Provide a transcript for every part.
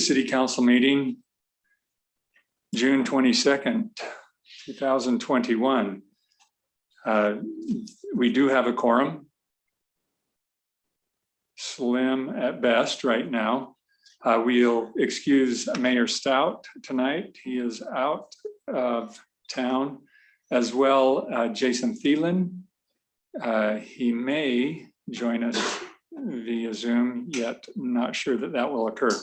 City Council meeting, June 22nd, 2021. We do have a quorum. Slim at best right now. We'll excuse Mayor Stout tonight. He is out of town, as well Jason Thielen. He may join us via Zoom, yet not sure that that will occur.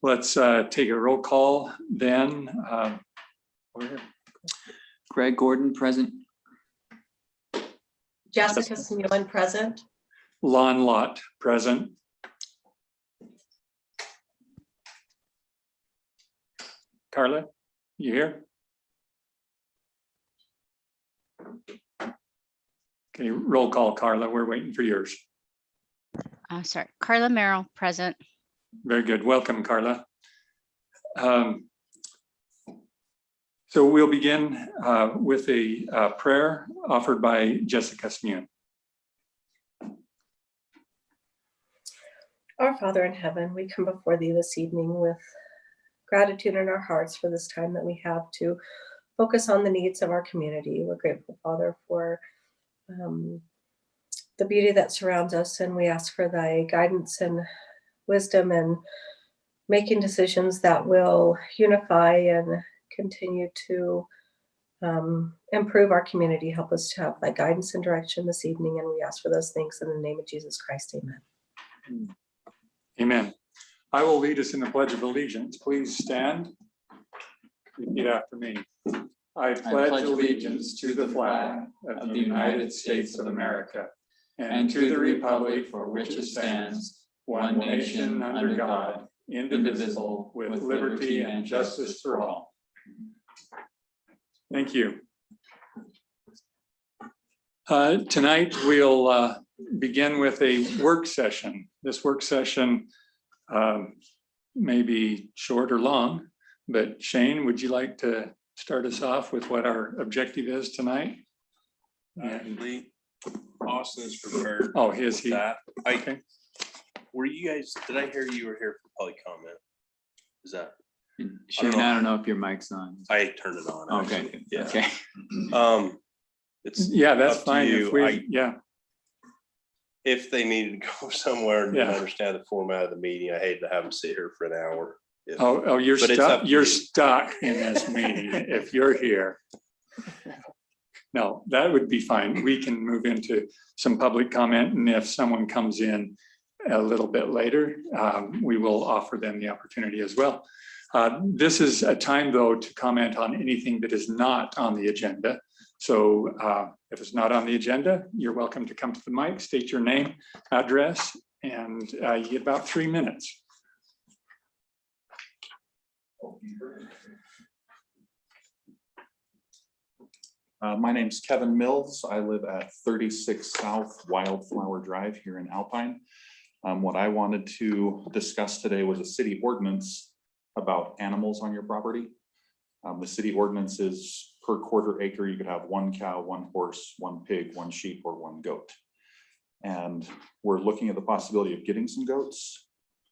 Let's take a roll call then. Greg Gordon, present. Jessica Smulen, present. Lon Lott, present. Carla, you here? Okay, roll call, Carla. We're waiting for yours. Sorry, Carla Merrill, present. Very good. Welcome, Carla. So we'll begin with a prayer offered by Jessica Smulen. Our Father in heaven, we come before thee this evening with gratitude in our hearts for this time that we have to focus on the needs of our community. We're grateful, Father, for the beauty that surrounds us, and we ask for thy guidance and wisdom and making decisions that will unify and continue to improve our community. Help us to have thy guidance and direction this evening, and we ask for those things in the name of Jesus Christ. Amen. Amen. I will lead us in the Pledge of Allegiance. Please stand. Repeat after me. I pledge allegiance to the flag of the United States of America and to the republic for which it stands, one nation under God, indivisible, with liberty and justice for all. Thank you. Tonight we'll begin with a work session. This work session may be short or long, but Shane, would you like to start us off with what our objective is tonight? Actually, Austin is prepared. Oh, is he? That. Okay. Were you guys, did I hear you were here for public comment? Is that? Shane, I don't know if your mic's on. I turned it on. Okay. Actually. Yeah. Okay. It's Yeah, that's up to fine. you. If we, yeah. If they needed to go somewhere and Yeah. didn't understand the format of the meeting, I hate to have them sit here for an hour. Oh, you're But it's stuck. up to You're you. stuck in this meeting if you're here. No, that would be fine. We can move into some public comment, and if someone comes in a little bit later, we will offer them the opportunity as well. This is a time, though, to comment on anything that is not on the agenda. So if it's not on the agenda, you're welcome to come to the mic, state your name, address, and you get about 3 minutes. My name's Kevin Mills. I live at 36 South Wildflower Drive here in Alpine. What I wanted to discuss today was a city ordinance about animals on your property. The city ordinance is per quarter acre, you could have 1 cow, 1 horse, 1 pig, 1 sheep, or 1 goat. And we're looking at the possibility of getting some goats.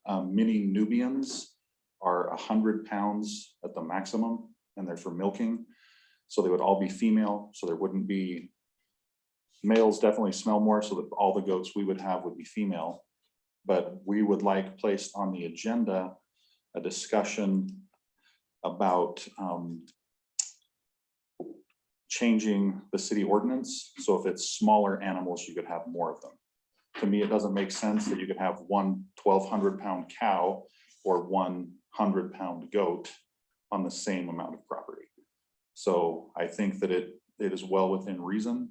Mini Nubians are 100 pounds at the maximum, and they're for milking. So they would all be female, so there wouldn't be, males definitely smell more, so that all the goats we would have would be female. But we would like placed on the agenda a discussion about changing the city ordinance. So if it's smaller animals, you could have more of them. To me, it doesn't make sense that you could have 1 1,200-pound cow or 1 100-pound goat on the same amount of property. So I think that it is well within reason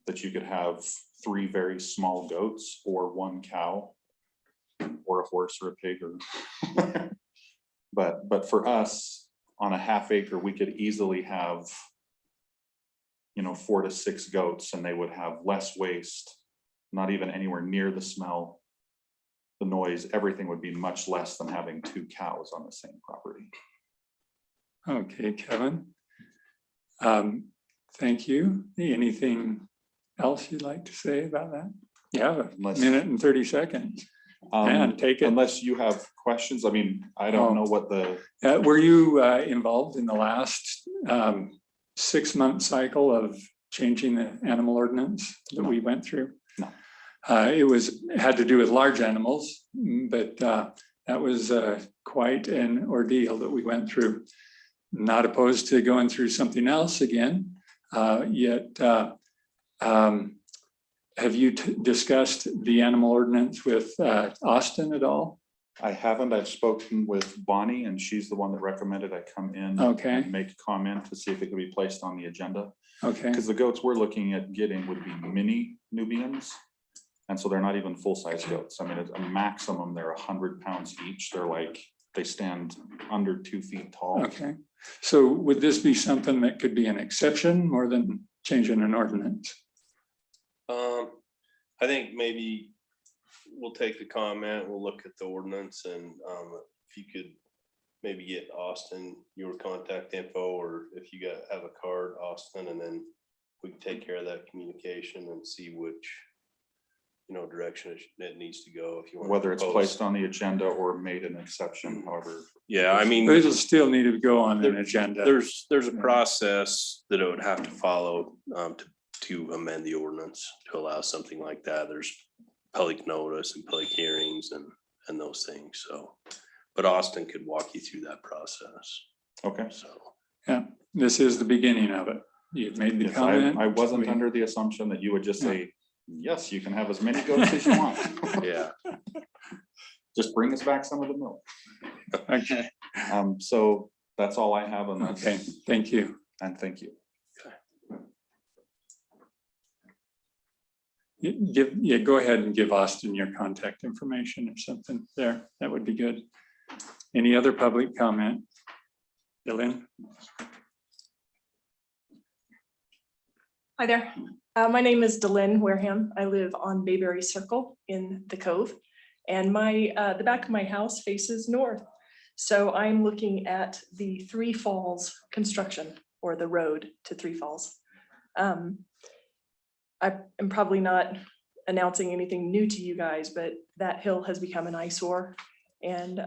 that you could have 3 very small goats or 1 cow or a horse or a pig or but for us on a half acre, we could easily have, 4 to 6 goats, and they would have less waste, not even anywhere near the smell, the noise, everything would be much less than having 2 cows on the same property. Okay, Kevin. Thank you. Anything else you'd like to say about that? You have a minute and 30 seconds. And take it. Unless you have questions, I mean, I don't know what the, Were you involved in the last 6-month cycle of changing the animal ordinance that we went through? No. It had to do with large animals, but that was quite an ordeal that we went through. Not opposed to going through something else again, yet have you discussed the animal ordinance with Austin at all? I haven't. I've spoken with Bonnie and she's the one that recommended I come in and make a comment to see if it could be placed on the agenda. Okay. Because the goats we're looking at getting would be mini Nubians. And so they're not even full-size goats. I mean, at a maximum, they're 100 pounds each. They're like, they stand under 2 feet tall. Okay. So would this be something that could be an exception more than changing an ordinance? I think maybe we'll take the comment, we'll look at the ordinance, and if you could maybe get Austin your contact info, or if you have a card, Austin, and then we can take care of that communication and see which direction it needs to go. If you want, whether it's placed on the agenda or made an exception, however. Yeah, I mean, but it'll still need to go on an agenda. There's a process that it would have to follow to amend the ordinance to allow something like that. There's public notice and public hearings and those things. So, but Austin could walk you through that process. Okay. So yeah, this is the beginning of it. You've made the comment. I wasn't under the assumption that you would just say, yes, you can have as many goats as you want. yeah. Just bring us back some of the milk. Okay. So that's all I have on this. Okay, thank you. And thank you. Go ahead and give Austin your contact information or something there. That would be good. Any other public comment? Dylan? Hi there. My name is Delynn Wareham. I live on Bayberry Circle in the Cove, and the back of my house faces north. So I'm looking at the Three Falls construction, or the road to Three Falls. I am probably not announcing anything new to you guys, but that hill has become an eyesore. And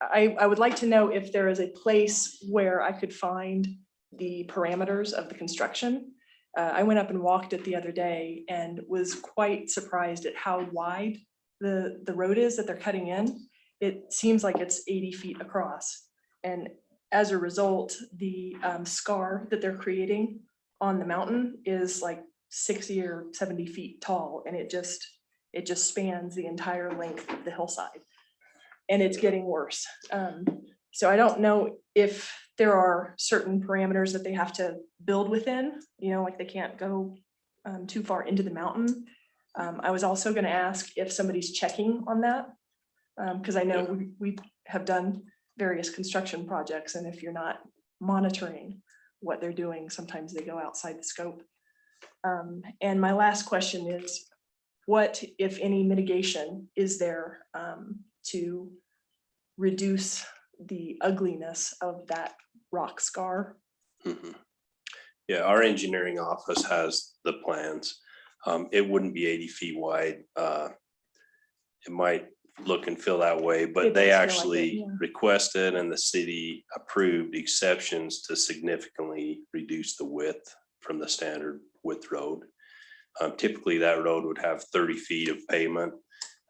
I would like to know if there is a place where I could find the parameters of the construction. I went up and walked it the other day and was quite surprised at how wide the road is that they're cutting in. It seems like it's 80 feet across. And as a result, the scar that they're creating on the mountain is like 60 or 70 feet tall, and it just spans the entire length of the hillside, and it's getting worse. So I don't know if there are certain parameters that they have to build within, like they can't go too far into the mountain. I was also going to ask if somebody's checking on that, because I know we have done various construction projects, and if you're not monitoring what they're doing, sometimes they go outside the scope. And my last question is, what, if any, mitigation is there to reduce the ugliness of that rock scar? Mm-hmm. Yeah, our engineering office has the plans. It wouldn't be 80 feet wide. It might look and feel that way, but they actually requested and the city approved exceptions to significantly reduce the width from the standard width road. Typically that road would have 30 feet of pavement,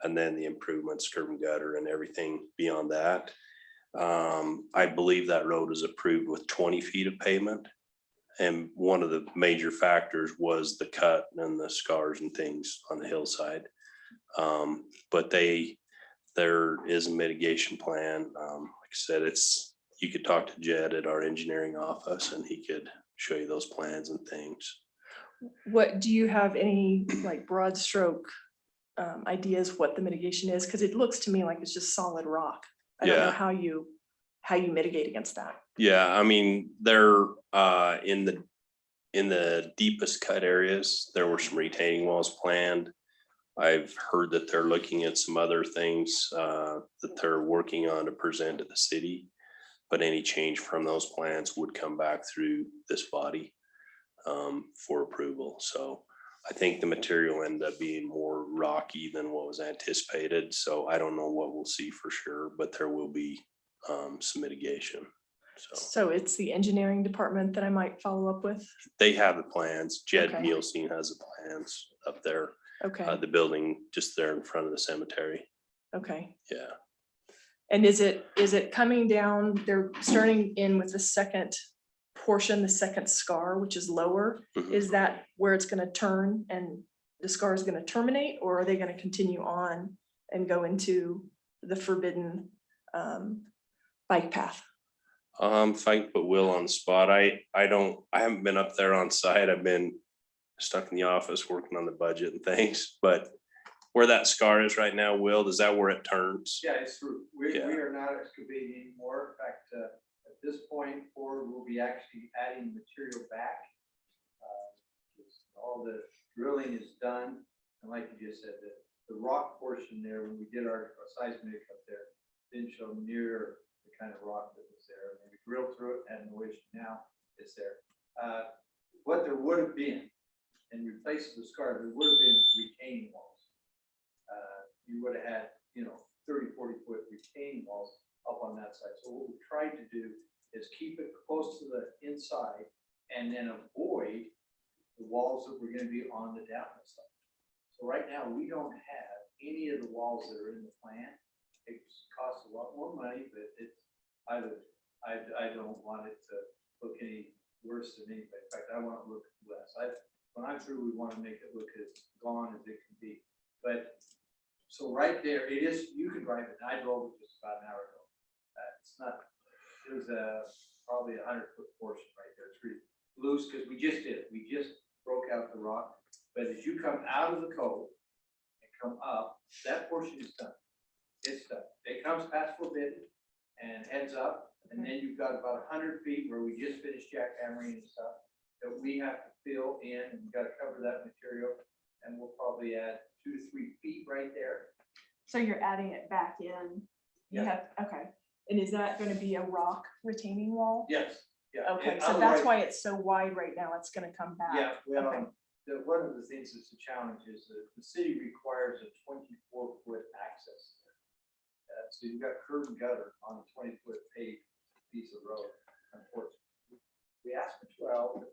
and then the improvements, curb and gutter and everything beyond that. I believe that road is approved with 20 feet of pavement. And one of the major factors was the cut and the scars and things on the hillside. But there is a mitigation plan. Like I said, you could talk to Jed at our engineering office and he could show you those plans and things. What, do you have any like broad stroke ideas what the mitigation is? Because it looks to me like it's just solid rock. I don't know how you mitigate against that. Yeah, I mean, they're in the deepest cut areas, there were some retaining walls planned. I've heard that they're looking at some other things that they're working on to present to the city, but any change from those plans would come back through this body for approval. So I think the material ended up being more rocky than what was anticipated. So I don't know what we'll see for sure, but there will be some mitigation. So So it's the engineering department that I might follow up with? they have the plans. Jed Okay. Nielsen has the plans up there. Okay, The building just there in front of the cemetery. okay. Yeah. And is it coming down, they're starting in with the second portion, the second scar, which is lower? Mhm. Is that where it's gonna turn and the scar is gonna terminate, or are they gonna continue on and go into the forbidden bike path? If I can put Will on the spot, I haven't been up there on site. I've been stuck in the office working on the budget and things, but where that scar is right now, Will, is that where it turns? Yeah, it's true. We Yeah. are not excavating anymore. In fact, at this point forward, we'll be actually adding material back. All the drilling is done. And like you just said, the rock portion there, when we did our seismic up there, didn't show near the kind of rock that was there. When we drilled through it, had no issue. Now it's there. What there would have been, in replace of the scar, there would have been retaining walls. You would have had, 30, 40-foot retaining walls up on that side. So what we tried to do is keep it close to the inside and then avoid the walls that were going to be on the downhill side. So right now, we don't have any of the walls that are in the plan. It costs a lot more money, but I don't want it to look any worse than anything. In fact, I want it to look less. When I'm through, we want to make it look as gone as it can be. But so right there, it is, you can drive it. I drove it just about an hour ago. It's not, there's probably 100-foot portion right there. It's pretty loose because we just did it. We just broke out the rock. But as you come out of the cove and come up, that portion is done. It's done. It comes past forbidden and heads up. And then you've got about 100 feet where we just finished jackhammering and stuff that we have to fill in, and we've got to cover that material. And we'll probably add 2 to 3 feet right there. So you're adding it back in? You Yeah. have, okay. And is that gonna be a rock retaining wall? Yes, yeah. Okay, And so that's otherwise- why it's so wide right now. It's gonna come back. Yeah, well, Okay. one of the things that's a challenge is that the city requires a 24-foot access. So you've got curb and gutter on a 20-foot paved piece of road, unfortunately. We asked for 12,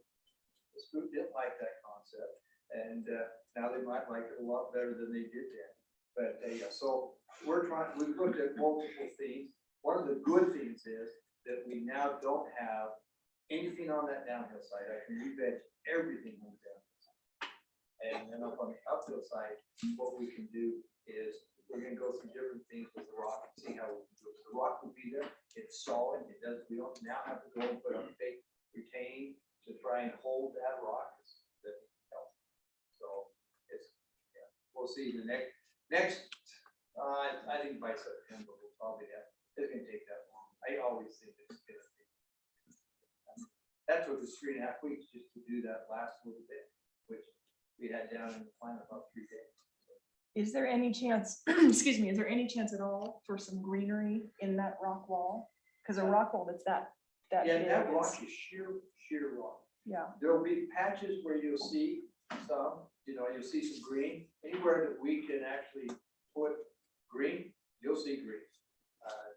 this group didn't like that concept, and now they might like it a lot better than they did then. But so we've looked at multiple things. One of the good things is that we now don't have anything on that downhill side. I can re-veg everything on the downhill side. And then up on the uphill side, what we can do is we're gonna go through different things with the rock and see how we can do it. The rock will be there, it's solid, we don't now have to go and put on fake retaining to try and hold that rock. So it's, yeah, we'll see the next, I think by September, we'll probably have, it's gonna take that long. I always think it's gonna take. That took us 3.5 weeks just to do that last little bit, which we had down in the plan about 3 days. Is there any chance, excuse me, is there any chance at all for some greenery in that rock wall? Because a rock wall that's that Yeah, big that is- rock is sheer rock. Yeah, There'll be patches where you'll see some, you'll see some green. Anywhere that we can actually put green, you'll see green.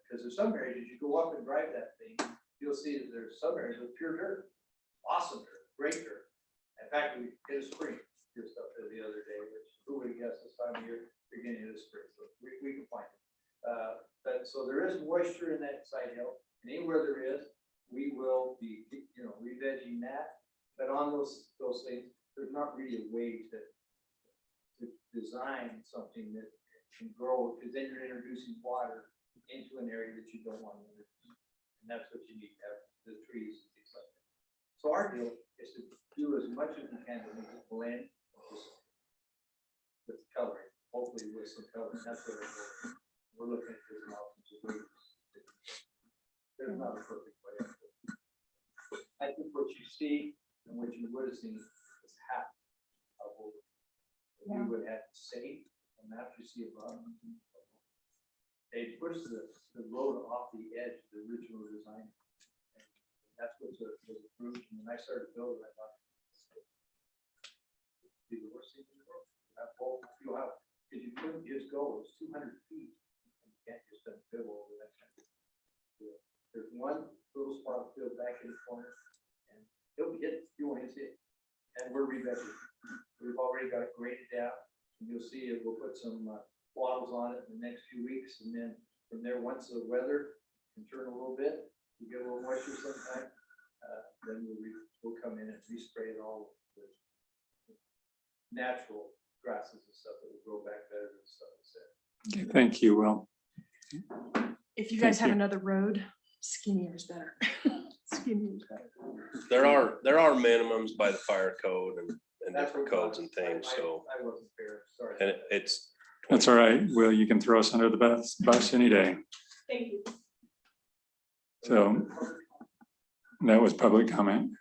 Because there's some areas, as you go up and drive that thing, you'll see that there's some areas with pure dirt, awesome dirt, great dirt. In fact, we hit a spring, just up there the other day, which who would have guessed this time of year, beginning of the spring, so we can find it. But so there is moisture in that side hill, and anywhere there is, we will be, re-vegging that. But on those things, there's not really a way to design something that can grow, because then you're introducing water into an area that you don't want to introduce. And that's what you need to have, the trees and things like that. So our deal is to do as much as we can to make it blend with coloring, hopefully with some coloring. That's what we're looking at different options of ways. There's not a perfect way. I think what you see and what you would have seen is half of what we would have to say, and now you see above. They pushed the road off the edge of the original design. And that's what was approved. And when I started building, I thought, be the worst thing well, you'll have, if you couldn't just go, it's 200 feet. You can't just dribble over that kind of thing. There's one little spot filled back in the corner, and he'll be hit, you won't see it. And we're revetting. We've already got it graded down, and you'll see it, we'll put some wattles on it in the next few weeks, and then from there, once the weather can turn a little bit, you get a little moisture sometime, then we'll come in and respray it all with natural grasses and stuff that will grow back better and stuff. Okay, thank you, Will. If you guys Thank have you. another road, skinnier is better. Skinnier is better. there are minimums by the fire code and That's different what codes and things, so, I wasn't fair, sorry. and it's. That's all right, Will, you can throw us under the bus any day. Thank you. So that was public comment.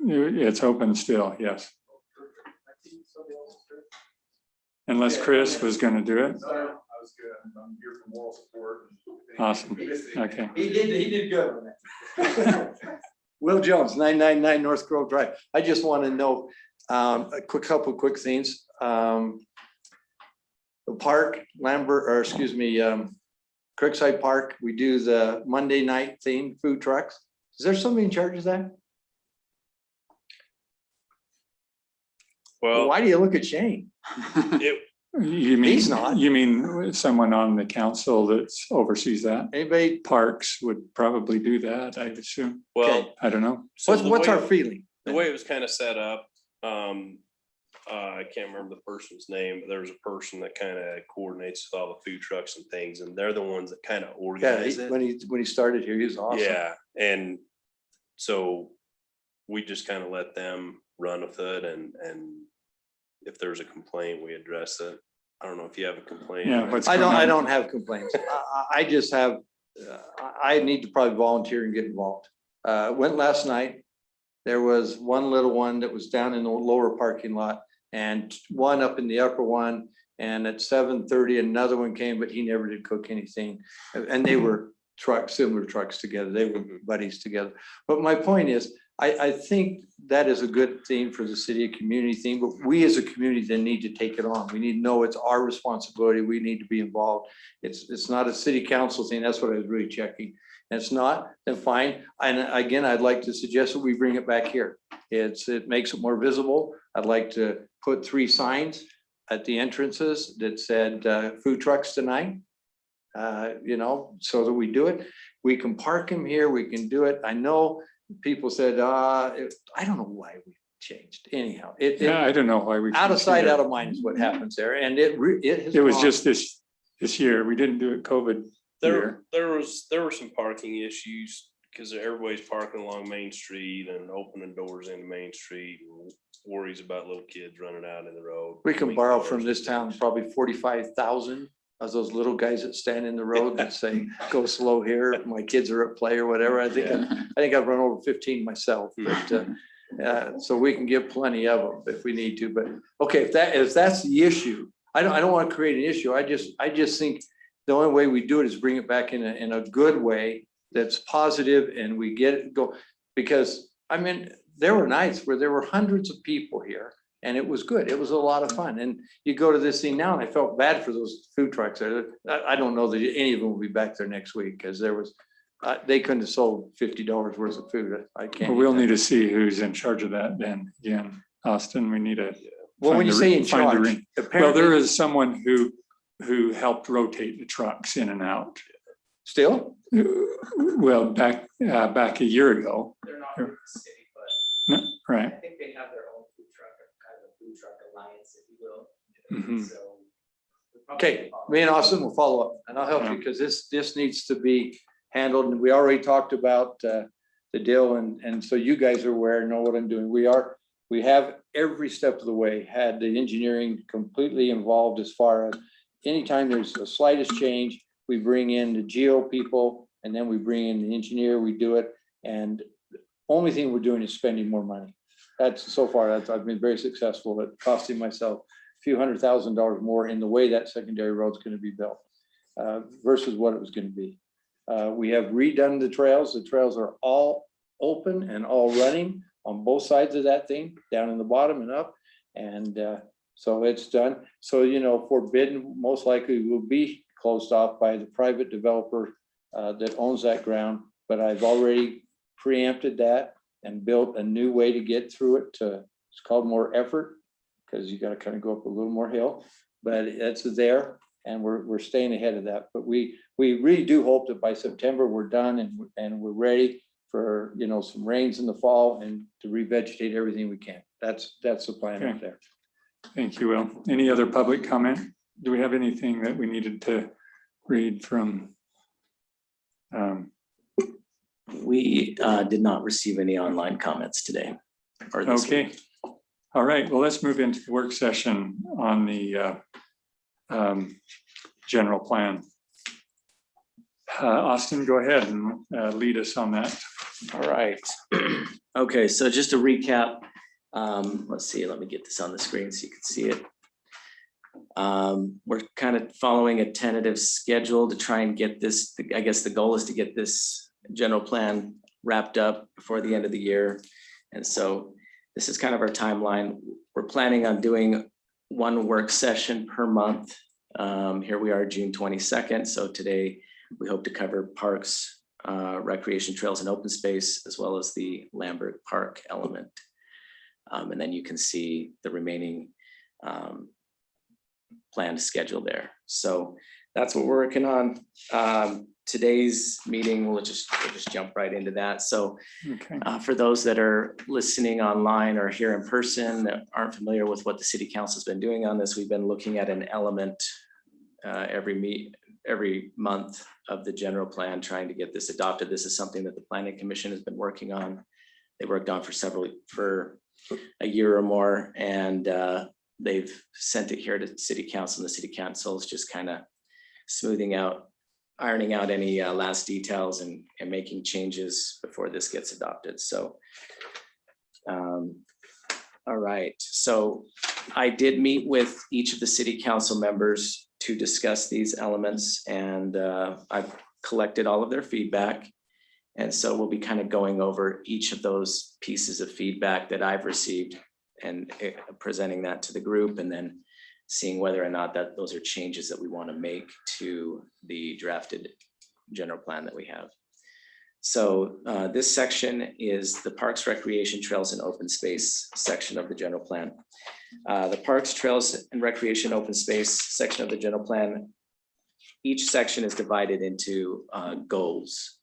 It's open still, yes. Unless Chris was going to do it. I was good. I'm here for moral support. Awesome. Okay. He did good on that. Will Jones, 999 North Grove Drive. I just want to know a couple of quick things. The park, Brookside Park, we do the Monday night theme food trucks. Is there somebody in charge of that? Well, Why do you look at Shane? You mean, He's not. You mean someone on the council that oversees that? Anybody? Parks would probably do that, I assume. well, I don't know. so What's our feeling? the way it was kind of set up, I can't remember the person's name, but there was a person that kind of coordinates with all the food trucks and things, and they're the ones that kind of Yeah, organize it. when he started here, he was awesome. Yeah, and so we just kind of let them run with it, and if there's a complaint, we address it. I don't know if you have a complaint. Yeah, what's I going on? don't have complaints. I just have, I need to probably volunteer and get involved. Went last night. There was one little one that was down in the lower parking lot and one up in the upper one. And at 7:30, another one came, but he never did cook anything. And they were similar trucks together. They were buddies together. But my point is, I think that is a good thing for the city, a community thing, but we as a community then need to take it on. We need to know it's our responsibility. We need to be involved. It's not a city council thing. That's what I was really checking. And it's not, then fine. And again, I'd like to suggest that we bring it back here. It makes it more visible. I'd like to put 3 signs at the entrances that said food trucks tonight. So that we do it. We can park them here. We can do it. I know people said, I don't know why we changed anyhow. Yeah, I don't know why we. Out of sight, consider- out of mind is what happens there. And it It was gone. just this year. We didn't do it COVID year. There were some parking issues because everybody's parking along Main Street and opening doors into Main Street and worries about little kids running out in the road. We can between borrow cars from and this town things. probably 45,000 of those little guys that stand in the road that say, go slow here. My kids are at play or whatever. I think I've run over 15 myself, but so we can get plenty of them if we need to. But okay, if that's the issue, I don't want to create an issue. I just think the only way we do it is bring it back in a good way that's positive and we get it go. Because I mean, there were nights where there were hundreds of people here. And it was good. It was a lot of fun. And you go to this thing now, and I felt bad for those food trucks there. I don't know that any of them will be back there next week because there was, they couldn't have sold $50 worth of food. I can't. Well, we'll need to see who's in charge of that then. Again, Austin, we need to. Well, when find you the say re- in find the charge, ring. Well, apparently, there is someone who helped rotate the trucks in and out. still, Well, back a year ago. They're not with the city, but No, I right. think they have their own food truck, kind of a food truck alliance, if you will. Mhm. So. we'll probably okay, follow me and up. Austin will follow up and I'll help you because this needs to be handled. And we already talked about the deal. And so you guys are aware, know what I'm doing. We have every step of the way had the engineering completely involved as far as anytime there's the slightest change, we bring in the geo people and then we bring in the engineer, we do it. And the only thing we're doing is spending more money. I've been very successful at costing myself a few $100,000 more in the way that secondary road's going to be built versus what it was going to be. We have redone the trails. The trails are all open and all running on both sides of that thing, down in the bottom and up. And So it's done. So, Forbidden most likely will be closed off by the private developer that owns that ground. But I've already preempted that and built a new way to get through it it's called More Effort, because you got to kind of go up a little more hill, but it's there and we're staying ahead of that. But we really do hope that by September we're done and we're ready for, some rains in the fall and to revegetate everything we can. That's the plan Okay. up there. Thank you, Will. Any other public comment? Do we have anything that we needed to read from? We did not receive any online comments today. Or this week. Okay. All right. Well, let's move into the work session on the general plan. Austin, go ahead and lead us on that. All right. Okay, so just to recap, let's see, let me get this on the screen so you can see it. We're kind of following a tentative schedule to try and get this, I guess the goal is to get this general plan wrapped up before the end of the year. And so this is kind of our timeline. We're planning on doing one work session per month. Here we are, June 22nd. So today we hope to cover parks, recreation trails and open space, as well as the Lambert Park element. And then you can see the remaining planned schedule there. So that's what we're working on. Today's meeting, we'll just jump right into that. So Okay. for those that are listening online or here in person that aren't familiar with what the city council's been doing on this, we've been looking at an element every month of the general plan, trying to get this adopted. This is something that the planning commission has been working on. They worked on for a year or more, and they've sent it here to city council, and the city council is just kind of ironing out any last details and making changes before this gets adopted. So, all right. So I did meet with each of the city council members to discuss these elements, and I've collected all of their feedback. And so we'll be kind of going over each of those pieces of feedback that I've received and presenting that to the group, and then seeing whether or not that those are changes that we want to make to the drafted general plan that we have. So this section is the Parks, Recreation, Trails, and Open Space section of the general plan. The Parks, Trails, and Recreation Open Space section of the general plan, each section is divided into goals.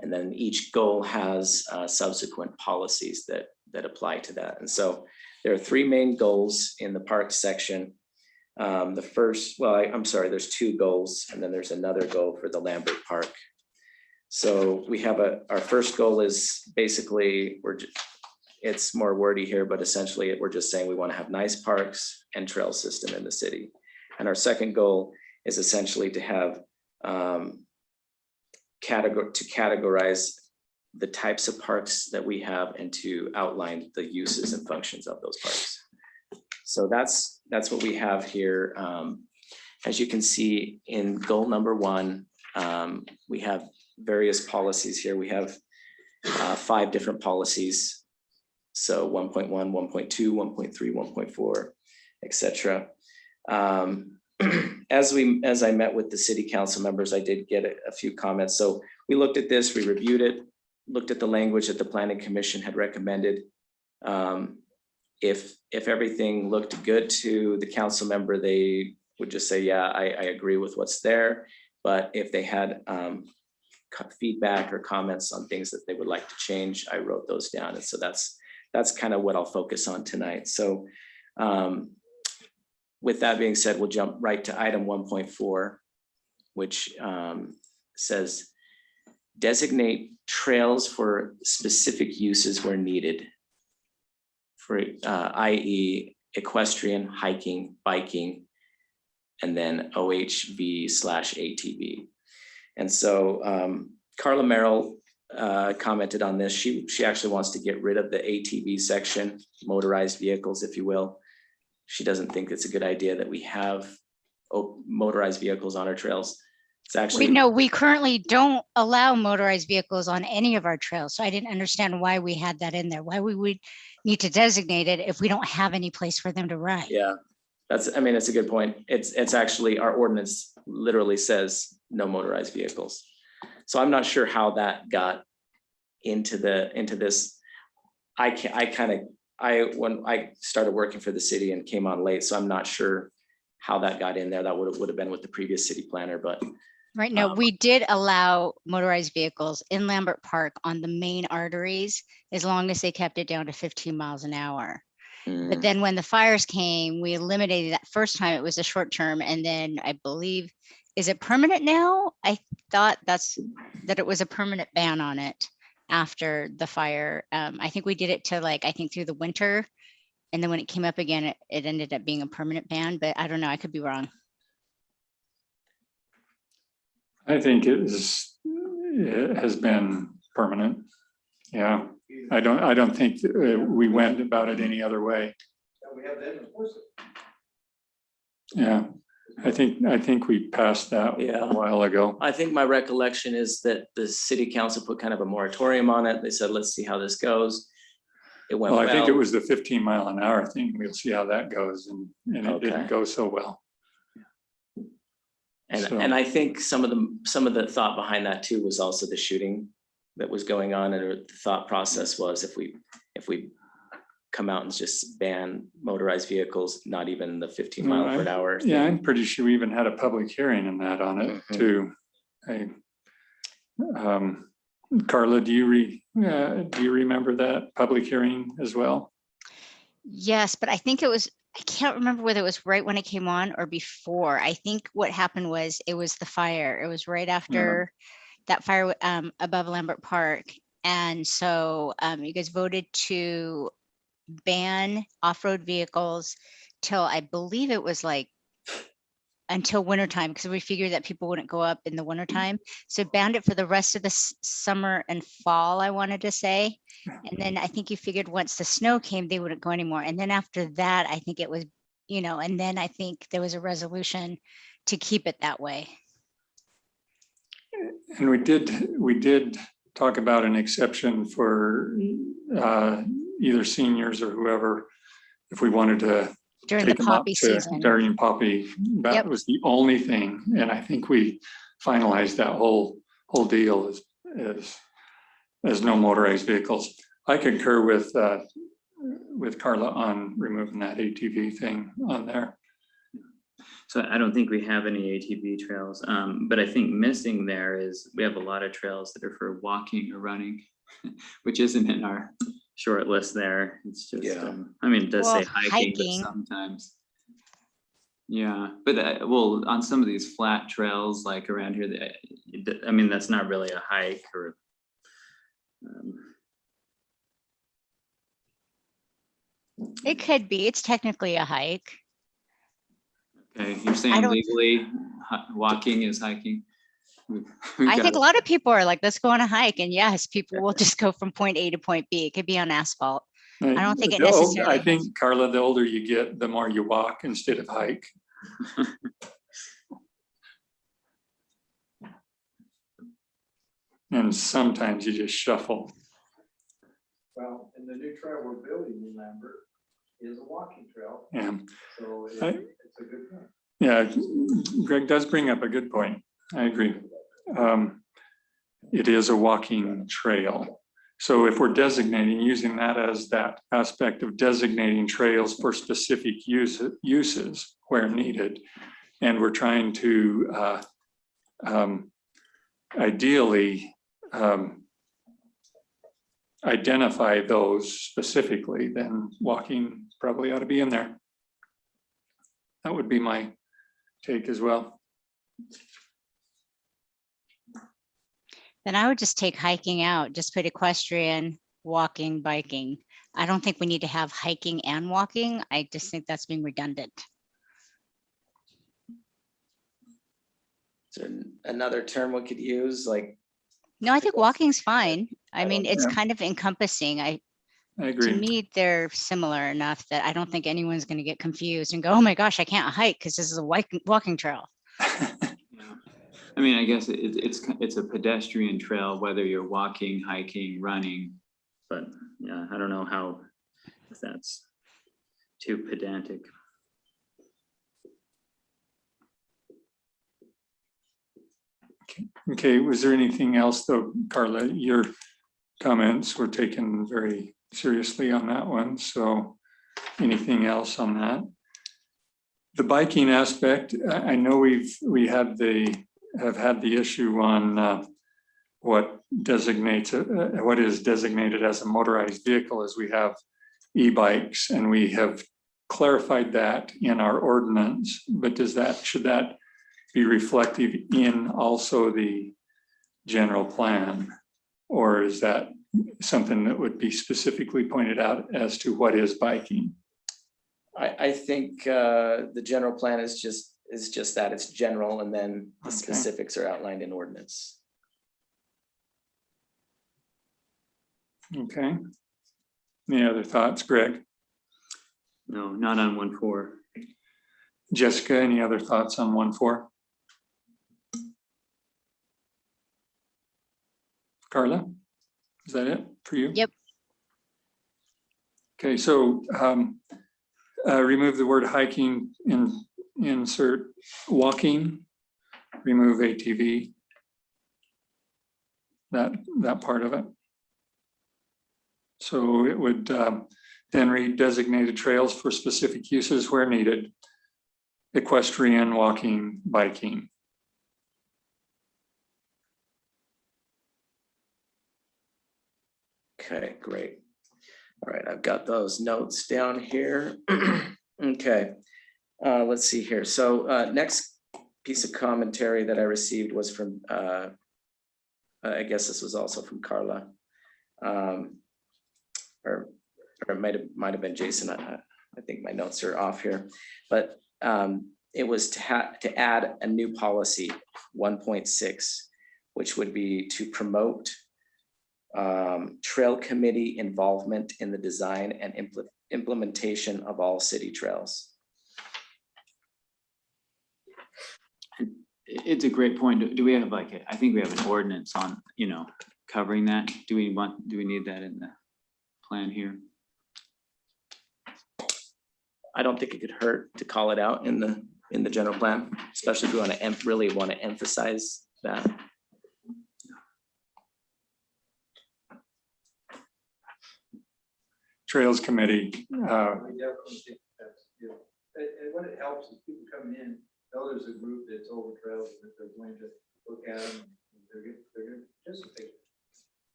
And then each goal has subsequent policies that apply to that. And so there are three main goals in the Parks section. The first, I'm sorry, there's two goals, and then there's another goal for the Lambert Park. So we have our first goal is basically, it's more wordy here, but essentially we're just saying we want to have nice parks and trail system in the city. And our second goal is essentially to have categorize the types of parks that we have and to outline the uses and functions of those parks. So that's what we have here. As you can see in goal number 1, we have various policies here. We have 5 different policies. So 1.1, 1.2, 1.3, 1.4, etc. As I met with the city council members, I did get a few comments. So we looked at this, we reviewed it, looked at the language that the planning commission had recommended. If everything looked good to the council member, they would just say, yeah, I agree with what's there. But if they had feedback or comments on things that they would like to change, I wrote those down. And so that's kind of what I'll focus on tonight. So with that being said, we'll jump right to item 1.4, which says designate trails for specific uses where needed, for i.e. equestrian, hiking, biking, and then OHV/ATV. And so Carla Merrill commented on this. She actually wants to get rid of the ATV section, motorized vehicles, if you will. She doesn't think it's a good idea that we have motorized vehicles on our trails. It's actually— we currently don't allow motorized vehicles on any of our trails. So I didn't understand why we had that in there, why we would need to designate it if we don't have any place for them to ride. Yeah, I mean, it's a good point. It's actually, our ordinance literally says no motorized vehicles. So I'm not sure how that got into this. When I started working for the city and came on late, so I'm not sure how that got in there. That would have been with the previous city planner, but Right now, we did allow motorized vehicles in Lambert Park on the main arteries as long as they kept it down to 15 miles an hour. But then when the fires came, we eliminated that. First time it was a short term, and then I believe, is it permanent now? I thought that it was a permanent ban on it after the fire. I think we did it to I think through the winter, and then when it came up again, it ended up being a permanent ban, but I don't know, I could be wrong. I think it has been permanent. Yeah, I don't think we went about it any other way. We have them enforce it. Yeah, I think we passed that Yeah. a while ago. I think my recollection is that the city council put kind of a moratorium on it. They said, let's see how this goes. It went Well, well. I think it was the 15 mile an hour thing. We'll see how that goes, and it Okay. didn't go so well. And I think some of the thought behind that too was also the shooting that was going on, and the thought process was if we come out and just ban motorized vehicles, not even the 15 mile per hour. Yeah, I'm pretty sure we even had a public hearing in that on it too. Carla, do you remember that public hearing as well? Yes, but I think I can't remember whether it was right when it came on or before. I think what happened was it was the fire. It was right after that fire above Lambert Park. And so you guys voted to ban off-road vehicles till I believe it was until wintertime, because we figured that people wouldn't go up in the wintertime. So banned it for the rest of the summer and fall, I wanted to say. And then I think you figured once the snow came, they wouldn't go anymore. And then after that, I think it was, and then I think there was a resolution to keep it that way. And we did talk about an exception for either seniors or whoever, if we wanted to During the take them up poppy to season. during poppy. That Yep. was the only thing, and I think we finalized that whole deal as no motorized vehicles. I concur with Carla on removing that ATV thing on there. So I don't think we have any ATV trails, but I think missing there is we have a lot of trails that are for walking or running, which isn't in our short list there. It's just, I mean, it does say hiking, but sometimes. Yeah, but on some of these flat trails, like around here, I mean, that's not really a hike or. It could be. It's technically a hike. Okay, you're saying legally walking is hiking? I think a lot of people are like, let's go on a hike. And yes, people will just go from point A to point B. It could be on asphalt. I don't think it necessarily. I think, Carla, the older you get, the more you walk instead of hike. And sometimes you just shuffle. Well, and the new trail we're building in Lambert is a walking trail. Yeah. So it's a good thing. Yeah, Greg does bring up a good point. I agree. It is a walking trail. So if we're using that as that aspect of designating trails for specific uses where needed, and we're trying to ideally identify those specifically, then walking probably ought to be in there. That would be my take as well. Then I would just take hiking out, just put equestrian, walking, biking. I don't think we need to have hiking and walking. I just think that's being redundant. Is there another term we could use, like? No, I think walking's fine. I mean, it's Yeah. kind of encompassing. I To agree. me, they're similar enough that I don't think anyone's going to get confused and go, oh my gosh, I can't hike because this is a walking trail. I mean, I guess it's a pedestrian trail, whether you're walking, hiking, running, but yeah, I don't know if that's too pedantic. Okay, was there anything else though, Carla? Your comments were taken very seriously on that one, so anything else on that? The biking aspect, I know we have had the issue on what is designated as a motorized vehicle, as we have e-bikes, and we have clarified that in our ordinance, but should that be reflective in also the general plan? Or is that something that would be specifically pointed out as to what is biking? I think the general plan is just that, it's general, and then the Okay. specifics are outlined in ordinance. Okay. Any other thoughts, Greg? No, not on 1.4. Jessica, any other thoughts on 1.4? Carla, is that it for you? Yep. Okay, so remove the word hiking and insert walking, remove ATV. That part of it. So it would then read designated trails for specific uses where needed. Equestrian, walking, biking. Okay, great. All right, I've got those notes down here. Okay, let's see here. So next piece of commentary that I received was from, I guess this was also from Carla. Or it might have been Jason. I think my notes are off here, but it was to add a new policy, 1.6, which would be to promote trail committee involvement in the design and implementation of all city trails. It's a great point. Do we have I think we have an ordinance on, covering that? Do we need that in the plan here? I don't think it could hurt to call it out in the general plan, especially if we want to really want to emphasize that. Trails committee. We definitely think that's, and what it helps is people coming in, know there's a group that's over trails and that they're going to look at them, and they're going to participate.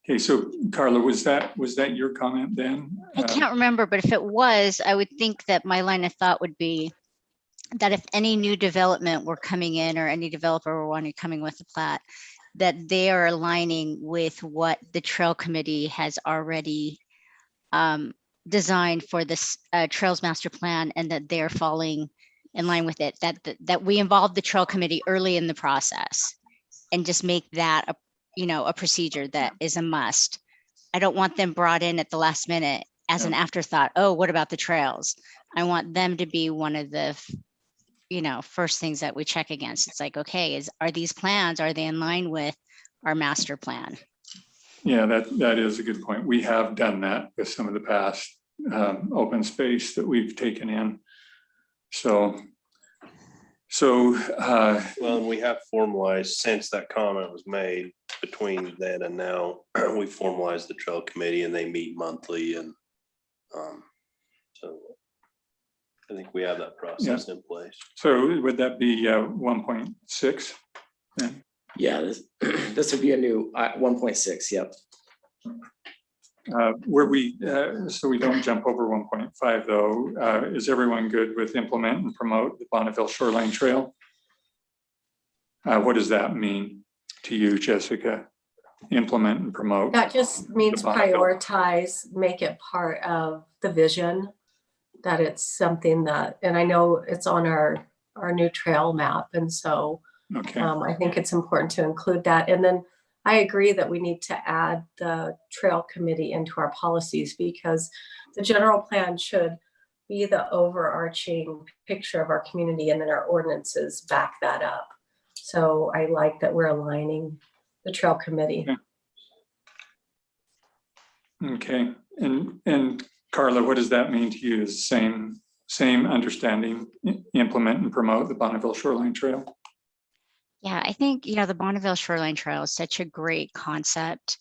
Okay, so Carla, was that your comment then? I can't remember, but if it was, I would think that my line of thought would be that if any new development were coming in, or any developer were wanting coming with the plat, that they are aligning with what the trail committee has already designed for this trails master plan, and that they're falling in line with it, that we involve the trail committee early in the process and just make that a procedure that is a must. I don't want them brought in at the last minute as an afterthought. Oh, what about the trails? I want them to be one of the first things that we check against. It's like, okay, are these plans, are they in line with our master plan? Yeah, that is a good point. We have done that with some of the past open space that we've taken in. So Well, and we have formalized, since that comment was made, between then and now, we formalized the trail committee and they meet monthly, and so I think we have that process in place. So would that be 1.6 then? Yeah, this would be a new 1.6. Yep. So we don't jump over 1.5 though. Is everyone good with implement and promote the Bonneville Shoreline Trail? What does that mean to you, Jessica? Implement and promote? That just means The Bonneville. prioritize, make it part of the vision, that it's something that, and I know it's on our new trail map. And so Okay. I think it's important to include that. And then I agree that we need to add the trail committee into our policies, because the general plan should be the overarching picture of our community, and then our ordinances back that up. So I like that we're aligning the trail committee. Okay. And Carla, what does that mean to you? Is the same same understanding, implement and promote the Bonneville Shoreline Trail. Yeah, I think, the Bonneville Shoreline Trail is such a great concept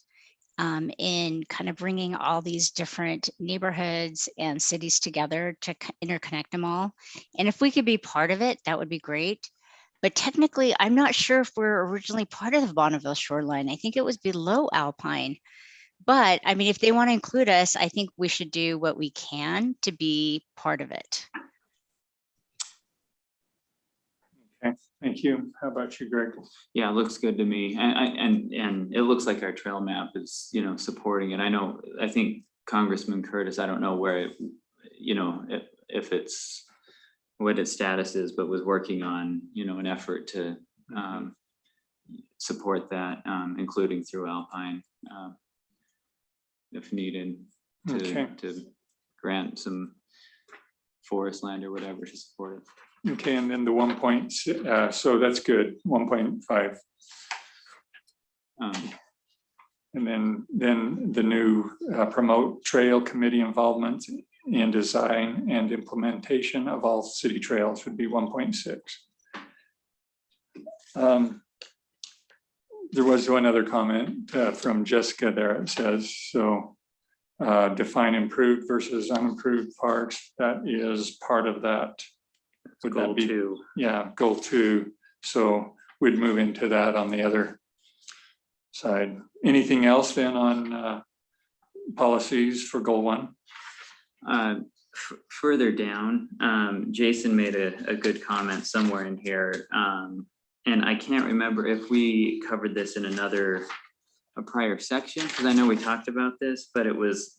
in kind of bringing all these different neighborhoods and cities together to interconnect them all. And if we could be part of it, that would be great. But technically, I'm not sure if we're originally part of the Bonneville Shoreline. I think it was below Alpine. But I mean, if they want to include us, I think we should do what we can to be part of it. Okay, thank you. How about you, Greg? Yeah, it looks good to me. And it looks like our trail map is, supporting it. I think Congressman Curtis, I don't know where, if it's what its status is, but was working on, an effort to support that, including through Alpine, if needed, Okay. to grant some forest land or whatever to support it. Okay, and then the 1 point, so that's good, 1.5. And then the new promote trail committee involvement in design and implementation of all city trails would be 1.6. There was one other comment from Jessica there. It says, so define improved versus unimproved parks. That is part of that. Would Goal that be? 2. Yeah, goal 2. So we'd move into that on the other side. Anything else then on policies for goal 1? Further down, Jason made a good comment somewhere in here. And I can't remember if we covered this in a prior section, because I know we talked about this, but it was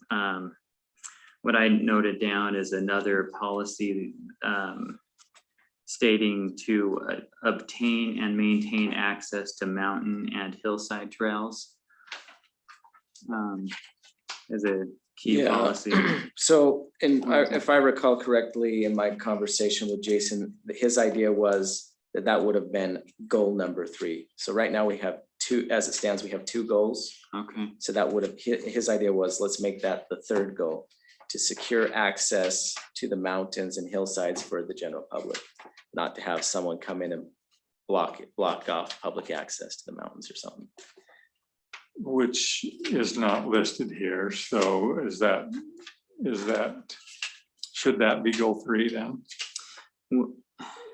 what I noted down is another policy stating to obtain and maintain access to mountain and hillside trails as a key Yeah. policy. So, if I recall correctly, in my conversation with Jason, his idea was that would have been goal number 3. So right now we have 2, as it stands, we have 2 goals. Okay. So that would have, his idea was, let's make that the 3rd goal, to secure access to the mountains and hillsides for the general public, not to have someone come in and block off public access to the mountains or something. Which is not listed here. So should that be goal 3 then?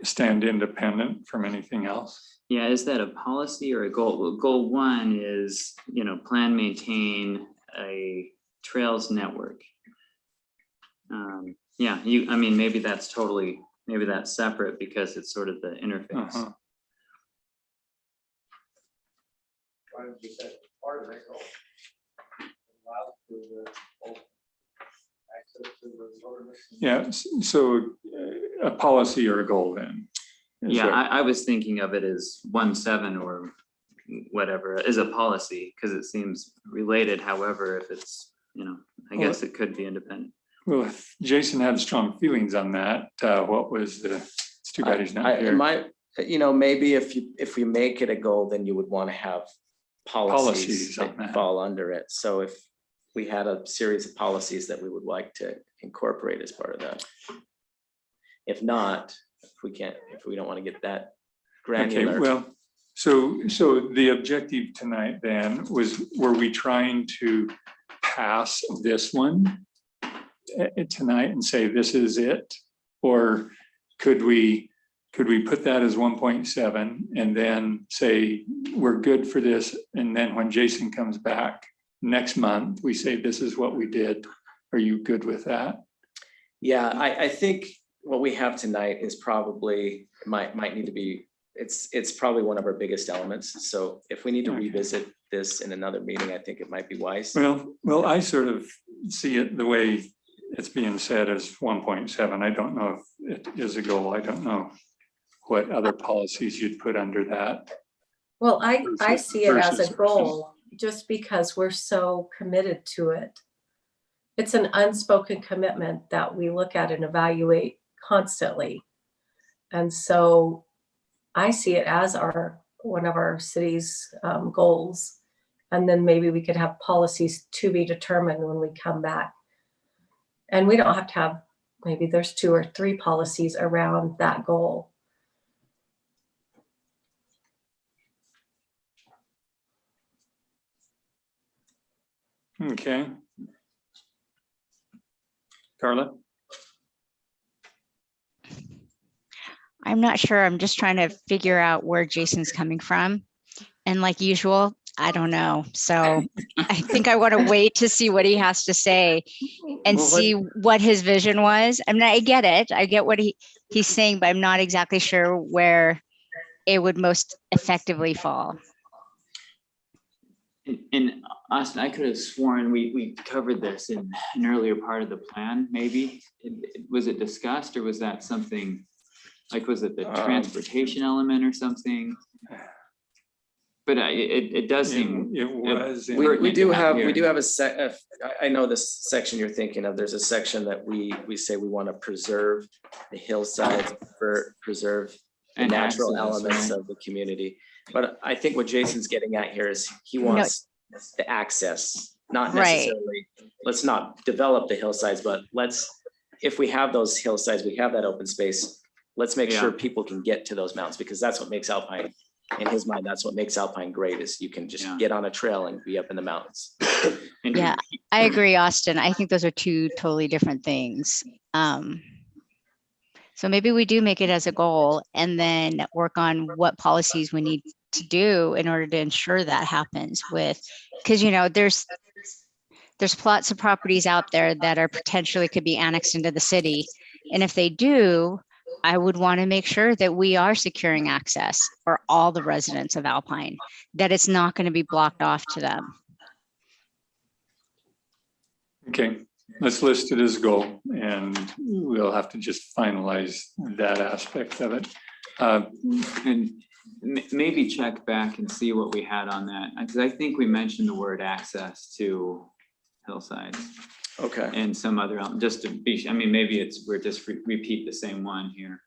Stand independent from anything else? Yeah, is that a policy or a goal? Well, goal 1 is, plan, maintain a trails network. Yeah, maybe that's separate because it's sort of the interface. Uh-huh. Why don't you set part of that goal? Allows for the whole access to the wilderness. Yeah, so a policy or a goal then? Is Yeah, what- I was thinking of it as 1.7 or whatever is a policy because it seems related. However, if it's, I guess it could be independent. Well, if Jason had strong feelings on that, what was it's too bad he's not here. Maybe if we make it a goal, then you would want to have policies on that. that fall under it. So if we had a series of policies that we would like to incorporate as part of that. If not, if we don't want to get that granular. Okay, well, so the objective tonight then were we trying to pass this one tonight and say this is it? Or could we put that as 1.7 and then say we're good for this, and then when Jason comes back next month we say this is what we did? Are you good with that? Yeah, I think what we have tonight is probably might need to be, it's probably one of our biggest elements. So if we need to revisit this in another meeting, I think it might be wise. Well, I sort of see it the way it's being said as 1.7. I don't know if it is a goal. I don't know what other policies you'd put under that. Well, I see it as versus- a goal just because we're so committed to it. It's an unspoken commitment that we look at and evaluate constantly. And so I see it as one of our city's goals. And then maybe we could have policies to be determined when we come back. And we don't have to have maybe there's 2 or 3 policies around that goal. Okay. Carla? I'm not sure. I'm just trying to figure out where Jason's coming from. And like usual, I don't know. So I think I want to wait to see what he has to say and Well, see what his vision was. I mean, I get it. I get what he's saying, but I'm not exactly sure where it would most effectively fall. In Austin, I could have sworn we covered this in an earlier part of the plan, maybe. Was it discussed or was that something, like, was it the transportation element or something? But it does seem. It was. in- We do have here. I know this section you're thinking of. There's a section that we say we want to preserve the hillsides, preserve the And natural access, elements right? of the community. But I think what Jason's getting at here is he wants the access, not Right. necessarily, let's not develop the hillsides, but if we have those hillsides, we have that open space, let's make sure Yeah. people can get to those mountains, because that's what makes Alpine, in his mind, that's what makes Alpine great, is you can just Yeah. get on a trail and be up in the mountains. And Yeah, I agree, Austin. I think those are 2 totally different things. So maybe we do make it as a goal and then work on what policies we need to do in order to ensure that happens with, because, you know, there's plots of properties out there that are potentially could be annexed into the city. And if they do, I would want to make sure that we are securing access for all the residents of Alpine, that it's not going to be blocked off to them. Okay, let's list it as a goal and we'll have to just finalize that aspect of it. And maybe check back and see what we had on that, because I think we mentioned the word access to hillsides Okay. and some other, just to be, I mean, maybe we're just repeat the same one here.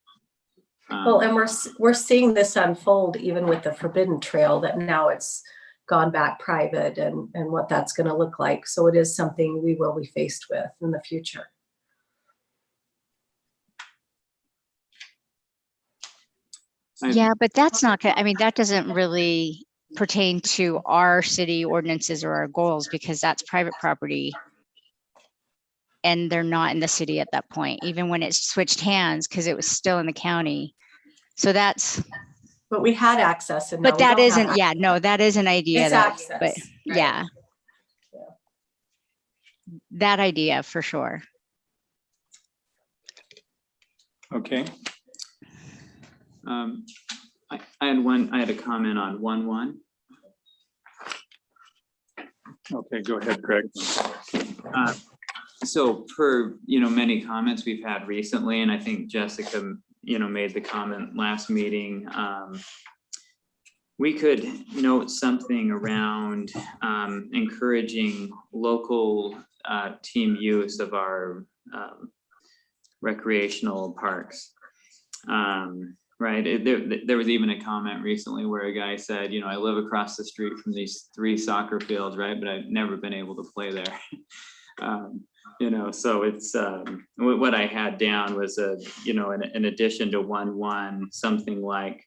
Well, and we're seeing this unfold even with the Forbidden Trail, that now it's gone back private and what that's going to look like. So it is something we will be faced with in the future. Yeah, but that's not, I mean, that doesn't really pertain to our city ordinances or our goals, because that's private property. And they're not in the city at that point, even when it switched hands, because it was still in the county. So that's, But we had access and. but that isn't, yeah, no, that is an idea It's that, access. but yeah. Yeah. That idea for sure. Okay, I had a comment on 1.1. okay, go ahead, Craig. So per, many comments we've had recently, and I think Jessica, made the comment last meeting, we could note something around encouraging local team use of our recreational parks. Right, there was even a comment recently where a guy said, I live across the street from these 3 soccer fields, right, but I've never been able to play there. So it's what I had down was in addition to 1.1, something like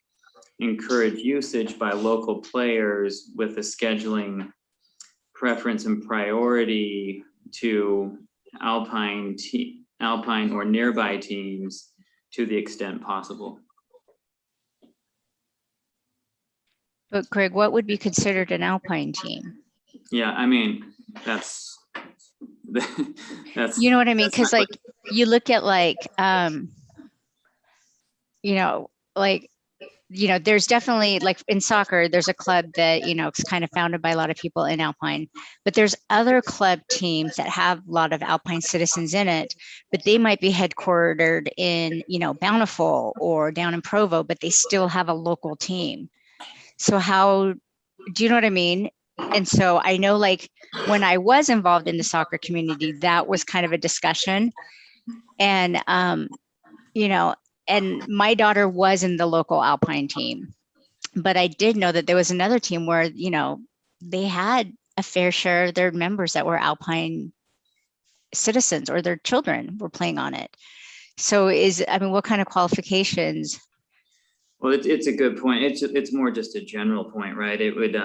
encourage usage by local players with a scheduling preference and priority to Alpine or nearby teams to the extent possible. But Craig, what would be considered an Alpine team? Yeah, I mean, that's You know what I mean? that's not Because like you look at there's definitely, like in soccer, there's a club that, is kind of founded by a lot of people in Alpine, but there's other club teams that have a lot of Alpine citizens in it, but they might be headquartered in, Bountiful or down in Provo, but they still have a local team. So how, do you know what I mean? And so I know, like, when I was involved in the soccer community, that was kind of a discussion. And, and my daughter was in the local Alpine team, but I did know that there was another team where, they had a fair share of their members that were Alpine citizens or their children were playing on it. So I mean, what kind of qualifications? Well, it's a good point. It's more just a general point, right? It would,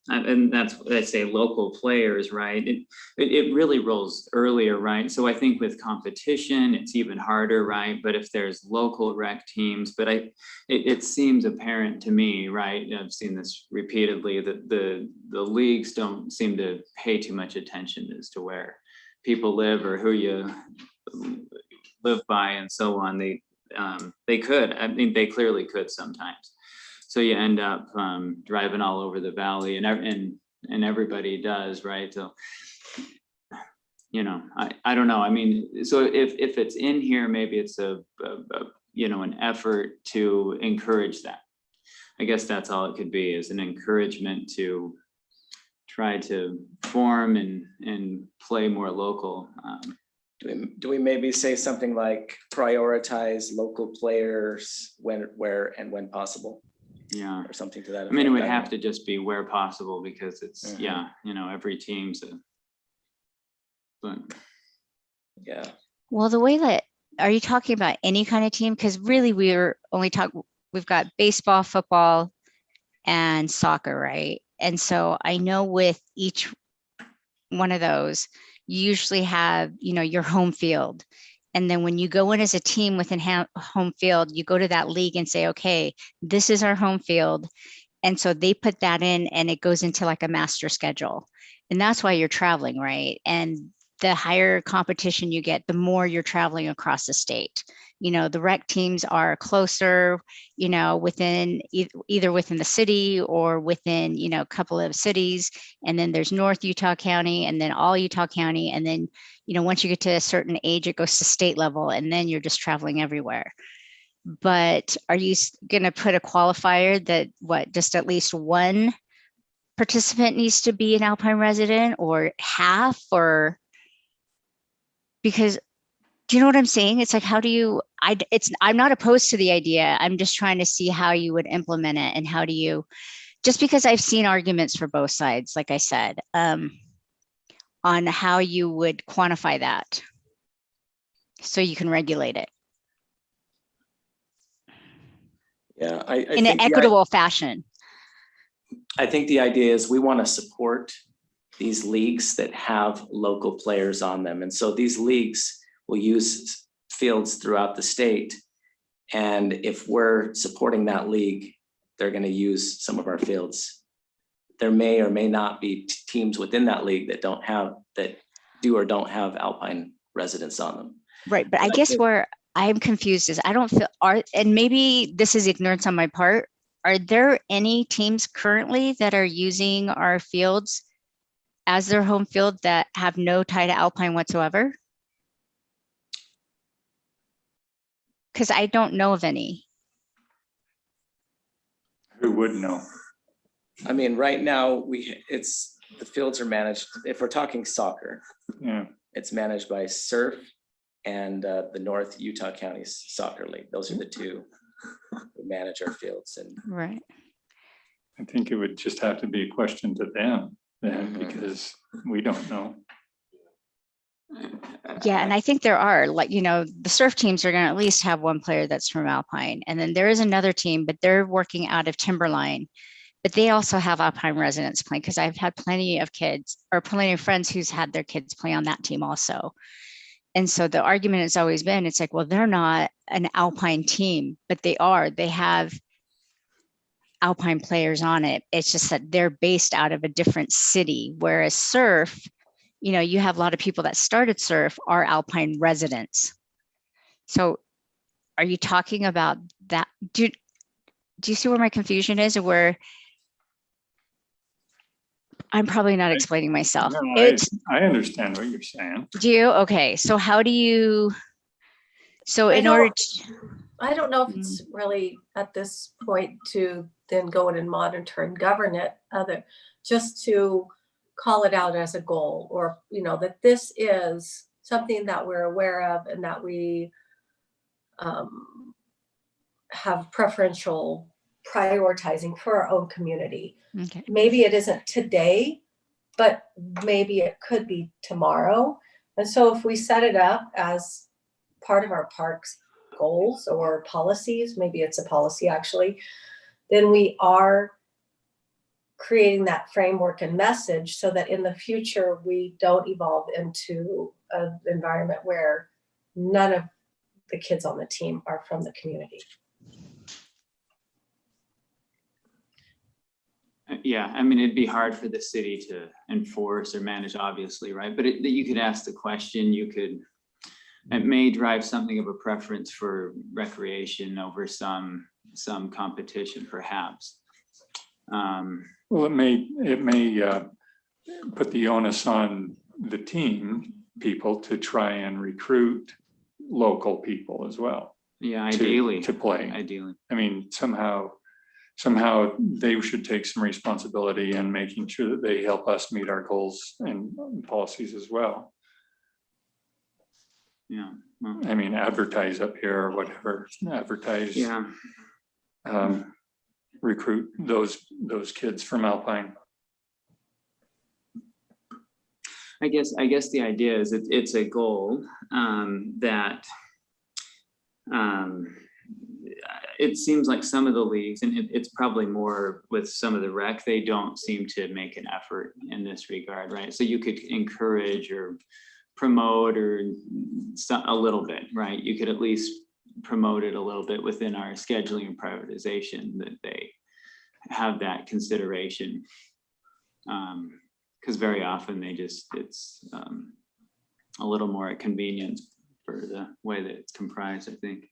and that's what I say, local players, right? It really rolls earlier, right? So I think with competition, it's even harder, right? But if there's local rec teams, but it seems apparent to me, right? I've seen this repeatedly, that the leagues don't seem to pay too much attention as to where people live or who you live by and so on. They could, I mean, they clearly could sometimes. So you end up driving all over the valley, and everybody does, right? So, you know, I don't know. I mean, so if it's in here, maybe it's a you know, an effort to encourage that. I guess that's all it could be, is an encouragement to try to form and play more local. Do we maybe say something like prioritize local players where and when possible, Yeah. or something to that I mean, it would effect? have to just be where possible, because it's, Mhm. yeah, you know, every team's but Yeah, Well, the way that, are you talking about any kind of team? Because really we've got baseball, football, and soccer, right? And so I know with each one of those, you usually have, you know, your home field. And then when you go in as a team within home field, you go to that league and say, okay, this is our home field. And so they put that in, and it goes into like a master schedule. And that's why you're traveling, right? And the higher competition you get, the more you're traveling across the state. You know, the rec teams are closer, you know, within either within the city or within, you know, a couple of cities. And then there's North Utah County, and then all Utah County. And then, you know, once you get to a certain age, it goes to state level, and then you're just traveling everywhere. But are you going to put a qualifier that just at least one participant needs to be an Alpine resident, or half, or because, do you know what I'm saying? It's like, how do you, I'm not opposed to the idea. I'm just trying to see how you would implement it, and how do you, just because I've seen arguments for both sides, like I said, on how you would quantify that so you can regulate it yeah. I in an think equitable fashion. I think the idea is we want to support these leagues that have local players on them. And so these leagues will use fields throughout the state. And if we're supporting that league, they're going to use some of our fields. There may or may not be teams within that league that do or don't have Alpine residents on them. Right. But I guess where I'm confused is I don't feel, and maybe this is ignorance on my part, are there any teams currently that are using our fields as their home field that have no tie to Alpine whatsoever? Because I don't know of any. Who would know? I mean, right now the fields are managed, if we're talking soccer, Yeah, it's managed by Surf and the North Utah County Soccer League. Those are the two who manage our fields. And Right. I think it would just have to be a question to them then, Mhm. because we don't know. Yeah, and I think there are, like, you know, the surf teams are going to at least have one player that's from Alpine. And then there is another team, but they're working out of Timberline. But they also have Alpine residents playing, because I've had plenty of kids or plenty of friends who's had their kids play on that team also. And so the argument has always been, it's like, well, they're not an Alpine team, but they have Alpine players on it. It's just that they're based out of a different city, whereas surf, you know, you have a lot of people that started surf are Alpine residents. So are you talking about that? Do you see where my confusion is, or where I'm probably not explaining myself? No, It's, I understand what you're saying. do you? Okay. So how do you, so I in order don't- to, I don't know if it's really at this point to then go in and monitor and govern it, just to call it out as a goal, or, you know, that this is something that we're aware of and that we have preferential prioritizing for our own community. okay. Maybe it isn't today, but maybe it could be tomorrow. And so if we set it up as part of our park's goals or policies, maybe it's a policy actually, then we are creating that framework and message so that in the future, we don't evolve into an environment where none of the kids on the team are from the community. Yeah, I mean, it'd be hard for the city to enforce or manage, obviously, right? But you could ask the question, it may drive something of a preference for recreation over some competition, perhaps. Well, it may put the onus on the team people to try and recruit local people as well. Yeah, ideally. To play. Ideally. I mean, somehow they should take some responsibility in making sure that they help us meet our goals and policies as well. Yeah. Well, I mean, advertise up here or whatever, advertise. yeah. Recruit those kids from Alpine. I guess the idea is it's a goal that it seems like some of the leagues, and it's probably more with some of the rec, they don't seem to make an effort in this regard, right? So you could encourage or promote or a little bit, right? You could at least promote it a little bit within our scheduling and prioritization that they have that consideration. Because very often it's a little more at convenience for the way that it's comprised, I think.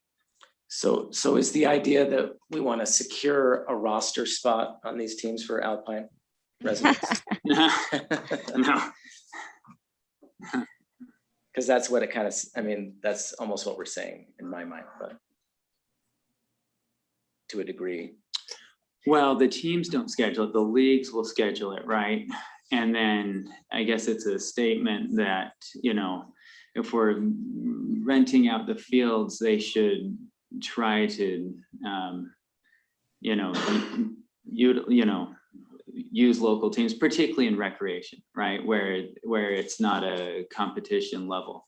So is the idea that we want to secure a roster spot on these teams for Alpine residents? No. Because that's what it kind of, I mean, that's almost what we're saying in my mind, but to a degree. Well, the teams don't schedule it, the leagues will schedule it, right? And then I guess it's a statement that, if we're renting out the fields, they should try to, use local teams, particularly in recreation, right? Where it's not a competition level.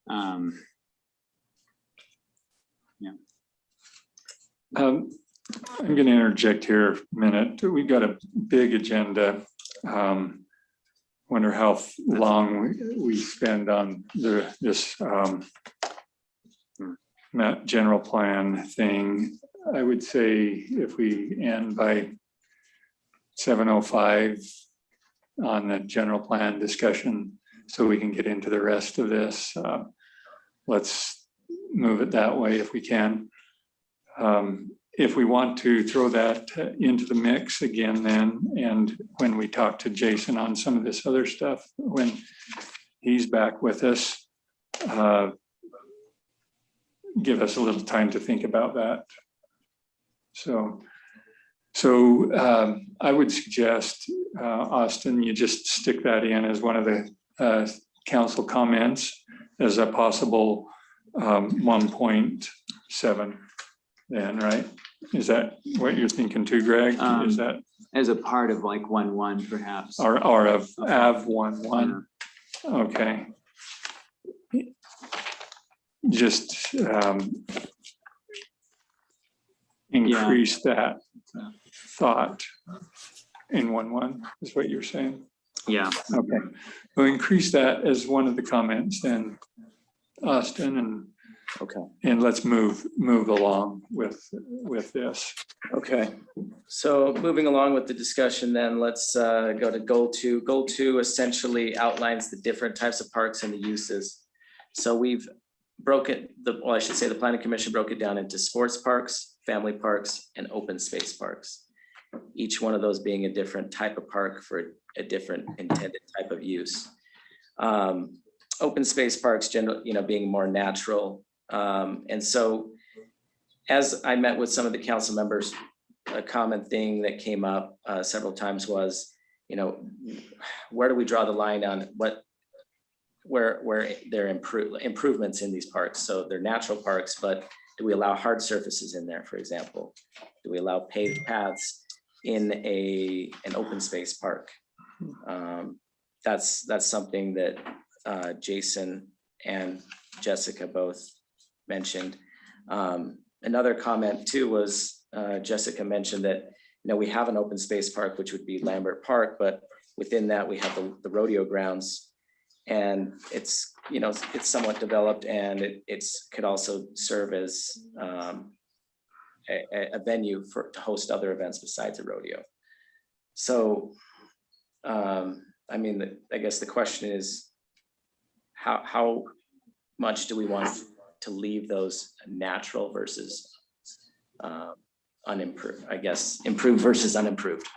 I'm going to interject here a minute. We've got a big agenda. Wonder how long we spend on this general plan thing. I would say if we end by 7:05 on the general plan discussion, so we can get into the rest of this. Let's move it that way if we can. If we want to throw that into the mix again then, and when we talk to Jason on some of this other stuff, when he's back with us, give us a little time to think about that. So I would suggest, Austin, you just stick that in as one of the council comments as a possible 1.7 then, right? Is that what you're thinking too, Greg? Is that as a part of like 1.1 perhaps? or of Av 1.1? Okay. Just increase that thought in 1.1 is what you're saying. Yeah. Okay. We'll increase that as one of the comments then, Austin, and Okay. And let's move along with this. Okay, so moving along with the discussion, then let's go to goal 2. Goal 2 essentially outlines the different types of parks and the uses. So we've broken the planning commission broke it down into sports parks, family parks, and open space parks. Each one of those being a different type of park for a different intended type of use. Open space parks, being more natural. And so as I met with some of the council members, a common thing that came up several times was, where do we draw the line on where there are improvements in these parks? So they're natural parks, but do we allow hard surfaces in there, for example? Do we allow paved paths in an open space park? That's something that Jason and Jessica both mentioned. Another comment too was Jessica mentioned that, we have an open space park, which would be Lambert Park, but within that we have the rodeo grounds. And it's, it's somewhat developed, and it's could also serve as a venue to host other events besides a rodeo. So, I mean, I guess the question is, how much do we want to leave those natural versus unimproved? I guess improved versus unimproved.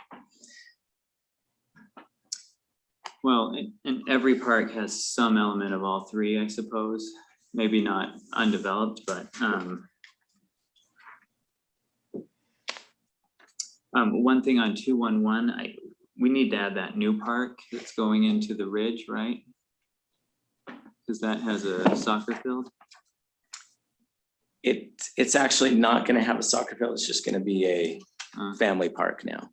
Well, and every park has some element of all three, I suppose. Maybe not undeveloped, but one thing on 211, we need to add that new park that's going into the ridge, right? Because that has a soccer field. It's actually not going to have a soccer field. It's just going to be a family park now.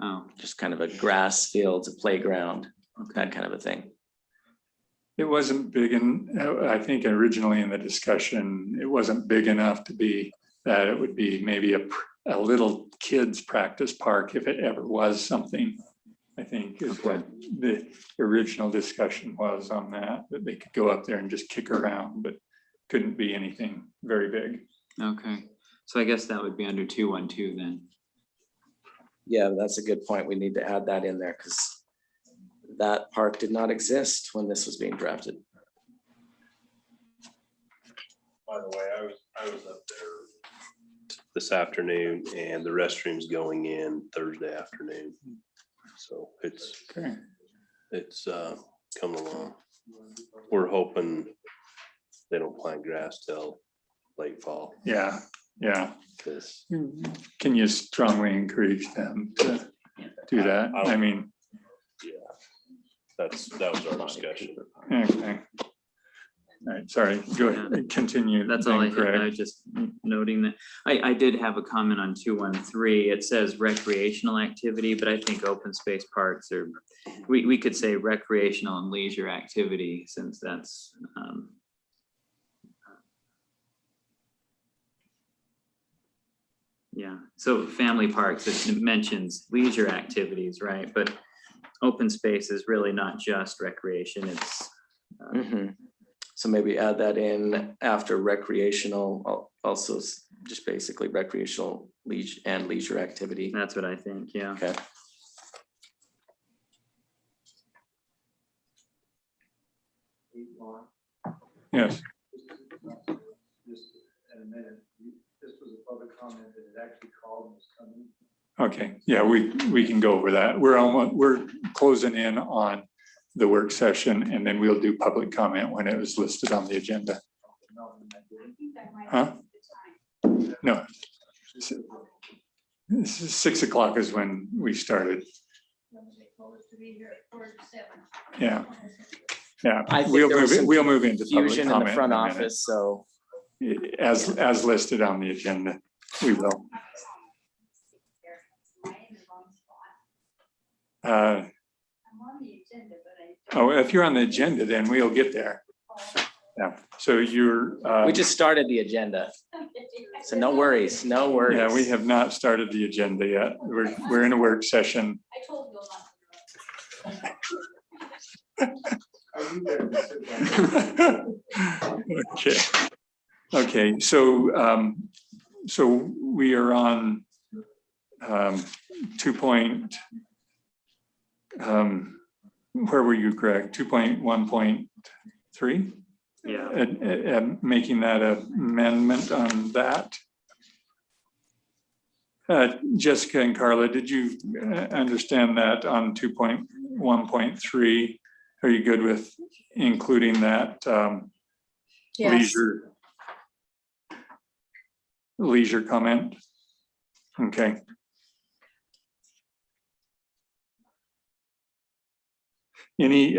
Oh, Just kind of a grass field, a playground, that kind of a thing. It wasn't big, and I think originally in the discussion, it wasn't big enough to be that it would be maybe a little kids practice park if it ever was something, I think is what the original discussion was on that they could go up there and just kick around, but couldn't be anything very big. okay. So I guess that would be under 212 then. Yeah, that's a good point. We need to add that in there because that park did not exist when this was being drafted. By the way, I was up there this afternoon, and the restroom's going in Thursday afternoon. So it's coming along. We're hoping they don't plant grass till late fall. Yeah. Because Can you strongly encourage them to do that? I mean, that was our discussion. okay. All right, sorry, go ahead, continue. That's all I then, had. I Greg. was just noting that. I did have a comment on 213. It says recreational activity, but I think open space parks are, we could say recreational and leisure activity, since that's yeah. So family parks, it mentions leisure activities, right? But open space is really not just recreation. It's So maybe add that in after recreational, also just basically recreational leisure activity. that's what I think. Yeah. Okay. Yes, Just in a minute, this was a public comment that it actually called and was coming. okay, yeah, we can go over that. We're closing in on the work session, and then we'll do public comment when it was listed on the agenda. Huh? No. 6 o'clock is when we started. Yeah. I think We'll there was move, some we'll move into public Fusion in the comment front in a minute. office, so As listed on the agenda, we will. Oh, if you're on the agenda, then we'll get there. Yeah, so you're. we just started the agenda. So no worries, no worries. Yeah, we have not started the agenda yet. We're in a work session. I told you not. Okay, so we are on 2 point, where were you, Greg? 2.1.3? Yeah. Making that amendment on that. Jessica and Carla, did you understand that on 2.1.3? Are you good with including that Yes. leisure comment? Okay. Any,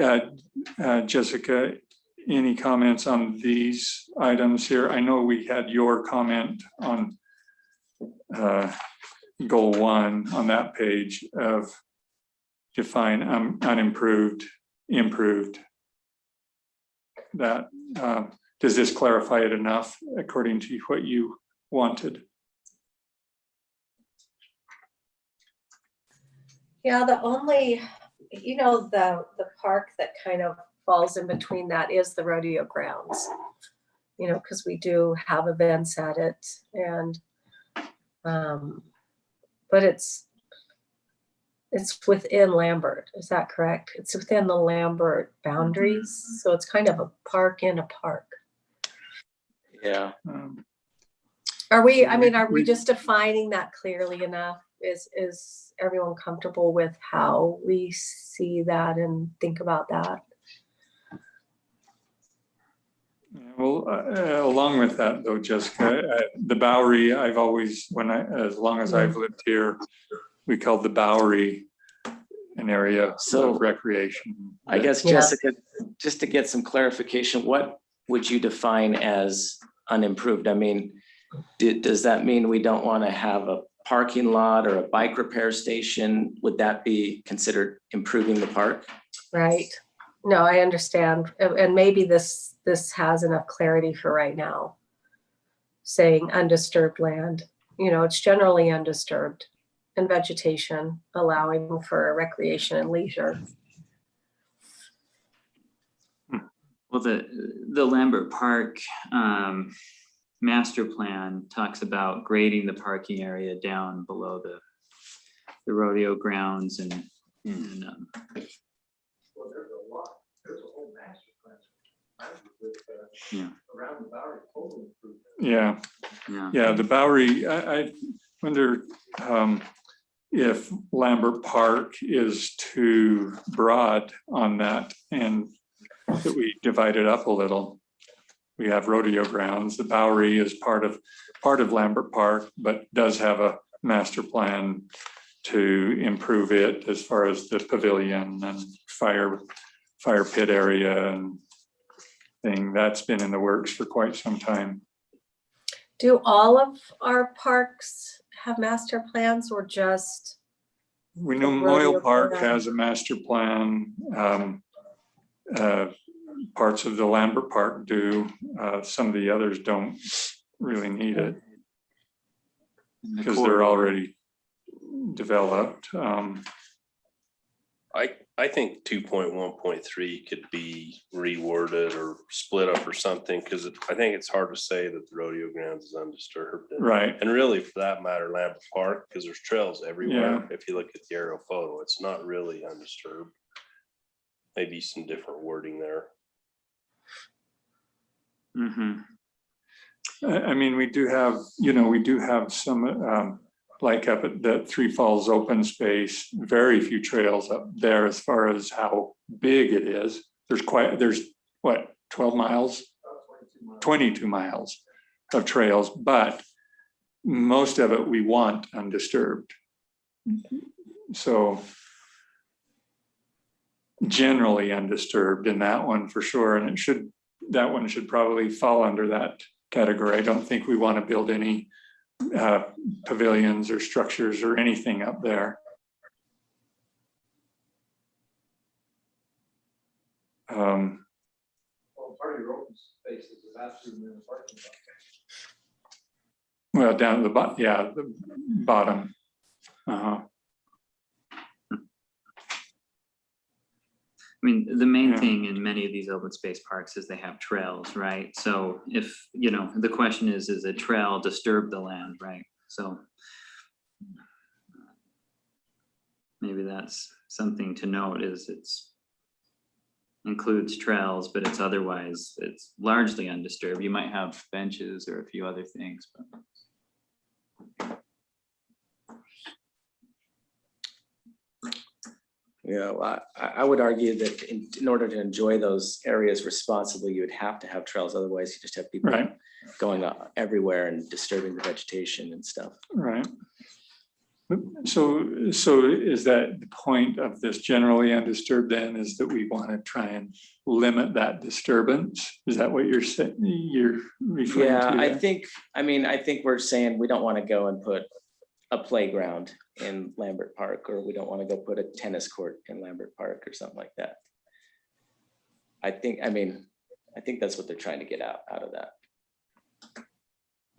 Jessica, any comments on these items here? I know we had your comment on goal 1 on that page of define unimproved, improved. that. Does this clarify it enough according to what you wanted? Yeah, the only, the park that kind of falls in between that is the rodeo grounds. Because we do have events at it and, but it's within Lambert, is that correct? It's within the Lambert boundaries, so it's kind of a park in a park. Yeah. Are we just defining that clearly enough? Is everyone comfortable with how we see that and think about that? Well, along with that though, Jessica, the Bowery, I've always, as long as I've lived here, we called the Bowery an area So, of recreation. I guess, Yeah. Jessica, just to get some clarification, what would you define as unimproved? I mean, does that mean we don't want to have a parking lot or a bike repair station? Would that be considered improving the park? Right. No, I understand. And maybe this has enough clarity for right now. Saying undisturbed land, it's generally undisturbed, and vegetation, allowing for recreation and leisure. Well, the Lambert Park master plan talks about grading the parking area down below the rodeo grounds and Well, there's a whole master plan. Yeah. Around the Bowery, totally improved. Yeah, the Bowery, I wonder if Lambert Park is too broad on that and that we divide it up a little. We have rodeo grounds. The Bowery is part of Lambert Park, but does have a master plan to improve it as far as the pavilion and fire pit area and thing. That's been in the works for quite some time. Do all of our parks have master plans or just? We know The rodeo Moyle Park program. has a master plan. Parts of the Lambert Park do. Some of the others don't really need it because they're already developed. I think 2.1.3 could be reworded or split up or something, because I think it's hard to say that the rodeo grounds is undisturbed. Right. And really, for that matter, Lambert Park, because there's trails everywhere. If you look at the aerial photo, it's not really undisturbed. Maybe some different wording there. I mean, we do have some, like up at the Three Falls open space, very few trails up there as far as how big it is. There's what, 12 miles? 22 miles of trails, but most of it we want undisturbed. So generally undisturbed in that one for sure. And that one should probably fall under that category. I don't think we want to build any pavilions or structures or anything up there. Well, part of your open space is the bathroom in the parking lot. Well, down at the bottom, yeah, the bottom. I mean, the main Yeah. thing in many of these open space parks is they have trails, right? So if, the question is a trail disturb the land, right? So maybe that's something to note, is it's includes trails, but it's largely undisturbed. You might have benches or a few other things, but. Yeah, well, I would argue that in order to enjoy those areas responsibly, you would have to have trails. Otherwise, you just have people Right. going everywhere and disturbing the vegetation and stuff. Right. So is that the point of this generally undisturbed then, is that we want to try and limit that disturbance? Is that what you're saying, you're referring to? Yeah, there? I think we're saying we don't want to go and put a playground in Lambert Park, or we don't want to go put a tennis court in Lambert Park or something like that. I think that's what they're trying to get out of that.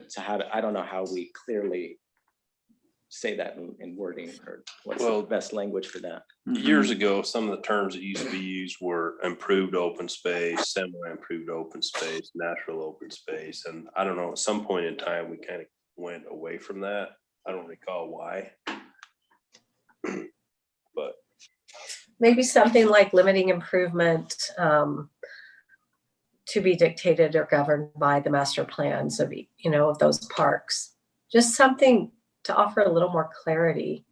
So I don't know how we clearly say that in wording, or what's the Well, best language for that. Years ago, some of the terms that used to be used were improved open space, semi-improved open space, natural open space. And I don't know, at some point in time, we kind of went away from that. I don't recall why. But Maybe something like limiting improvement to be dictated or governed by the master plans of, of those parks. Just something to offer a little more clarity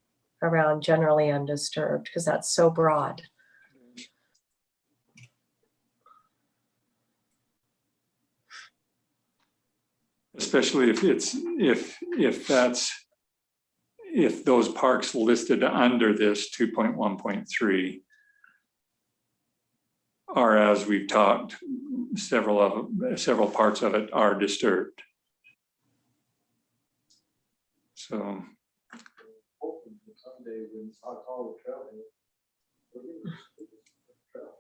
around generally undisturbed, because that's so broad. Especially if those parks listed under this 2.1.3 are, as we've talked, several parts of it are disturbed. So Hoping that someday when Hog Hollow Trail is, we're gonna do the trail.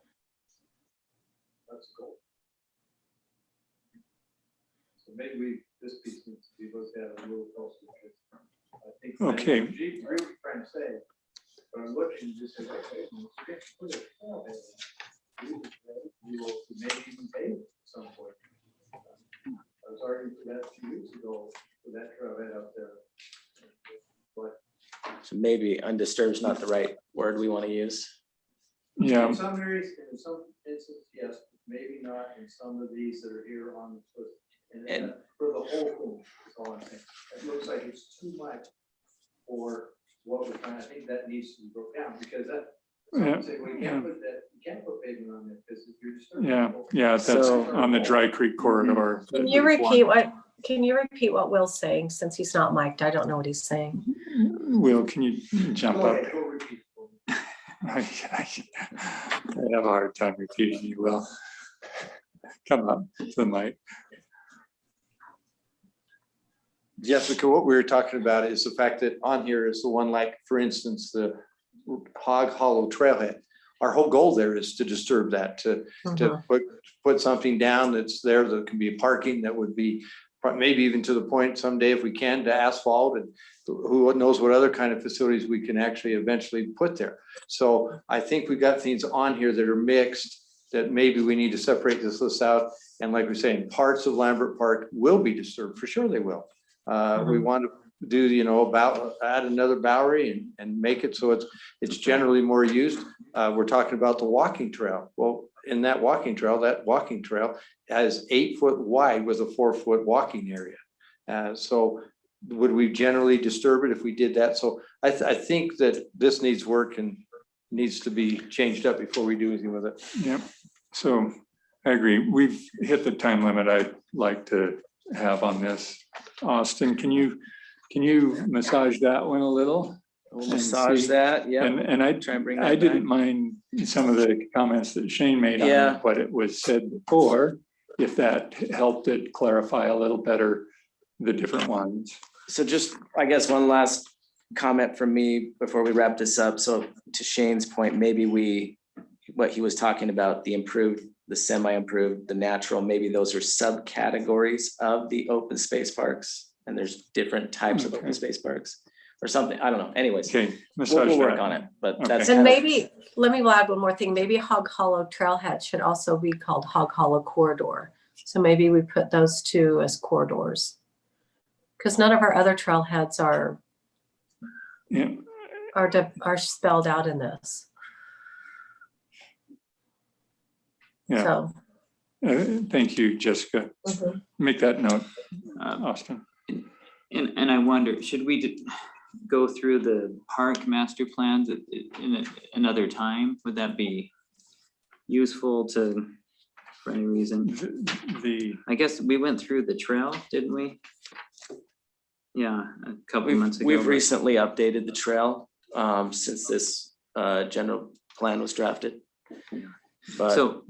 That's the goal. So maybe this piece needs to be looked at a little closer. Because I think. Okay. Gee, I was trying to say, but I'm looking, just say, okay, we're gonna put a trail in. We will maybe even pay it at some point. I was arguing for that a few weeks ago, for that trailhead up there. But So maybe undisturbed is not the right word we want to use. yeah, in some areas, in some instances, yes, maybe not in some of these that are here on the list. And for the whole thing, is all I'm saying. It looks like it's too much for what we're trying. I think that needs to be broke down, because that. Yeah, Say, well, you yeah. can't put that, you can't put pavement on there because if you're disturbing. yeah, people. yeah, that's So- on the Dry Creek corridor. Can you repeat what Will's saying, since he's not mic'd? I don't know what he's saying. Will, can you jump up? Okay, go repeat for me. I have a hard time repeating you, Will. Come up to the mic. Jessica, what we were talking about is the fact that on here is the one, like, for instance, the Hog Hollow Trailhead. Our whole goal there is to disturb that, to put something down that's there that can be parking, that would be maybe even to the point someday, if we can, to asphalt, and who knows what other kind of facilities we can actually eventually put there. So I think we've got things on here that are mixed, that maybe we need to separate this list out. And like we're saying, parts of Lambert Park will be disturbed, for sure they will. We want to do, about add another Bowery and make it so it's generally more used. We're talking about the walking trail. Well, in that walking trail has 8 foot wide with a 4 foot walking area. So would we generally disturb it if we did that? So I think that this needs work and needs to be changed up before we do anything with it. Yep, so I agree. We've hit the time limit I'd like to have on this. Austin, can you massage that one a little? We'll And massage see. that, yeah. And I Try and bring I that didn't back. mind some of the comments that Shane made Yeah. on what it was said before, if that helped it clarify a little better the different ones. So just, I guess, one last comment from me before we wrap this up. So to Shane's point, maybe what he was talking about, the improved, the semi-improved, the natural, maybe those are subcategories of the open space parks. And there's different types of open Okay. space parks or something. I don't know. Anyways, Okay, we'll massage work that. on it, but Okay. that's And kind of, maybe, let me add one more thing. Maybe Hog Hollow Trailhead should also be called Hog Hollow Corridor. So maybe we put those two as corridors. Because none of our other trailheads Yeah, are spelled out in this. yeah. So. Thank you, Jessica. Mhm. Make that note, Um, Austin. And I wonder, should we go through the park master plans in another time? Would that be useful for any reason? The, I guess we went through the trail, didn't we? Yeah, a couple months ago. we've but- recently updated the trail since this general plan was drafted. But So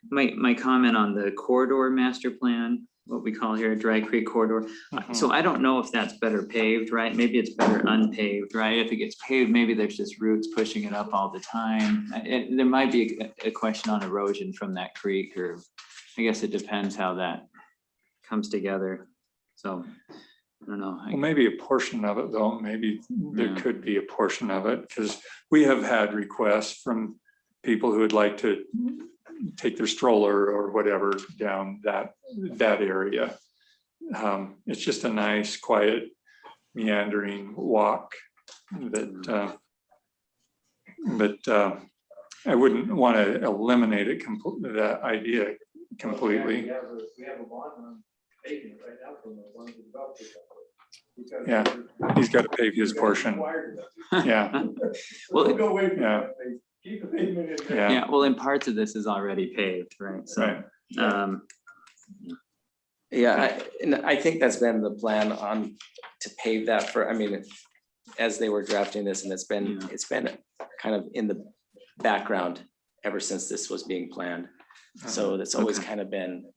my comment on the corridor master plan, what we call here Dry Creek corridor. So I don't know if that's better paved, right? Maybe it's better unpaved, right? If it gets paved, maybe there's just roots pushing it up all the time. There might be a question on erosion from that creek or I guess it depends how that comes together. So, I don't know. Well, maybe a portion of it though, maybe there Yeah. could be a portion of it, because we have had requests from people who would like to take their stroller or whatever down that area. It's just a nice, quiet, meandering walk that, but I wouldn't want to eliminate it, that idea completely. We have a bond on paving right now from the one who developed it. Yeah, he's got to pave his portion. Yeah, Well, Don't go away from yeah. that. Keep the pavement in there. yeah, Yeah, well, and parts of this is already paved, right? So, right. Yeah, and I think that's been the plan to pave that for, I mean, as they were drafting this, and it's been kind of in the background ever since this was being planned. So that's always Okay. kind of been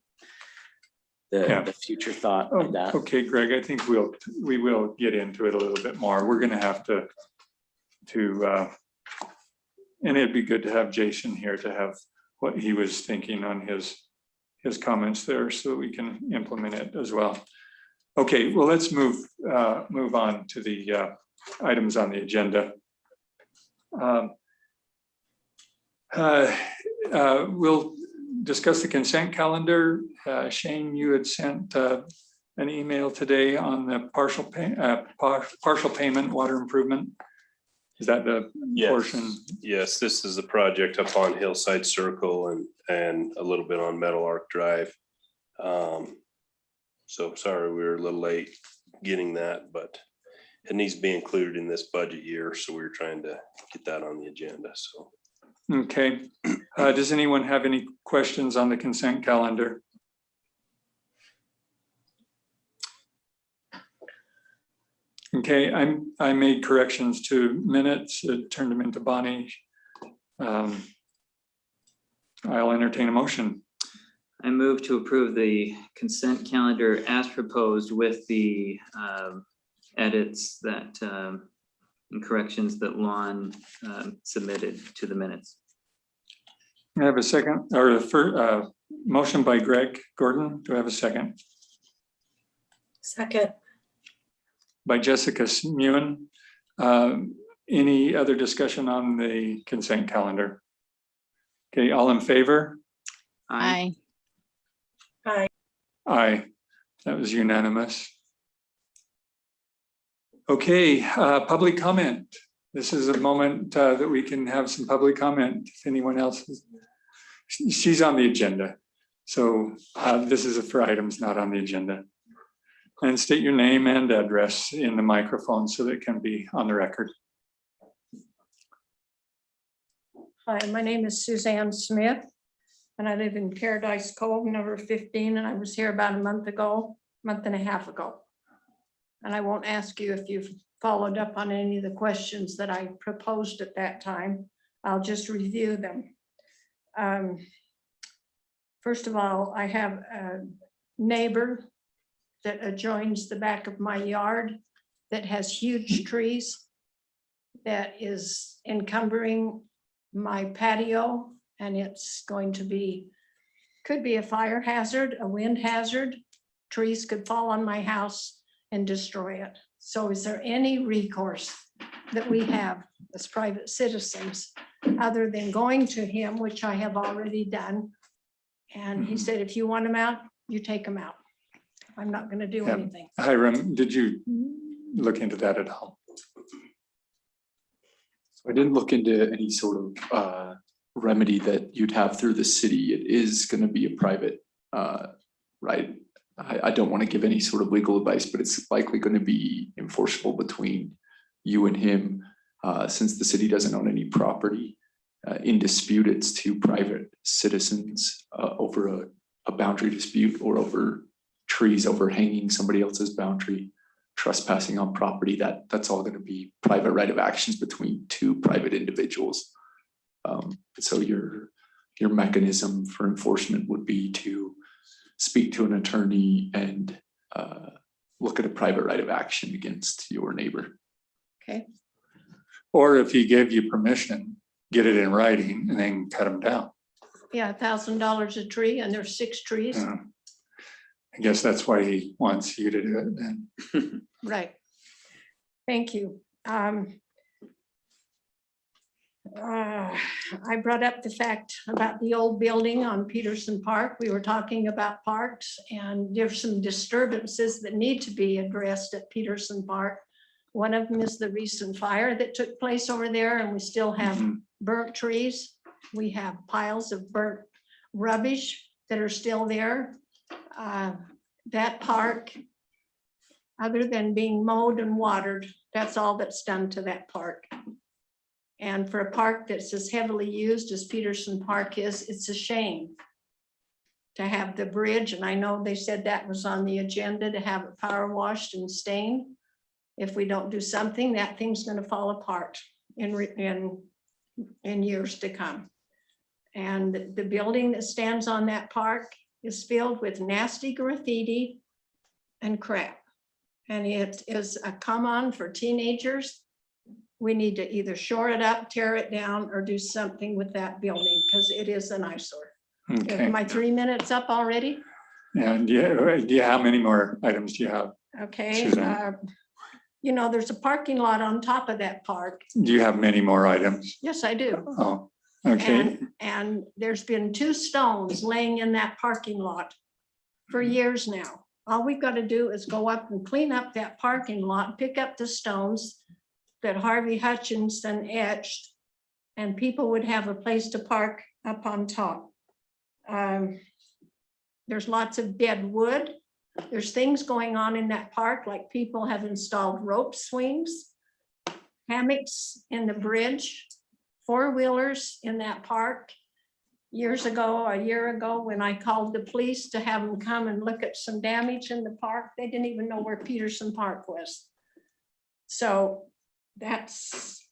Yeah. the future thought Oh, of that. okay, Greg, I think we will get into it a little bit more. We're gonna have to, and it'd be good to have Jason here to have what he was thinking on his comments there, so we can implement it as well. Okay, well, let's move on to the items on the agenda. We'll discuss the consent calendar. Shane, you had sent an email today on the partial payment water improvement. Is that the portion? Yes, this is the project up on Hillside Circle and a little bit on Metal Arc Drive. So sorry, we were a little late getting that, but it needs to be included in this budget year. So we were trying to get that on the agenda, so. Okay, does anyone have any questions on the consent calendar? Okay, I made corrections to minutes, turned them into Bonnie. I'll entertain a motion. I move to approve the consent calendar as proposed with the edits that and corrections that Lon submitted to the minutes. I have a second, or a first, motion by Greg Gordon. Do I have a second? Second. By Jessica Smewen. Any other discussion on the consent calendar? Okay, all in favor? Aye. Aye, that was unanimous. Okay, public comment. This is a moment that we can have some public comment. If anyone else is, she's on the agenda. So this is for items not on the agenda. And state your name and address in the microphone so that it can be on the record. Hi, my name is Suzanne Smith, and I live in Paradise Cove, number 15, and I was here about a month and a half ago. And I won't ask you if you've followed up on any of the questions that I proposed at that time. I'll just review them. First of all, I have a neighbor that adjoins the back of my yard that has huge trees that is encumbering my patio, and it's going to be, could be a fire hazard, a wind hazard. Trees could fall on my house and destroy it. So is there any recourse that we have as private citizens other than going to him, which I have already done? And he said, if you want them out, you take them out. I'm not going to do Yeah. anything. Hiram, did you look into that at all? I didn't look into any sort of remedy that you'd have through the city. It is going to be a private right. I don't want to give any sort of legal advice, but it's likely going to be enforceable between you and him, since the city doesn't own any property in dispute. It's two private citizens over a boundary dispute or over trees overhanging somebody else's boundary, trespassing on property. That's all going to be private right of actions between two private individuals. So your mechanism for enforcement would be to speak to an attorney and look at a private right of action against your neighbor. Okay. Or if he gave you permission, get it in writing and then cut them down. Yeah, $1,000 a tree, and there's 6 trees. I guess that's why he wants you to do it then. Right. Thank you. I brought up the fact about the old building on Peterson Park. We were talking about parks, and there's some disturbances that need to be addressed at Peterson Park. One of them is the recent fire that took place over there, and we still have burnt trees. We have piles of burnt rubbish that are still there. That park, other than being mowed and watered, that's all that's done to that park. And for a park that's as heavily used as Peterson Park is, it's a shame to have the bridge. And I know they said that was on the agenda to have it power washed and stained. If we don't do something, that thing's going to fall apart in years to come. And the building that stands on that park is filled with nasty graffiti and crap. And it is a come on for teenagers. We need to either shore it up, tear it down, or do something with that building, because it is an eyesore. Okay. Am I 3 minutes up already? And how many more items do you have? Okay. Suzanne. You know, there's a parking lot on top of that park. Do you have many more items? Yes, I do. Oh, okay. And there's been 2 stones laying in that parking lot for years now. All we've got to do is go up and clean up that parking lot, pick up the stones that Harvey Hutchinson etched, and people would have a place to park up on top. There's lots of dead wood. There's things going on in that park, like people have installed rope swings, hammocks in the bridge, 4-wheelers in that park. A year ago, when I called the police to have them come and look at some damage in the park, they didn't even know where Peterson Park was. So that's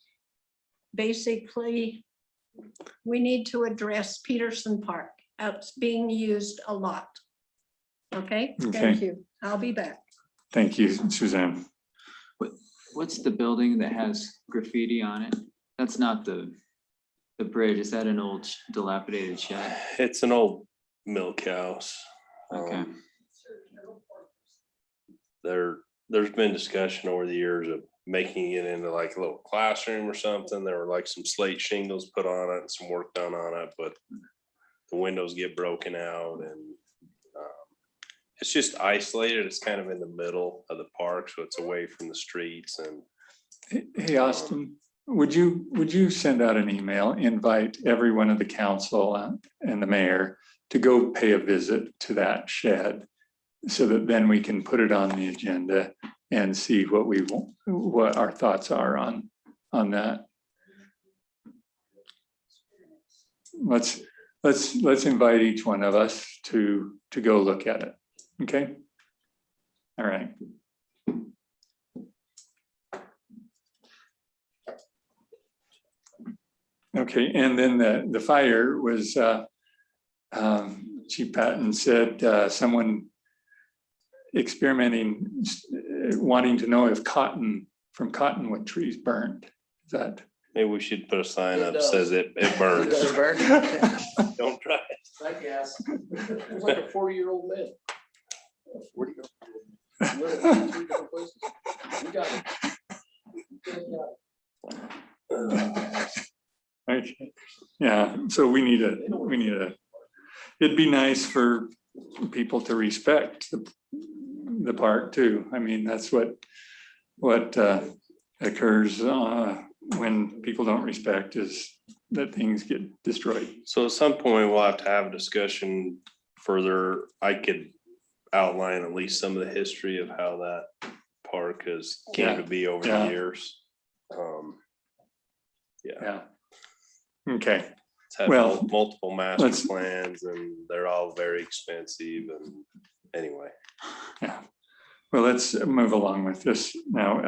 basically, we need to address Peterson Park. It's being used a lot. Okay, Okay. thank you. I'll be back. Thank you, Suzanne. What's the building that has graffiti on it? That's not the bridge. Is that an old dilapidated shed? It's an old milk house. Okay. There's been discussion over the years of making it into like a little classroom or something. There were like some slate shingles put on it and some work done on it, but the windows get broken out and it's just isolated. It's kind of in the middle of the park, so it's away from the streets. And Hey, Austin, would you send out an email, invite everyone of the council and the mayor to go pay a visit to that shed, so that then we can put it on the agenda and see what our thoughts are on that. Let's invite each one of us to go look at it. Okay. All right. Okay, and then the fire was, Chief Patton said someone experimenting, wanting to know if cottonwood trees burned. Is that? maybe we should put a sign up that says it burns. Does it burn? Don't try it. I guess. It was like a 40-year-old man. 40-year-old. You got it. Okay, yeah, so we need a, it'd be nice for people to respect the park too. I mean, that's what occurs when people don't respect, is that things get destroyed. So at some point, we'll have to have a discussion further. I could outline at least some of the history of how that park has came to be over the years. Yeah. Okay, It's had Well, multiple master let's- plans and they're all very expensive and anyway. yeah. Well, let's move along with this now.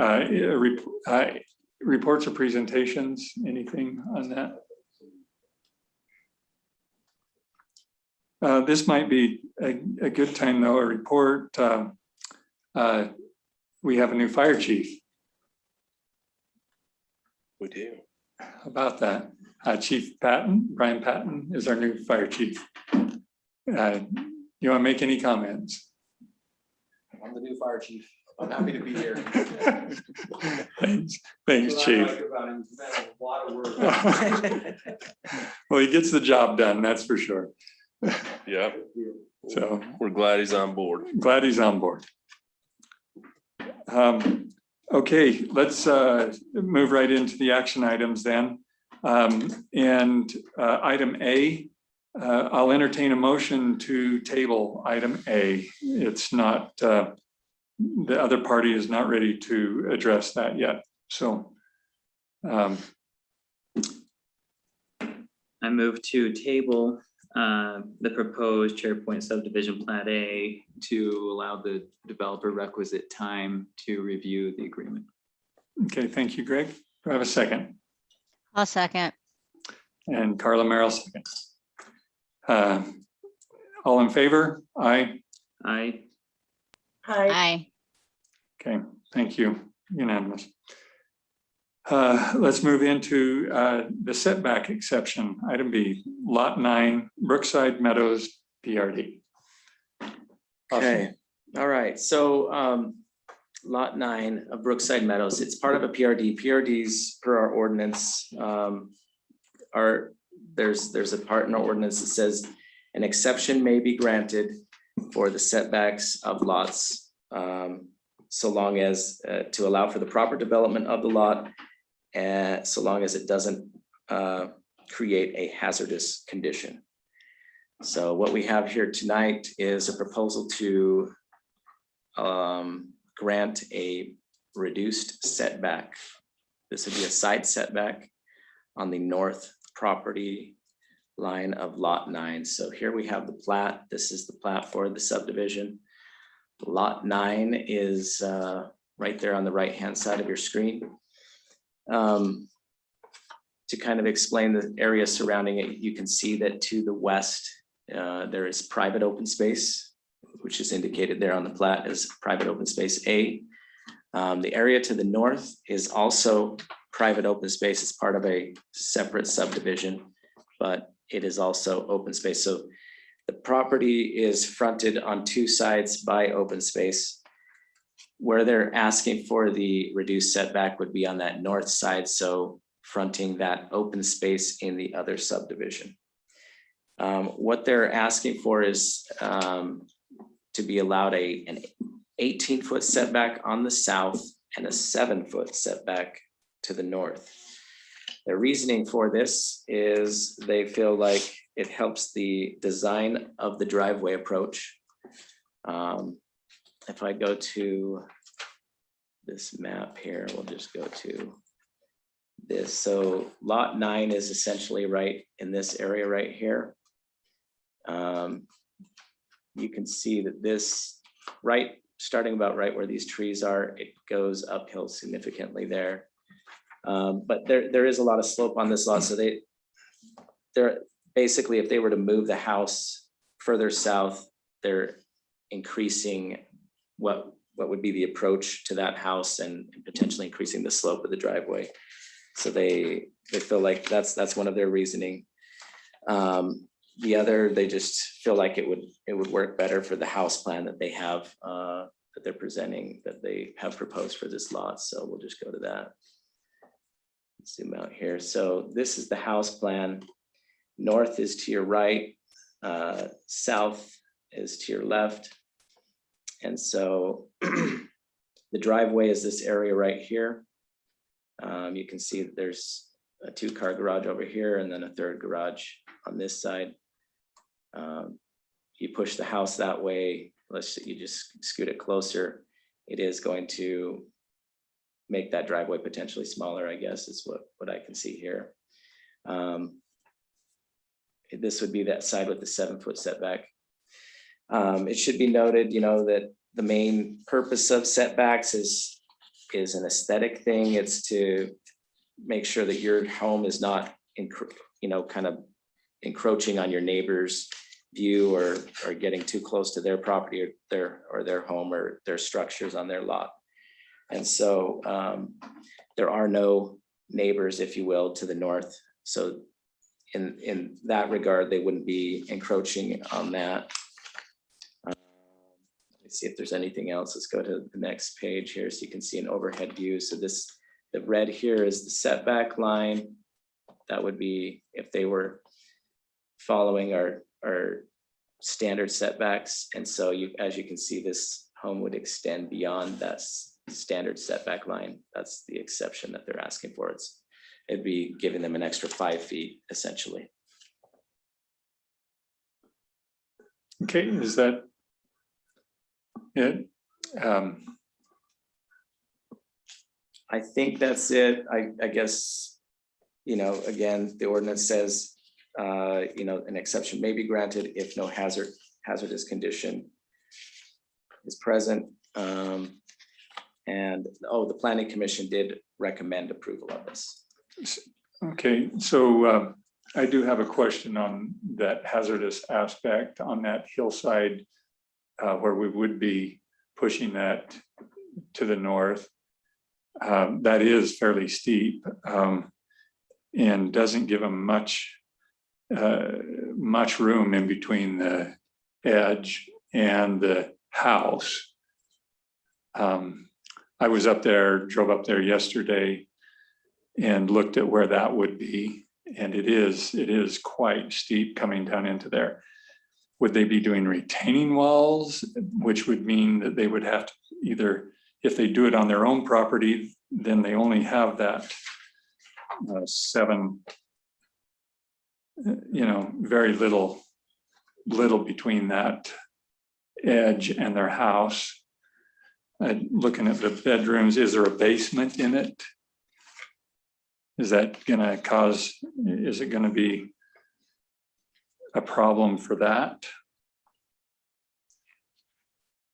Reports or presentations, anything on that? This might be a good time though, a report. We have a new fire chief. We do. How about that? Chief Patton, Brian Patton is our new fire chief. You want to make any comments? I'm the new fire chief. I'm happy to be here. Thanks, What I chief. like about him, he's done a lot of work. Well, he gets the job done, that's for sure. Yeah, So we're glad he's on board. glad he's on board. Okay, let's move right into the action items then. And item A, I'll entertain a motion to table item A. It's not, the other party is not ready to address that yet. So I move to table the proposed SharePoint subdivision plat A To allow the developer requisite time to review the agreement. okay, thank you, Greg. Do I have a second? I'll second. And Carla Merrill second. All in favor? Aye. I Aye. Okay, thank you. Unanimous. Let's move into the setback exception. Item B, Lot 9, Brookside Meadows, PRD. Okay, all right, so lot 9 of Brookside Meadows, it's part of a PRD. PRDs per our ordinance there's a part in our ordinance that says an exception may be granted for the setbacks of lots so long as to allow for the proper development of the lot and so long as it doesn't create a hazardous condition. So what we have here tonight is a proposal to grant a reduced setback. This would be a side setback on the north property line of lot 9. So here we have the plat. This is the plat for the subdivision. Lot 9 is right there on the right-hand side of your screen. To kind of explain the area surrounding it, you can see that to the west, there is private open space, which is indicated there on the plat as private open space A. The area to the north is also private open space. It's part of a separate subdivision, but it is also open space. So the property is fronted on two sides by open space. Where they're asking for the reduced setback would be on that north side, so fronting that open space in the other subdivision. What they're asking for is to be allowed an 18-foot setback on the south and a 7-foot setback to the north. The reasoning for this is they feel like it helps the design of the driveway approach. If I go to this map here, we'll just go to this. So lot 9 is essentially right in this area right here. You can see that this starting about right where these trees are, it goes uphill significantly there. But there is a lot of slope on this lot. So they're basically, if they were to move the house further south, they're increasing what would be the approach to that house and potentially increasing the slope of the driveway. So they feel like that's one of their reasoning. The other, they just feel like it would work better for the house plan that they have that they're presenting, that they have proposed for this lot. So we'll just go to that. Zoom out here. So this is the house plan. North is to your right, south is to your left. And so the driveway is this area right here. You can see that there's a 2-car garage over here and then a 3rd garage on this side. You push the house that way, you just scoot it closer. It is going to make that driveway potentially smaller, I guess, is what I can see here. This would be that side with the 7-foot setback. It should be noted, that the main purpose of setbacks is an aesthetic thing. It's to make sure that your home is not, kind of encroaching on your neighbor's view or getting too close to their property or their home or their structures on their lot. And so there are no neighbors, if you will, to the north. So in that regard, they wouldn't be encroaching on that. Let me see if there's anything else. Let's go to the next page here so you can see an overhead view. So this, the red here is the setback line. That would be if they were following our standard setbacks. And so you, as you can see, this home would extend beyond that standard setback line. That's the exception that they're asking for. It'd be giving them an extra 5 feet essentially. Okay, is that it? I think that's it. I guess, you know, again, the ordinance says, you know, an exception may be granted if no hazardous condition is present. And, oh, the planning commission did recommend approval of this. Okay, so I do have a question on that hazardous aspect on that hillside where we would be pushing that to the north. That is fairly steep and doesn't give them much room in between the edge and the house. I was up there, drove up there yesterday and looked at where that would be. And it is quite steep coming down into there. Would they be doing retaining walls, which would mean that they would have to either, if they do it on their own property, then they only have that 7, you know, very little between that edge and their house. Looking at the bedrooms, is there a basement in it? Is that gonna cause, is it gonna be a problem for that?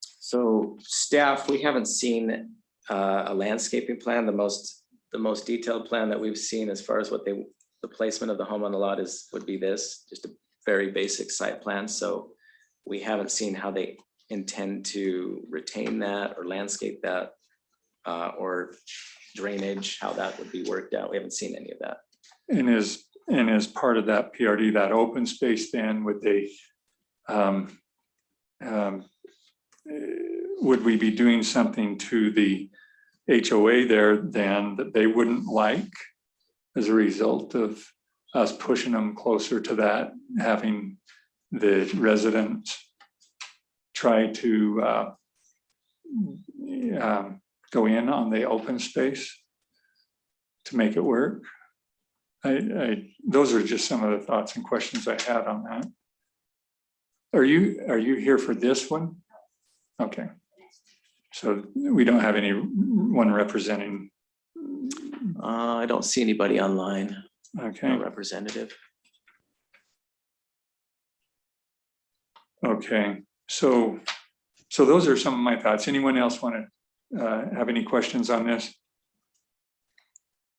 So staff, we haven't seen a landscaping plan. The most detailed plan that we've seen as far as what the placement of the home on the lot would be this, just a very basic site plan. So we haven't seen how they intend to retain that or landscape that or drainage, how that would be worked out. We haven't seen any of that. And as part of that PRD, that open space, then would they would we be doing something to the HOA there then that they wouldn't like as a result of us pushing them closer to that, having the residents try to go in on the open space to make it work? Those are just some of the thoughts and questions I had on that. Are you here for this one? Okay. So we don't have anyone representing. I don't see anybody online. Okay. No representative. Okay. So those are some of my thoughts. Anyone else want to have any questions on this?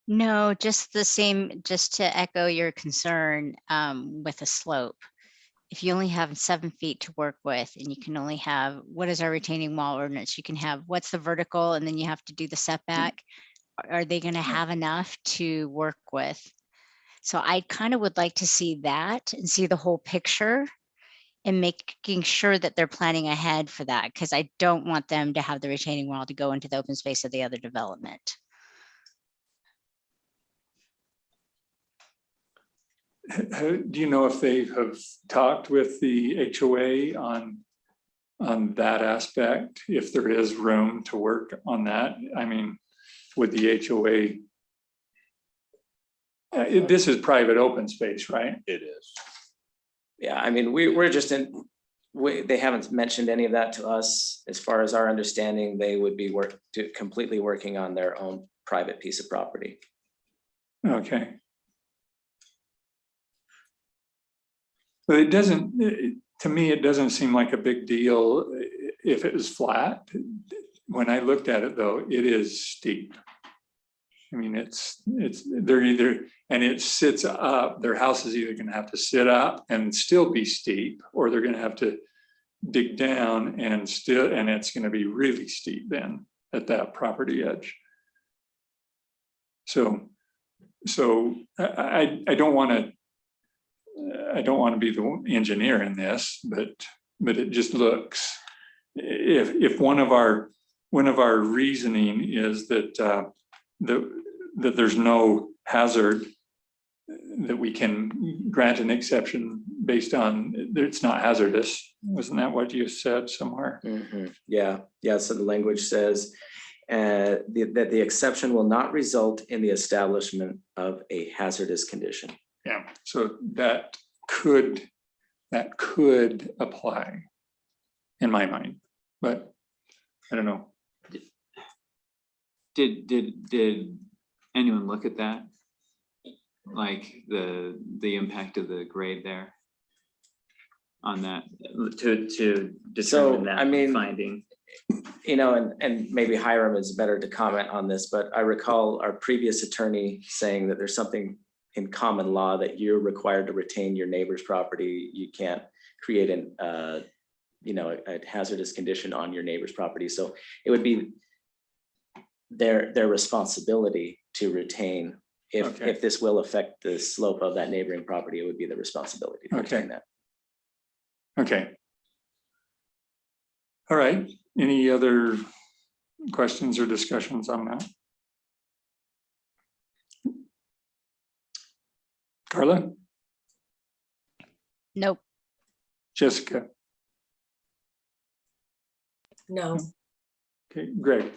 No, just the same, just to echo your concern with the slope. If you only have 7 feet to work with and you can only have, what is our retaining wall ordinance? You can have, what's the vertical, and then you have to do the setback. Are they going to have enough to work with? So I kind of would like to see that and see the whole picture and making sure that they're planning ahead for that, because I don't want them to have the retaining wall to go into the open space of the other development. Do you know if they have talked with the HOA on that aspect, if there is room to work on that? I mean, with the HOA, this is private open space, right? It is. Yeah, I mean, we're just they haven't mentioned any of that to us. As far as our understanding, they would be completely working on their own private piece of property. Okay. But it doesn't, to me, it doesn't seem like a big deal if it was flat. When I looked at it though, it is steep. I mean, they're either, and it sits up, their house is either gonna have to sit up and still be steep, or they're gonna have to dig down and it's gonna be really steep then at that property edge. So I don't wanna I don't want to be the engineer in this, but it just looks, if one of our reasoning is that that there's no hazard, that we can grant an exception based on it's not hazardous. Wasn't that what you said somewhere? Yeah, so the language says that the exception will not result in the establishment of a hazardous condition. Yeah, so that could apply in my mind, but I don't know. Did anyone look at that? Like the impact of the grade there on that to determine that I mean, finding? You know, and maybe Hiram is better to comment on this, but I recall our previous attorney saying that there's something in common law that you're required to retain your neighbor's property. You can't create a hazardous condition on your neighbor's property. So it would be their responsibility to retain. If this will affect the slope of that neighboring property, it would be the responsibility to retain that. Okay. All right. Any other questions or discussions on that? Carla? Nope. Jessica? No. Okay, Greg?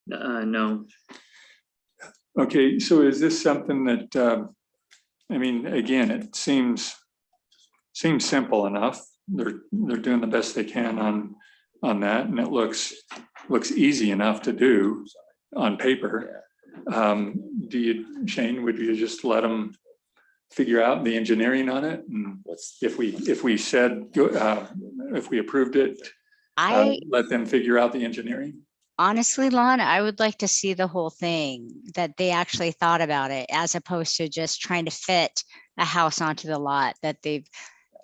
No. Okay, so is this something that, I mean, again, it seems simple enough. They're doing the best they can on that, and it looks easy enough to do on paper. Shane, would you just let them figure out the engineering on it? And if we said, if we approved it, let them figure out the engineering? Honestly, Lon, I would like to see the whole thing, that they actually thought about it, as opposed to just trying to fit a house onto the lot, that they've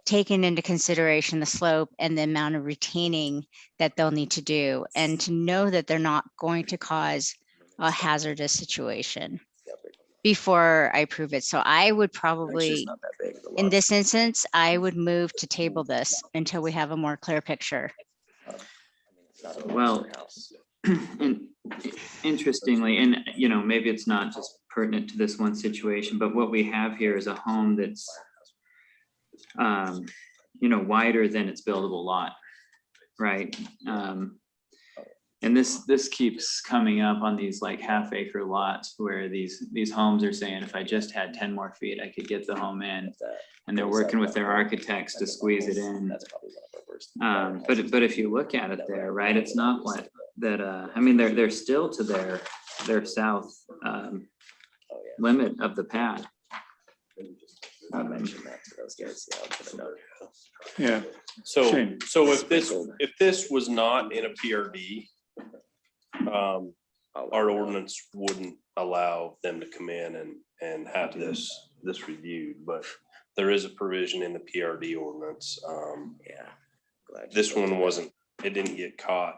taken into consideration the slope and the amount of retaining that they'll need to do, and to know that they're not going to cause a hazardous situation before I approve it. So I would probably, in this instance, I would move to table this until we have a more clear picture. Well, interestingly, and maybe it's not just pertinent to this one situation, but what we have here is a home that's wider than its buildable lot, right? And this keeps coming up on these like half-acre lots where these homes are saying, if I just had 10 more feet, I could get the home in, and they're working with their architects to squeeze it in. But if you look at it there, right, it's not like that. I mean, they're still to their south limit of the pad. I'll mention that to those guys. Yeah, I'll put a note. Yeah. So Shane. if this was not in a PRD, our ordinance wouldn't allow them to come in and have this reviewed, but there is a provision in the PRD ordinance. This one it didn't get caught,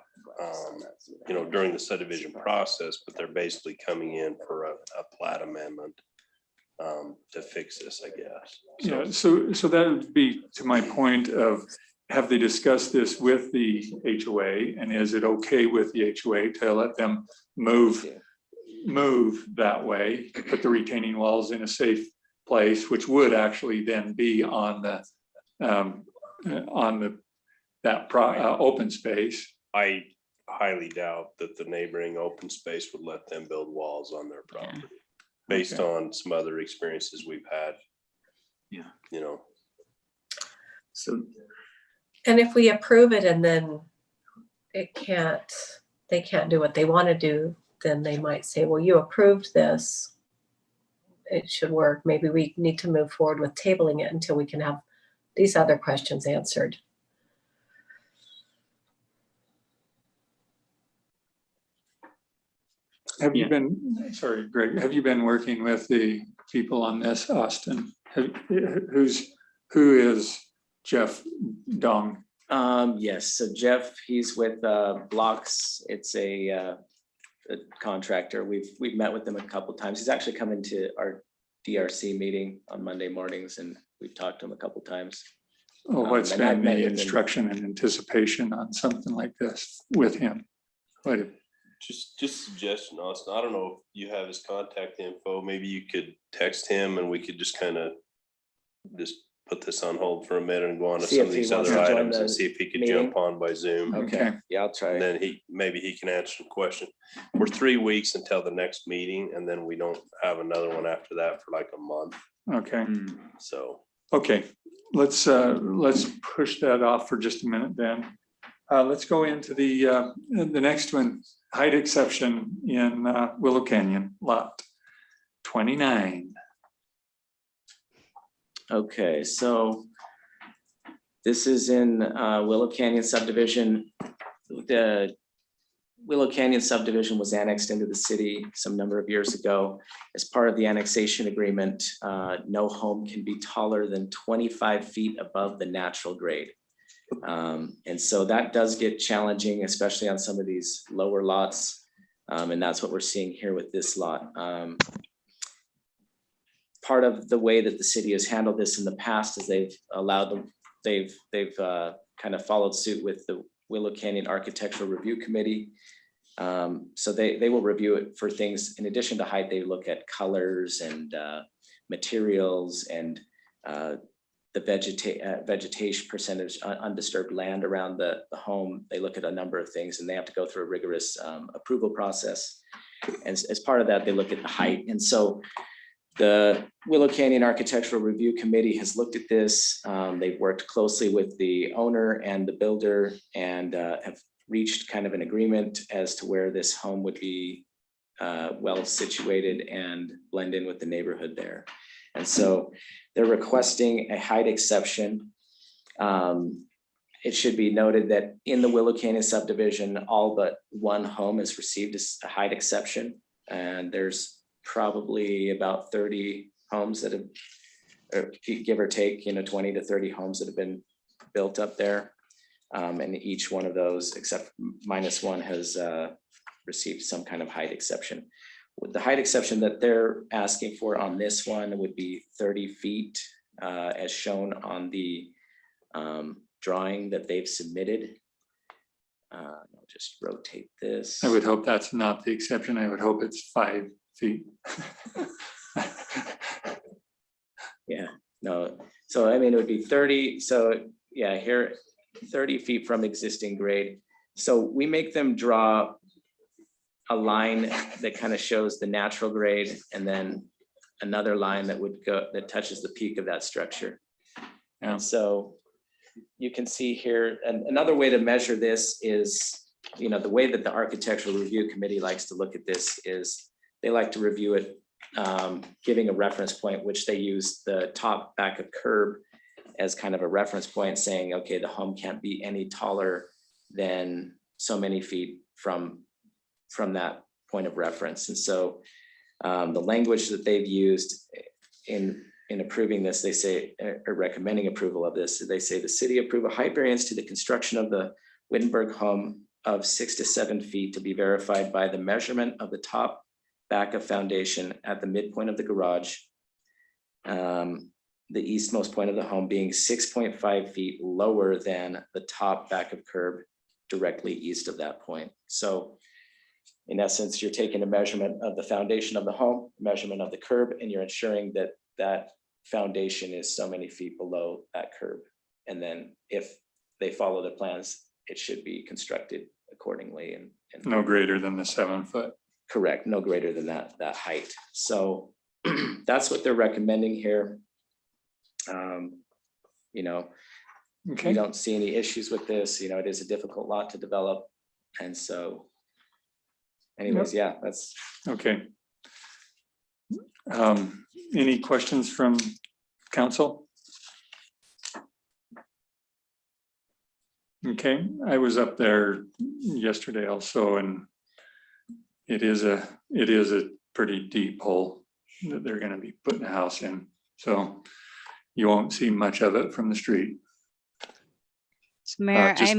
during the subdivision process, but they're basically coming in for a plat amendment to fix this, I guess. Yeah, so that would be to my point of, have they discussed this with the HOA, and is it okay with the HOA to let them move that way, put the retaining walls in a safe place, which would actually then be on open space? I highly doubt that the neighboring open space would let them build walls on their property, based on some other experiences we've had. Yeah. So. And if we approve it and then they can't do what they want to do, then they might say, well, you approved this, it should work. Maybe we need to move forward with tabling it until we can have these other questions answered. Have you been, sorry, Greg, have you been working with the people on this, Austin? Who is Jeff Dong? Yes, so Jeff, he's with Blocks. It's a contractor. We've met with him a couple of times. He's actually come into our DRC meeting on Monday mornings, and we've talked to him a couple times. Oh, what's And I've been met the with him. instruction and anticipation on something like this with him? What, Just suggestion, Austin. I don't know if you have his contact info. Maybe you could text him and we could just kind of just put this on hold for a minute and go on to See some if of he these wants other to join items and the see if he could meeting. jump on by Zoom. Okay, Okay. yeah, I'll try. And then maybe he can answer some question. We're 3 weeks until the next meeting, and then we don't have another one after that for like a month. okay, So okay, let's push that off for just a minute then. Let's go into the next one, height exception in Willow Canyon, lot 29. Okay, so this is in Willow Canyon subdivision. The Willow Canyon subdivision was annexed into the city some number of years ago. As part of the annexation agreement, no home can be taller than 25 feet above the natural grade. And so that does get challenging, especially on some of these lower lots. And that's what we're seeing here with this lot. Part of the way that the city has handled this in the past is they've allowed them, they've kind of followed suit with the Willow Canyon Architectural Review Committee. So they will review it for things, in addition to height, they look at colors and materials and the vegetation percentage, undisturbed land around the home. They look at a number of things and they have to go through a rigorous approval process. And as part of that, they look at the height. And so the Willow Canyon Architectural Review Committee has looked at this. They've worked closely with the owner and the builder and have reached kind of an agreement as to where this home would be well situated and blend in with the neighborhood there. And so they're requesting a height exception. It should be noted that in the Willow Canyon subdivision, all but one home has received a height exception. And there's probably about 30 homes that have, or give or take, 20 to 30 homes that have been built up there. And each one of those, except minus one, has received some kind of height exception. The height exception that they're asking for on this one would be 30 feet, as shown on the drawing that they've submitted. I'll just rotate this. I would hope that's not the exception. I would hope it's 5 feet. Yeah, no, so I mean, it would be 30, so yeah, here, 30 feet from existing grade. So we make them draw a line that kind of shows the natural grade and then another line that would go, that touches the peak of that structure. Yeah. And so you can see here, and another way to measure this is, the way that the Architectural Review Committee likes to look at this is they like to review it, giving a reference point, which they use the top back of curb as kind of a reference point, saying, okay, the home can't be any taller than so many feet from that point of reference. And so the language that they've used in approving this, they say, or recommending approval of this, they say the city approve a height variance to the construction of the Wittenberg home of 6 to 7 feet to be verified by the measurement of the top back of foundation at the midpoint of the garage. The eastmost point of the home being 6.5 feet lower than the top back of curb directly east of that point. So in essence, you're taking a measurement of the foundation of the home, measurement of the curb, and you're ensuring that that foundation is so many feet below that curb. And then if they follow the plans, it should be constructed accordingly. And No greater than the 7 foot. correct, no greater than that height. So that's what they're recommending here. Okay. We don't see any issues with this. It is a difficult lot to develop. And so anyways, yeah, that's. Okay. Any questions from council? Okay, I was up there yesterday also, and it is a pretty deep hole that they're gonna be putting a house in. So you won't see much of it from the street. So Mayor, just-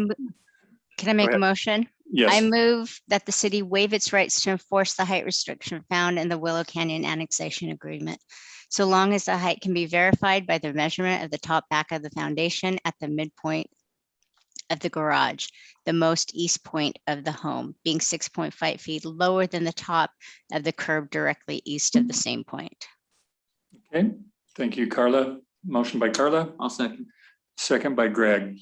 can I make a ahead. motion? I Yes, move that the city waive its rights to enforce the height restriction found in the Willow Canyon annexation agreement. so long as the height can be verified by the measurement of the top back of the foundation at the midpoint of the garage, the most east point of the home, being 6.5 feet lower than the top of the curb directly east of the same point. Okay, thank you, Carla. Motion by Carla, I'll second. second by Greg.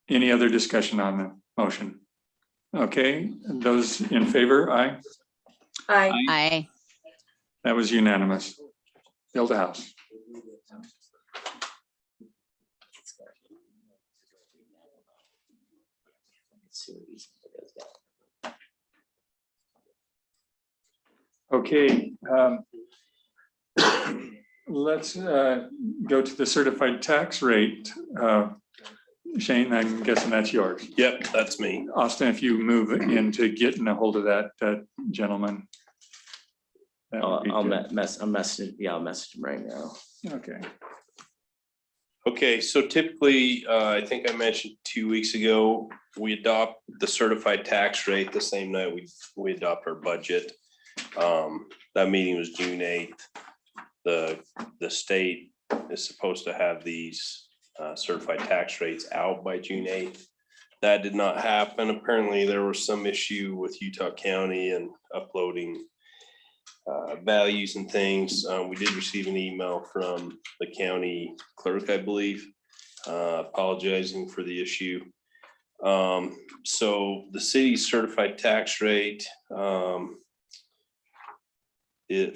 Any other discussion on the motion? Okay, those in favor, aye. Aye. I, That was unanimous. Build a house. Okay, let's go to the certified tax rate. Shane, I'm guessing that's yours. Yep, that's me. Austin, if you move into getting a hold of that gentleman. that would be I'll good. I'll message him right now. Okay, Okay, so typically, I think I mentioned 2 weeks ago, we adopt the certified tax rate the same night we adopt our budget. That meeting was June 8th. The state is supposed to have these certified tax rates out by June 8th. That did not happen. Apparently, there was some issue with Utah County and uploading values and things. We did receive an email from the county clerk, I believe, apologizing for the issue. So the city's certified tax rate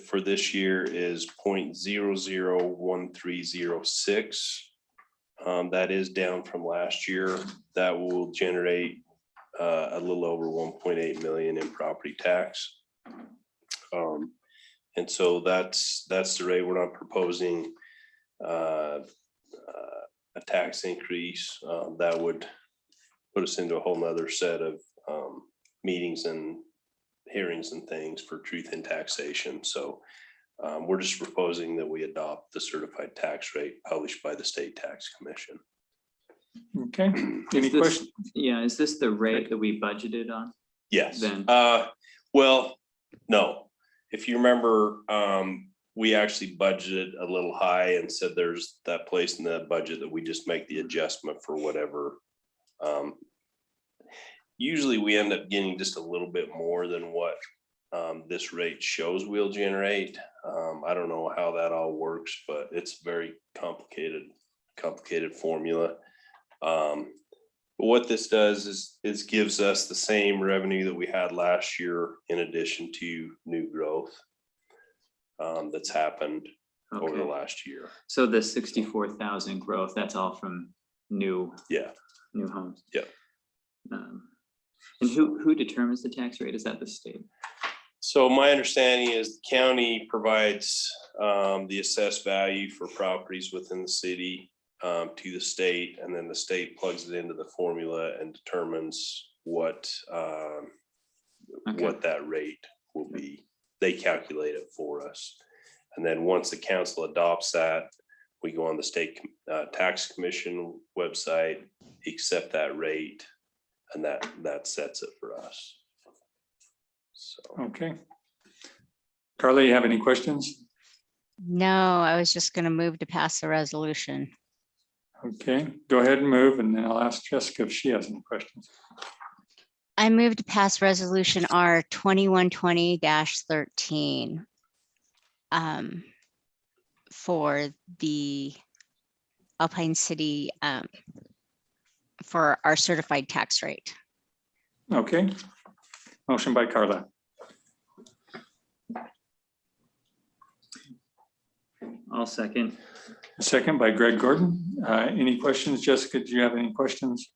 for this year is 0.001306. That is down from last year. That will generate a little over 1.8 million in property tax. And so that's the rate. We're not proposing a tax increase. That would put us into a whole nother set of meetings and hearings and things for truth in taxation. So we're just proposing that we adopt the certified tax rate published by the State Tax Commission. okay. Any Is this- questions? Yeah, is this the rate that we budgeted on? Yes. Then- Well, no. If you remember, we actually budgeted a little high and said there's that place in the budget that we just make the adjustment for whatever. Usually we end up getting just a little bit more than what this rate shows we'll generate. I don't know how that all works, but it's very complicated formula. But what this does is gives us the same revenue that we had last year in addition to new growth that's happened over the Okay. last year. So the 64,000 growth, that's all from new homes? Yeah. And who determines the tax rate? Is that the state? So my understanding is the county provides the assessed value for properties within the city to the state, and then the state plugs it into the formula and determines what that rate will be. They calculate it for us. And then once the council adopts that, we go on the state tax commission website, accept that rate, and that sets it for us. So. Okay. Carla, you have any questions? no, I was just gonna move to pass the resolution. Okay, go ahead and move, and then I'll ask Jessica if she has any questions. I move to pass resolution R 2120-13 for the Alpine City for our certified tax rate. Okay, motion by Carla, I'll second. second by Greg Gordon. Any questions? Jessica, do you have any questions?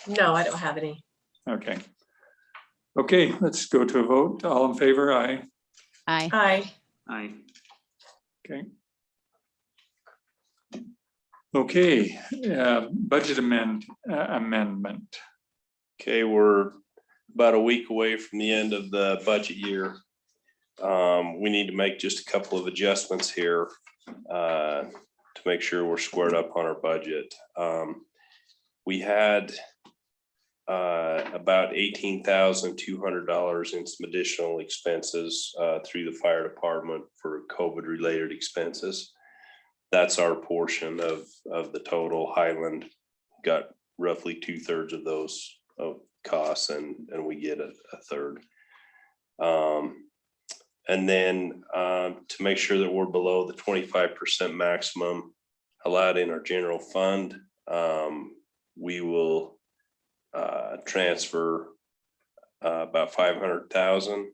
No, I don't have any. Okay. Okay, let's go to a vote. All in favor, aye. Aye. Aye. Aye. Okay. Okay, budget amendment. Okay, we're about a week away from the end of the budget year. We need to make just a couple of adjustments here to make sure we're squared up on our budget. We had about $18,200 in some additional expenses through the fire department for COVID related expenses. That's our portion of the total. Highland got roughly 2/3 of those costs, and we get a third. And then to make sure that we're below the 25% maximum allowed in our general fund, we will transfer about 500,000.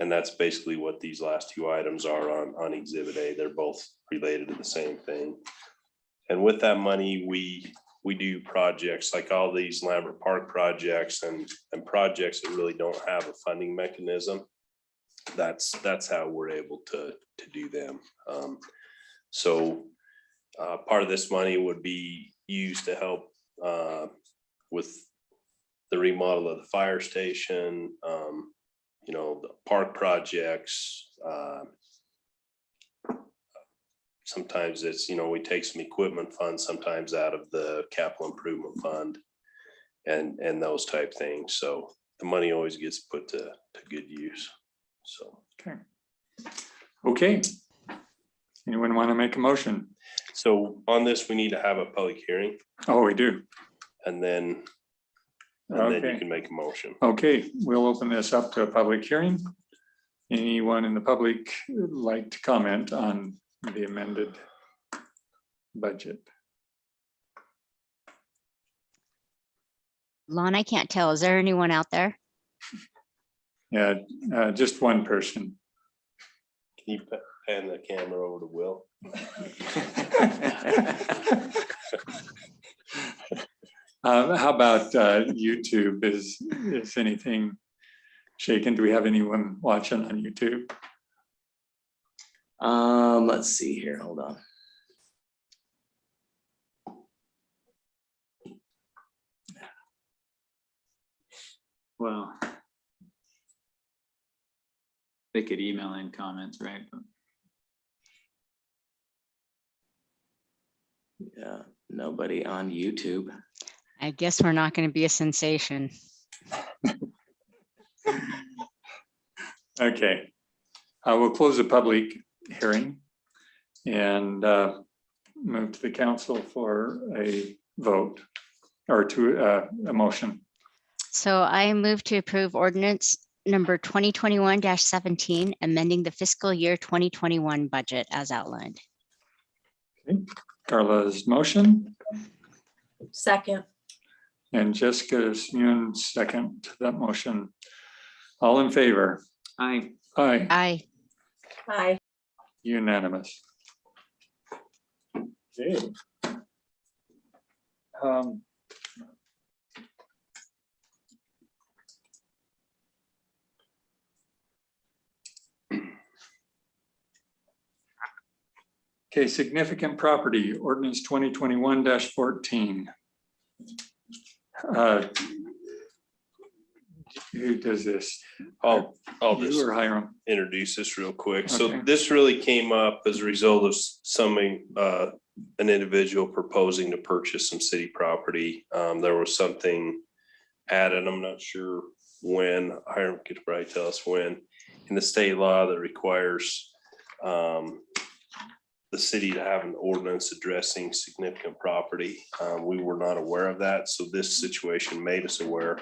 And that's basically what these last two items are on Exhibit A. They're both related to the same thing. And with that money, we do projects like all these Lambert Park projects and projects that really don't have a funding mechanism. That's how we're able to do them. So part of this money would be used to help with the remodel of the fire station, the park projects. Sometimes it's, we take some equipment funds, sometimes out of the capital improvement fund and those type things. So the money always gets put to good use. So. Okay. Anyone want to make a motion? So on this, we need to have a public hearing, Oh, we do. and then you Okay. can make a motion. Okay, we'll open this up to a public hearing. Anyone in the public would like to comment on the amended budget? Lon, I can't tell. Is there anyone out there? Yeah, just one person. Can you pan the camera over to Will? How about YouTube? Is anything shaken? Do we have anyone watching on YouTube? Let's see here, hold on. Well, they could email in comments, right? Yeah, nobody on YouTube. I guess we're not going to be a sensation. Okay, we'll close the public hearing and move to the council for a vote or to a motion. So I move to approve ordinance number 2021-17, amending the fiscal year 2021 budget as outlined. Okay. Carla's motion Second. and Jessica's second to that motion. All in favor? Aye. Aye. Aye. Aye. Unanimous. Okay. Okay, significant property, ordinance 2021-14. Who does this? I'll just You or Hiram? introduce this real quick. So Okay. this really came up as a result of an individual proposing to purchase some city property. There was something added, I'm not sure when, Hiram could probably tell us when, in the state law that requires the city to have an ordinance addressing significant property. We were not aware of that, so this situation made us aware.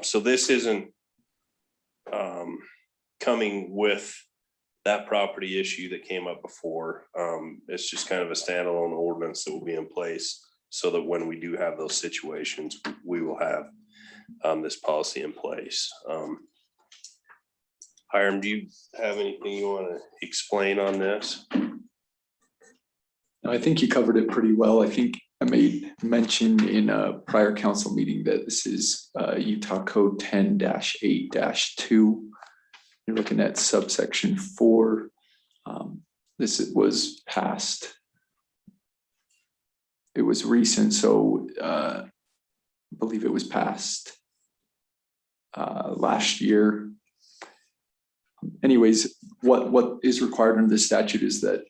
So this isn't coming with that property issue that came up before. It's just kind of a standalone ordinance that will be in place so that when we do have those situations, we will have this policy in place. Hiram, do you have anything you want to explain on this? I think you covered it pretty well. I think I made mention in a prior council meeting that this is Utah Code 10-8-2. You're looking at subsection 4. This was passed. It was recent, so I believe it was passed last year. Anyways, what is required under the statute is that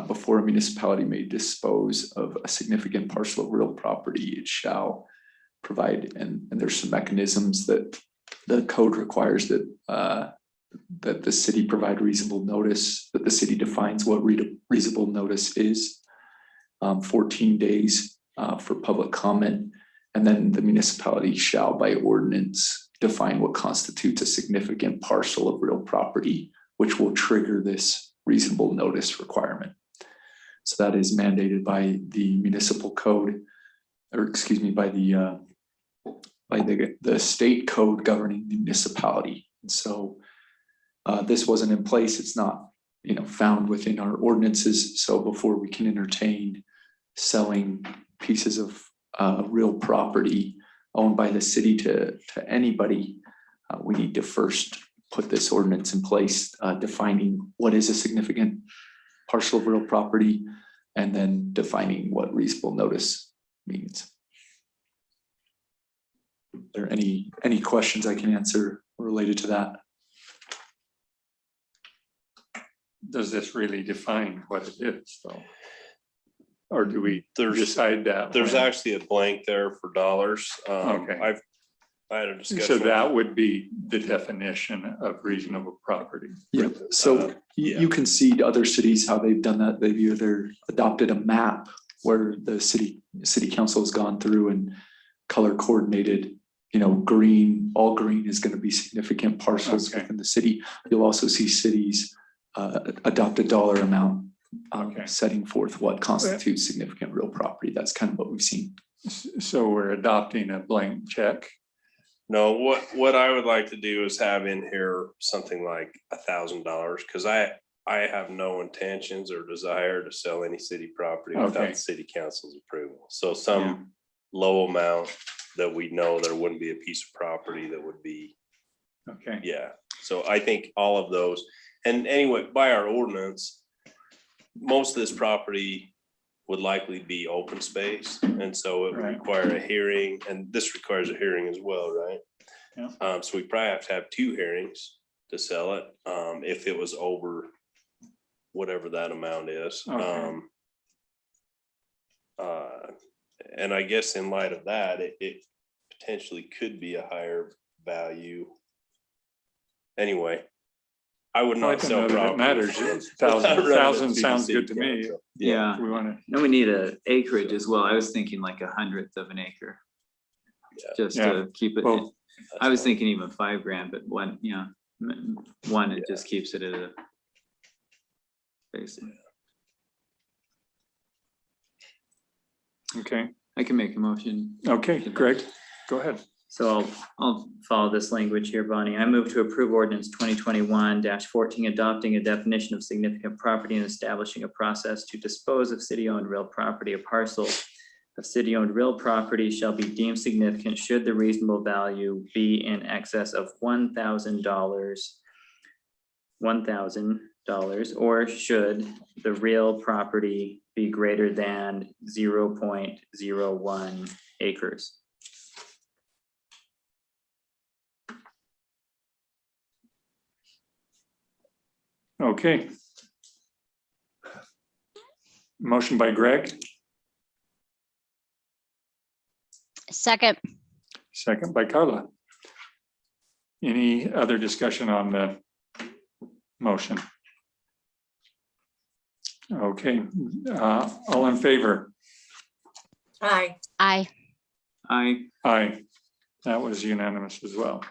before a municipality may dispose of a significant parcel of real property, it shall provide, and there's some mechanisms that the code requires that that the city provide reasonable notice, that the city defines what reasonable notice is. 14 days for public comment, and then the municipality shall by ordinance define what constitutes a significant parcel of real property, which will trigger this reasonable notice requirement. So that is mandated by the municipal code, or excuse me, by the state code governing the municipality. And so this wasn't in place. It's not, you know, found within our ordinances. So before we can entertain selling pieces of real property owned by the city to anybody, we need to first put this ordinance in place, defining what is a significant parcel of real property, and then defining what reasonable notice means. Are there any questions I can answer related to that? Does this really define what it is though? Or do we There's- decide that? There's when- actually a blank there for dollars. Okay. I had a discussion. So that would be the definition of reasonable property. Yeah, so yeah. you can see other cities, how they've done that. They've either adopted a map where the city council has gone through and color coordinated, you know, green, all green is going to be significant parcels Okay. within the city. You'll also see cities adopt a dollar amount, Okay. setting forth what constitutes significant real property. That's kind of what we've seen. So we're adopting a blank check. No, what I would like to do is have in here something like $1,000, because I have no intentions or desire to sell any city property without Okay. the city council's approval. So some low amount that we know there wouldn't be a piece of property that would be, Okay. yeah. So I think all of those, and anyway, by our ordinance, most of this property would likely be open space. And so it would Right. require a hearing, and this requires a hearing as well, right? Yeah. So we probably have to have 2 hearings to sell it, if it was over whatever that amount is. Okay. And I guess in light of that, it potentially could be a higher value. Anyway, I would I not don't sell know that it property. matters. without running it Thousand through the sounds city good to me. council. Yeah. We want to, No, we need a acreage as well. I was thinking like 1/100 of an acre. Yeah. Just Yeah. to keep it, Well, I was thinking even 5 grand, but one, it just keeps it at a basic. okay. I can make a motion. Okay, Greg, go ahead. So I'll follow this language here, Bonnie. I move to approve ordinance 2021-14, adopting a definition of significant property and establishing a process to dispose of city-owned real property. A parcel of city-owned real property shall be deemed significant should the reasonable value be in excess of $1,000, or should the real property be greater than 0.01 acres. Okay. Motion by Greg, Second. second by Carla. Any other discussion on the motion? Okay, all in favor? Aye. Aye. Aye, that was unanimous as well.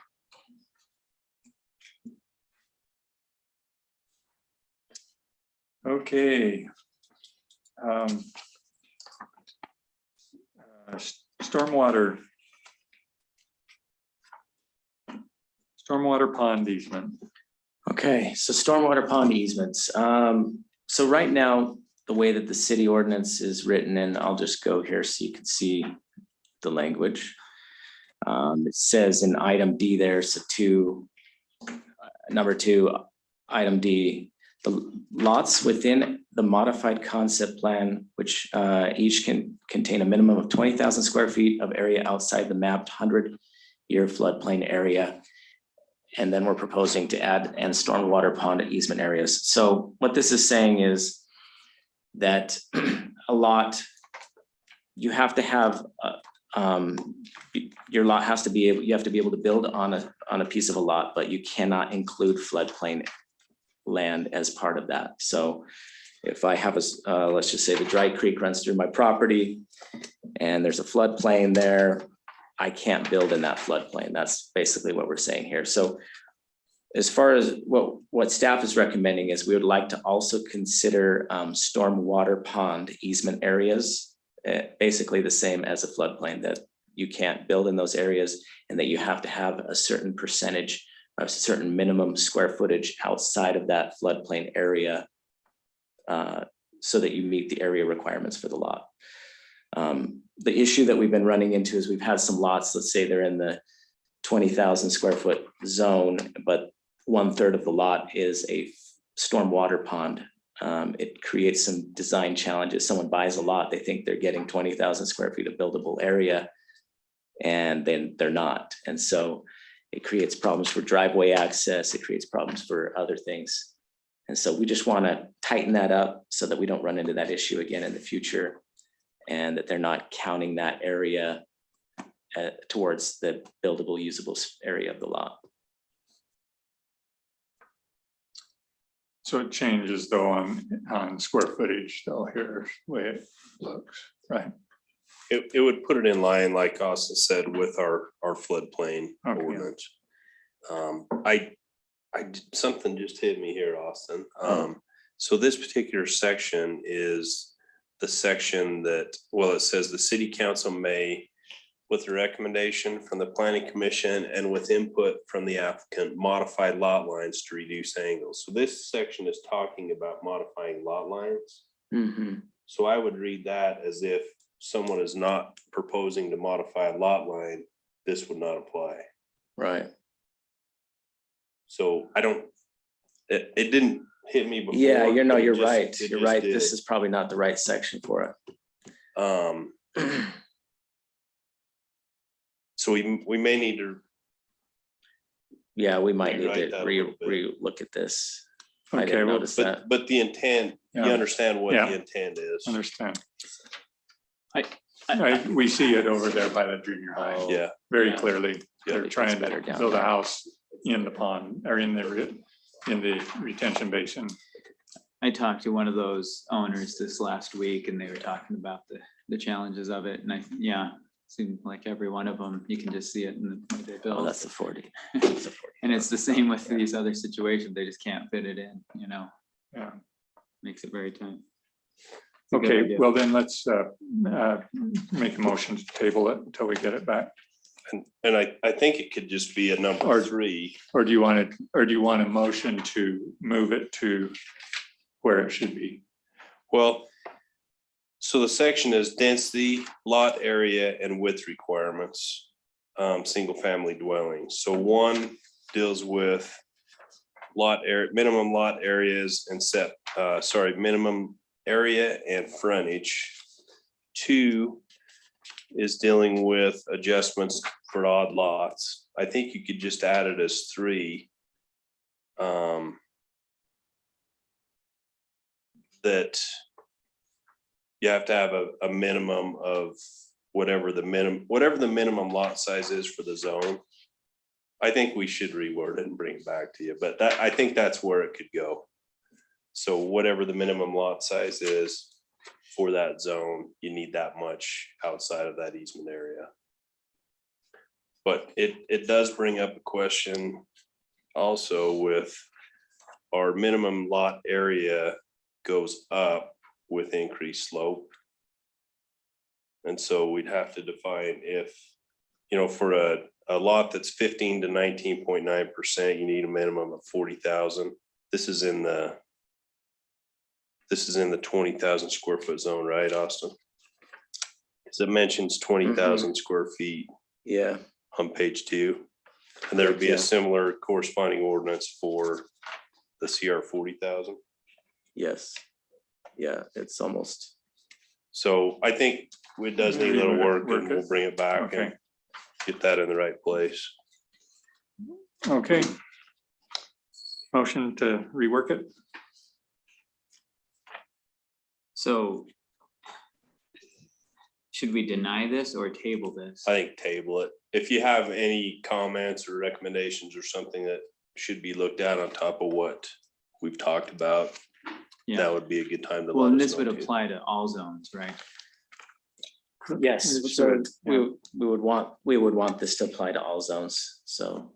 Okay. Stormwater. Stormwater pond easement. Okay, so stormwater pond easements. So right now, the way that the city ordinance is written, and I'll just go here so you can see the language. It says in item D there, so number 2, item D, the lots within the modified concept plan, which each can contain a minimum of 20,000 square feet of area outside the mapped 100-year floodplain area. And then we're proposing to add and stormwater pond easement areas. So what this is saying is that a lot, you have to have your lot has to be able, you have to be able to build on a piece of a lot, but you cannot include floodplain land as part of that. So if I have let's just say the dry creek runs through my property and there's a floodplain there, I can't build in that floodplain. That's basically what we're saying here. So as far as what staff is recommending is we would like to also consider stormwater pond easement areas, basically the same as a floodplain, that you can't build in those areas and that you have to have a certain percentage, a certain minimum square footage outside of that floodplain area so that you meet the area requirements for the lot. The issue that we've been running into is we've had some lots, let's say they're in the 20,000 square foot zone, but 1/3 of the lot is a stormwater pond. It creates some design challenges. Someone buys a lot, they think they're getting 20,000 square feet of buildable area, and then they're not. And so it creates problems for driveway access. It creates problems for other things. And so we just want to tighten that up so that we don't run into that issue again in the future, and that they're not counting that area towards the buildable, usable area of the lot. So it changes though on square footage though, here's the way it looks, right? It would put it in line, like Austin said, with our floodplain Okay. ordinance. Something just hit me here, Austin. So this particular section is the section that, well, it says the city council may, with the recommendation from the planning commission and with input from the applicant, modify lot lines to reduce angles. So this section is talking about modifying lot lines. Mm-hmm. So I would read that as if someone is not proposing to modify a lot line, this would not apply. Right. So it didn't hit me before. Yeah, but it you're just- right. it You're just right. did. This is probably not the right section for it. So we may need to, Yeah, we might need Rewrite to that a little bit. re-look at this. I Okay, didn't well, notice that. but the intent, you Yeah. understand what Yeah. the intent is. Understand. I- We see it over there by the junior high, Oh, Yeah, very Yeah. clearly. Yeah, They're it trying gets better to down build a there. house in the pond or in the retention basin. I talked to one of those owners this last week and they were talking about the challenges of it. And yeah, seemed like every one of them, you can just see it in the way they Oh, build. that's the 40. And it's the same with these other situations. They just can't fit it in, Yeah. makes it very tight. It's a good Okay, idea. well then let's make a motion to table it until we get it back. and I think it could just be a number Or- 3. Or do you want a motion to move it to where it should be? Well, so the section is density, lot area, and width requirements, single family dwellings. So 1 deals with minimum lot areas and minimum area and frontage. 2 is dealing with adjustments for odd lots. I think you could just add it as 3. That you have to have a minimum of whatever the minimum lot size is for the zone. I think we should reword it and bring it back to you, but I think that's where it could go. So whatever the minimum lot size is for that zone, you need that much outside of that easement area. But it does bring up a question also with our minimum lot area goes up with increased slope. And so we'd have to define if, for a lot that's 15 to 19.9%, you need a minimum of 40,000. This is in the 20,000 square foot zone, right, Austin? Because it mentions 20,000 square feet Yeah, on page 2. And there would be Yeah. a similar corresponding ordinance for the CR 40,000. yes. Yeah, it's almost, So I think it does need a little work and we'll bring it back Okay. and get that in the right place. Okay. Motion to rework it? So should we deny this or table this? I think table it. If you have any comments or recommendations or something that should be looked at on top of what we've talked about, Yeah. that would be a good time to Well, let and us this know would too. apply to all zones, right? Yes, It so should, we would want this to apply to all zones, so.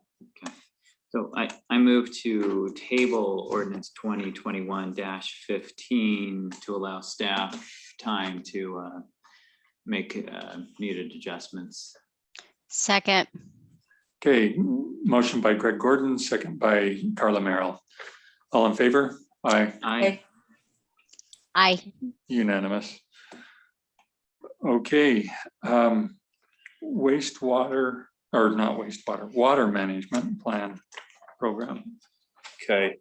So I move to table ordinance 2021-15 to allow staff time to make needed adjustments. Second, Okay, motion by Greg Gordon, second by Carla Merrill. All in favor? Aye, I, aye. unanimous. Okay, wastewater, or not wastewater, water management plan program. Okay.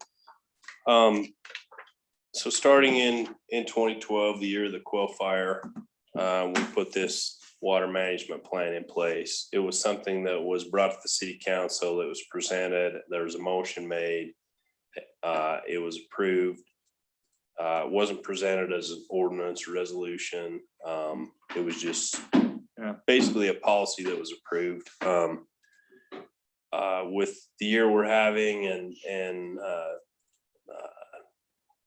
So starting in 2012, the year of the Quail Fire, we put this water management plan in place. It was something that was brought to the city council. It was presented. There was a motion made. It was approved. It wasn't presented as an ordinance or resolution. It was just basically a policy that was approved. With the year we're having and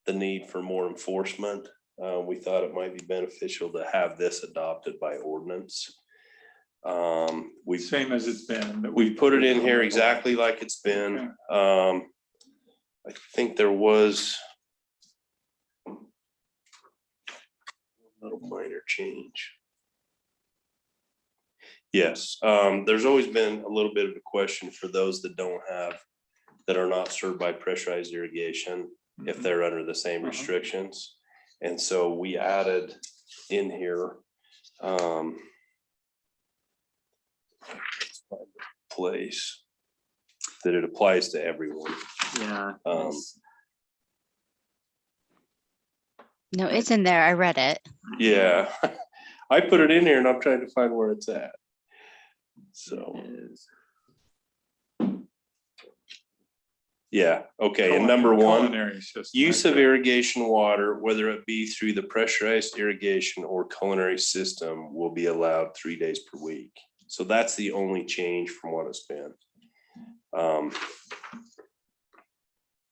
the need for more enforcement, we thought it might be beneficial to have this adopted by ordinance. Same as it's been. but We put it in here exactly like it's been. I think there was a little minor change. Yes, there's always been a little bit of a question for those that that are not served by pressurized irrigation, if they're under the same restrictions. And so we added in here, place that it applies to everyone. yeah. No, it's in there. I read it. Yeah, I put it in here and I'm trying to find where it's at. So, yeah, okay, and number one, Culinary system, use right of there. irrigation water, whether it be through the pressurized irrigation or culinary system, will be allowed 3 days per week. So that's the only change from what it's been.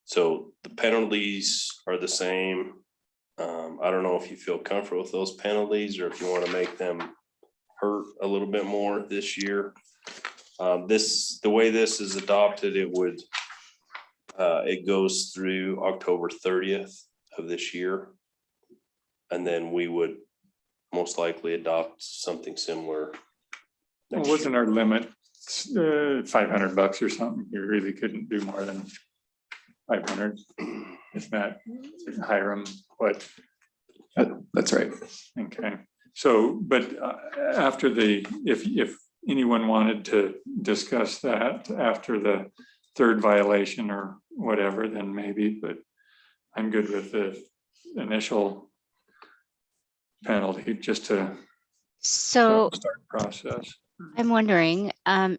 So the penalties are the same. I don't know if you feel comfortable with those penalties or if you want to make them hurt a little bit more this year. The way this is adopted, it goes through October 30th of this year. And then we would most likely adopt something similar. Well, wasn't our limit $500 or something? You really couldn't do more than 500. If not, Hiram, what? That's right. Okay, so, but after if anyone wanted to discuss that after the third violation or whatever, then maybe, but I'm good with the initial penalty just to So start the process. I'm wondering,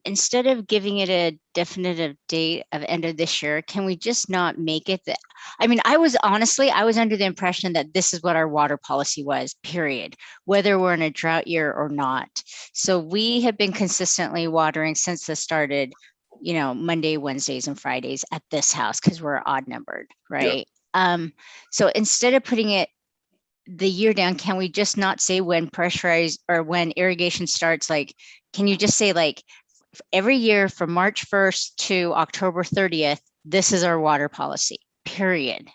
instead of giving it a definitive date of end of this year, can we just not make it that? I mean, I was under the impression that this is what our water policy was, period, whether we're in a drought year or not. So we have been consistently watering since this started, Monday, Wednesdays, and Fridays at this house because we're odd numbered, right? So instead of putting it the year down, can we just not say when pressurized or when irrigation starts? Like, can you just say like every year from March 1st to October 30th, this is our water policy, period?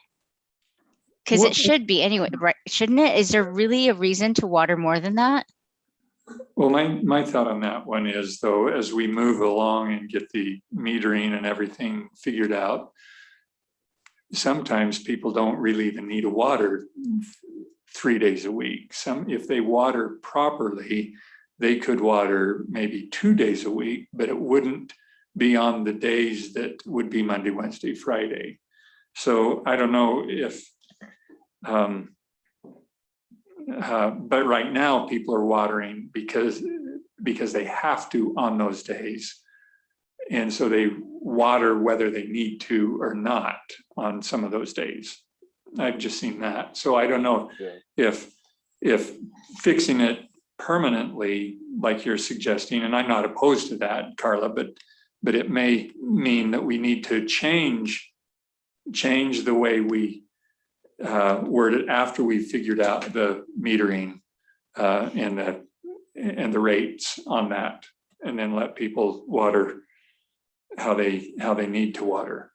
Because it should be anyway, right? Shouldn't it? Is there really a reason to water more than that? Well, my thought on that one is though, as we move along and get the metering and everything figured out, sometimes people don't really even need to water 3 days a week. If they water properly, they could water maybe 2 days a week, but it wouldn't be on the days that would be Monday, Wednesday, Friday. So I don't know if, but right now people are watering because they have to on those days. And so they water whether they need to or not on some of those days. I've just seen that. So I don't know if fixing it permanently, like you're suggesting, and I'm not opposed to that, Carla, but it may mean that we need to change the way we word it after we figured out the metering and the rates on that, and then let people water how they need to water.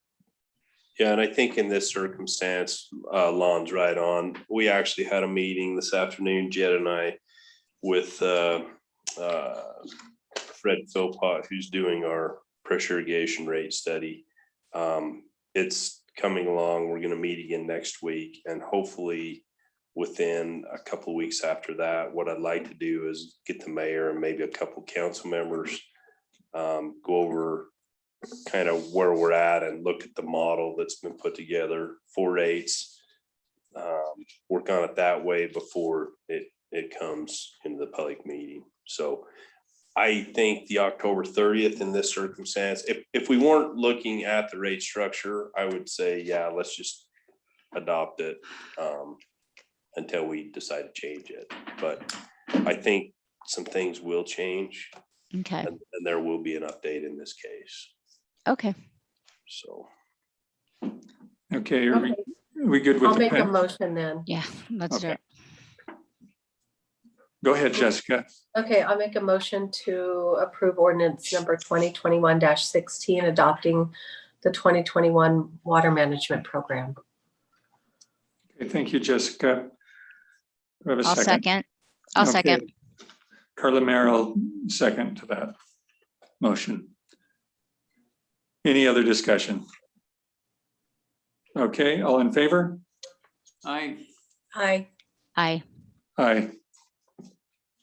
Yeah, and I think in this circumstance, Lon's right on. We actually had a meeting this afternoon, Jed and I, with Fred Philpott, who's doing our pressure irrigation rate study. It's coming along. We're gonna meet again next week, and hopefully within a couple of weeks after that, what I'd like to do is get the mayor and maybe a couple council members, go over kind of where we're at and look at the model that's been put together for rates. Work on it that way before it comes into the public meeting. So I think the October 30th in this circumstance, if we weren't looking at the rate structure, I would say, yeah, let's just adopt it until we decide to change it. But I think some things will change, Okay, and there will be an update in this case. okay. So. Okay, Okay. are we good with I'll the make a pen? motion then. Yeah, let's do Okay. it. Go ahead, Jessica. Okay, I'll make a motion to approve ordinance number 2021-16, adopting the 2021 water management program. Okay, thank you, Jessica. Do I have a I'll second. I'll Okay. second. Carla Merrill, second to that motion. Any other discussion? Okay, all in favor? Aye. Aye. Aye. Aye.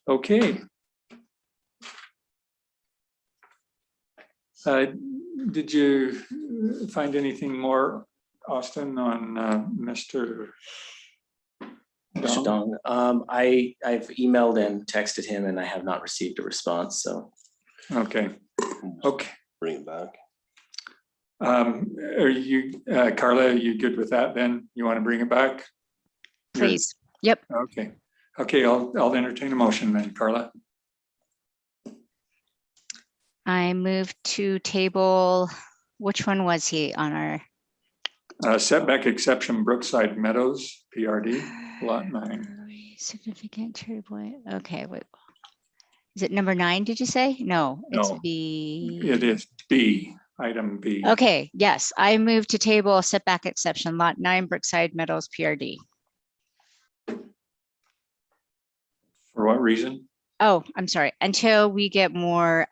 Okay. Did you find anything more, Austin, on Mr. Mr. Dong? Dong, I've emailed and texted him and I have not received a response, so. Okay, okay. Bring it back. Are you, Carla, are you good with that then? You want to bring it back? You're- Please. Yep. Okay, okay, I'll entertain a motion then, Carla. I move to table, which one was he on our? Setback exception Brookside Meadows, PRD, lot 9. Significant tree point. Okay, wait. Is it number 9, did you say? No, it's No. B. It is B, item B. Okay, yes, I move to table setback exception lot 9 Brookside Meadows PRD. For what reason? Oh, I'm sorry, until we get more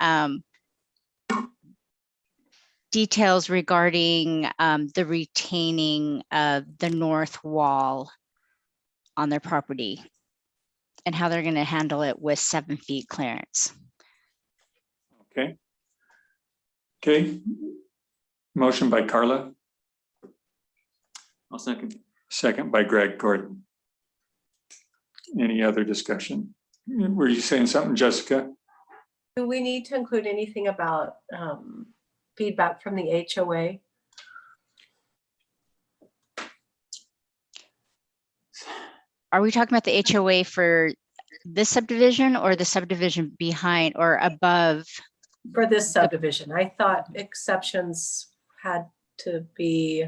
details regarding the retaining of the north wall on their property and how they're gonna handle it with 7 feet clearance. Okay. Okay. Motion by Carla, I'll second. second by Greg Gordon. Any other discussion? Were you saying something, Jessica? Do we need to include anything about feedback from the HOA? Are we talking about the HOA for this subdivision or the subdivision behind or above? For this subdivision? I thought exceptions had to be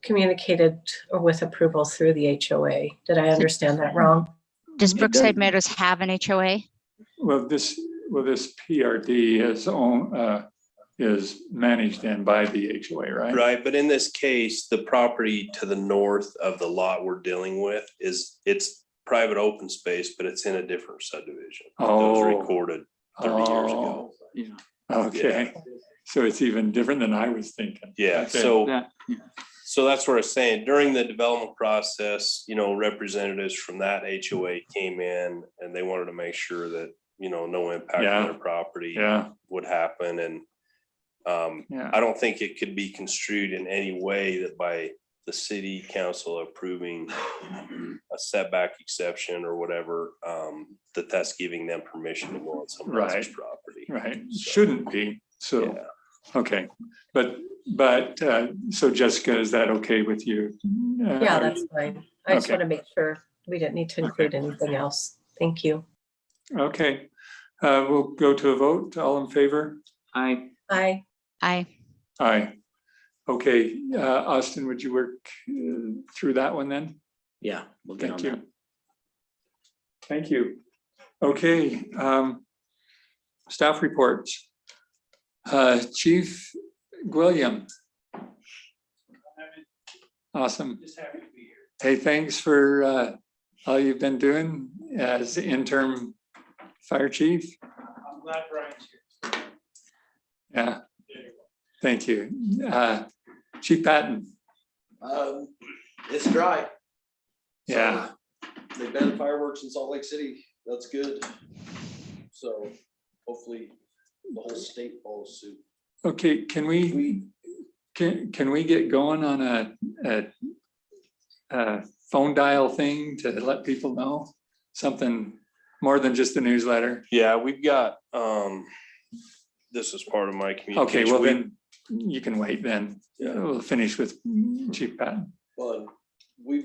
communicated or with approval through the HOA. Did I understand that wrong? Does It Brookside does- Meadows have an HOA? Well, this PRD is managed in by the HOA, right? Right, but in this case, the property to the north of the lot we're dealing with it's private open space, but it's in a different subdivision. That was Oh. recorded 30 years ago. Yeah. Okay, so it's even different than I was thinking. Yeah, Okay. so That, yeah. So that's what I'm saying. During the development process, representatives from that HOA came in and they wanted to make sure that, no impact Yeah. on their property Yeah, would happen. And yeah, I don't think it could be construed in any way that by the city council approving a setback exception or whatever, that's giving them permission to go on someone else's Right. property. right. Shouldn't be, so, Yeah. okay. But, so Jessica, is that okay with you? Yeah, that's fine. I just Okay. want to make sure We didn't need to include anything else. Thank you. Okay, we'll go to a vote. All in favor? I, Aye. Aye. Aye. Okay, Austin, would you work through that one then? Yeah, we'll get on Thank that. you. Thank you. Okay, staff reports. Chief William. Awesome. Just happy to be here. Hey, thanks for all you've been doing as interim fire chief. I'm glad Brian's here. Yeah, thank you. Chief Patton. It's dry. Yeah, They banned fireworks in Salt Lake City. That's good. So hopefully the whole state follows suit. okay, can we get going on a phone dial thing to let people know? Something more than just a newsletter? Yeah, we've got, this is part of my communication. Okay, well then, you can wait then. Yeah. We'll finish with Chief Patton. But we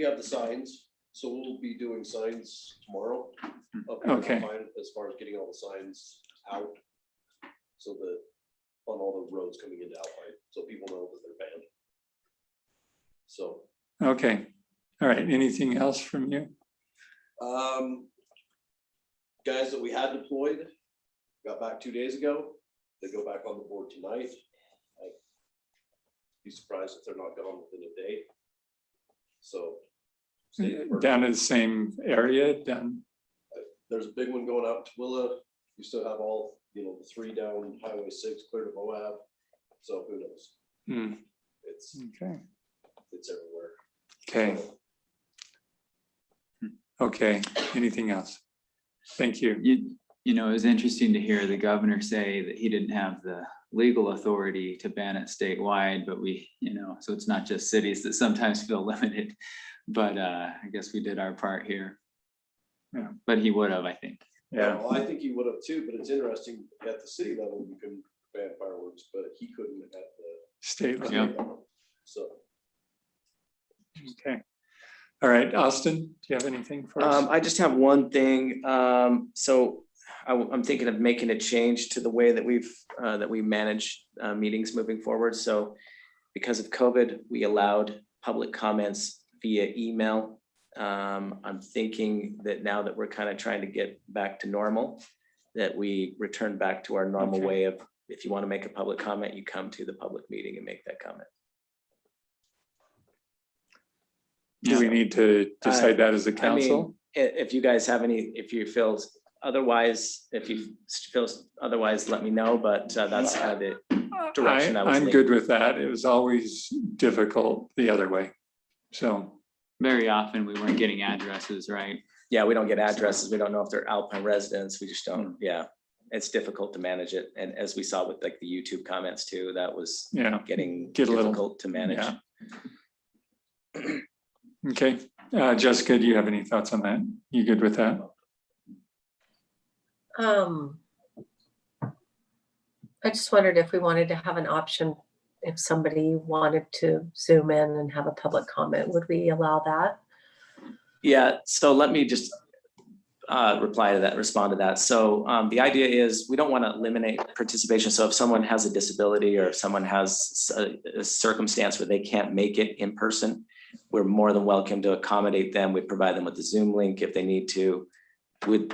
have the signs, so we'll be doing signs tomorrow. Up here in Okay. Alpine, as far as getting all the signs out. So that on all the roads coming into Alpine, so people know that they're banned. So, Okay, all right, anything else from you? guys that we had deployed, got back 2 days ago. They go back on the board tonight. I'd be surprised if they're not gone within a day. So. Down in the same area, down, There's a big one going out to Willa. You still have all, the 3 down Highway 6 clear to Moab. So who knows? hmm, It's okay, everywhere. okay, okay, anything else? Thank you. you know, it was interesting to hear the governor say that he didn't have the legal authority to ban it statewide, but we, so it's not just cities that sometimes feel limited. But I guess we did our part here. Yeah. But he would have, I think. Yeah, Well, I think he would have too, but it's interesting, at the city level, you can ban fireworks, but he couldn't at the state level. Yeah. state level. So. Okay. All right, Austin, do you have anything for us? I just have one thing. So I'm thinking of making a change to the way that we manage meetings moving forward. So because of COVID, we allowed public comments via email. I'm thinking that now that we're kind of trying to get back to normal, that we return back to our normal Okay. way of, if you want to make a public comment, you come to the public meeting and make that comment. Do we need to decide that as a I mean, council? if you guys have any, if you feel otherwise, let me know, but that's kind of the direction I was I'm leaning. good with that. It was always difficult the other way. So, Very often we weren't getting addresses, right? Yeah, we don't get addresses. We don't know if they're Alpine residents. We just don't, yeah. It's difficult to manage it. And as we saw with like the YouTube comments too, that was yeah, getting Get a little- difficult to manage. yeah. Okay, Jessica, do you have any thoughts on that? You good with that? I just wondered if we wanted to have an option, if somebody wanted to Zoom in and have a public comment, would we allow that? Yeah, so let me just respond to that. So the idea is we don't want to eliminate participation. So if someone has a disability or if someone has a circumstance where they can't make it in person, we're more than welcome to accommodate them. We provide them with the Zoom link if they need to. We'll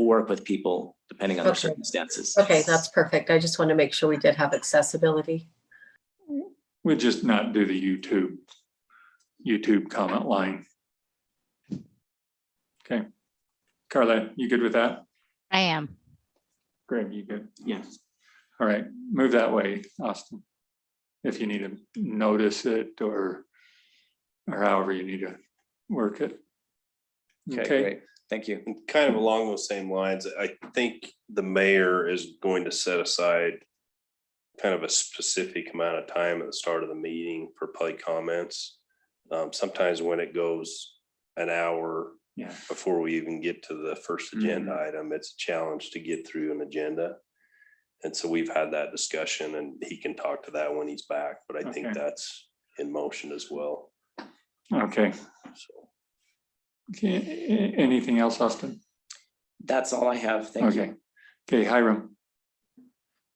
work with people depending on their Okay. circumstances. Okay, that's perfect. I just want to make sure we did have accessibility. We'll just not do the YouTube comment line. Okay. Carla, you good with that? I am. Greg, you good? Yes. All right, move that way, Austin. If you need to notice it or however you need to work it. Okay, great. Thank you. And kind of along those same lines, I think the mayor is going to set aside kind of a specific amount of time at the start of the meeting for public comments. Sometimes when it goes an hour Yeah. before we even get to the first agenda item, it's a challenge to get through an agenda. And so we've had that discussion and he can talk to that when he's back, but I think Okay. that's in motion as well. Okay, So Okay, anything else, Austin? That's all I have. Thank you. Okay. Okay, Hiram,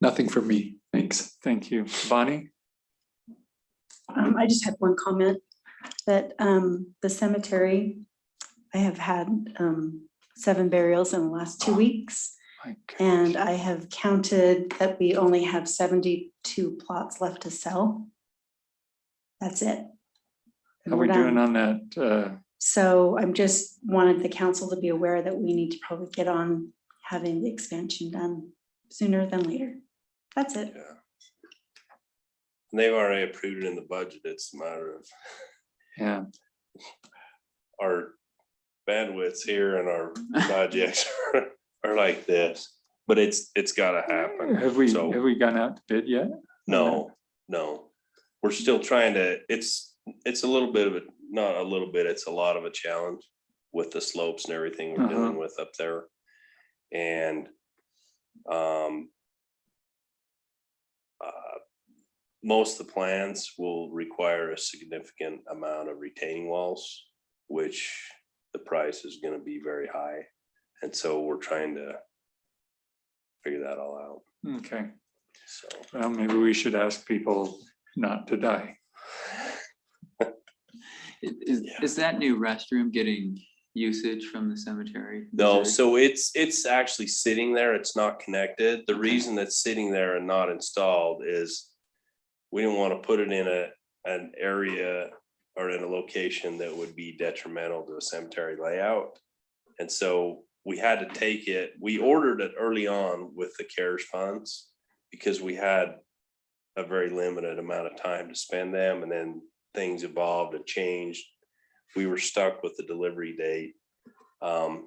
Nothing from me. Thanks. thank you. Bonnie? I just had one comment that the cemetery, I have had 7 burials in the last 2 weeks. My And goodness. I have counted that we only have 72 plots left to sell. That's it. And How we're we doing done. on that? So I'm just wanted the council to be aware that we need to probably get on having the expansion done sooner than later. That's it. Yeah. And they've already approved it in the budget. It's a matter of Yeah, our bandwidths here and our projects are like this, but it's gotta happen. have we So- gone out to bid yet? No, we're still trying to, it's a little bit of a, not a little bit, it's a lot of a challenge with the slopes and everything we're dealing with up there. And most of the plans will require a significant amount of retaining walls, which the price is gonna be very high. And so we're trying to figure that all out, Okay, so. well, maybe we should ask people not to die. Is that new restroom getting usage from the cemetery? No, Is it- so it's actually sitting there, it's not connected. The reason it's sitting there and not installed is we didn't want to put it in an area or in a location that would be detrimental to a cemetery layout. And so we had to take it, we ordered it early on with the CARES funds because we had a very limited amount of time to spend them, and then things evolved and changed. We were stuck with the delivery date.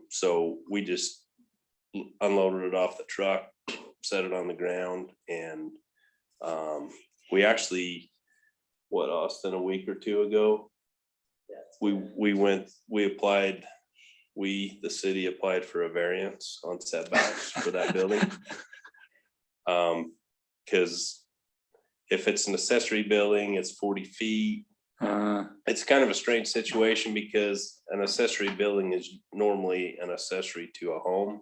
So we just unloaded it off the truck, set it on the ground, and we actually, what, Austin, a week or two ago, the city applied for a variance on setbacks for that building. Because if it's an accessory building, it's 40 feet. It's kind of a strange situation because an accessory building is normally an accessory to a home.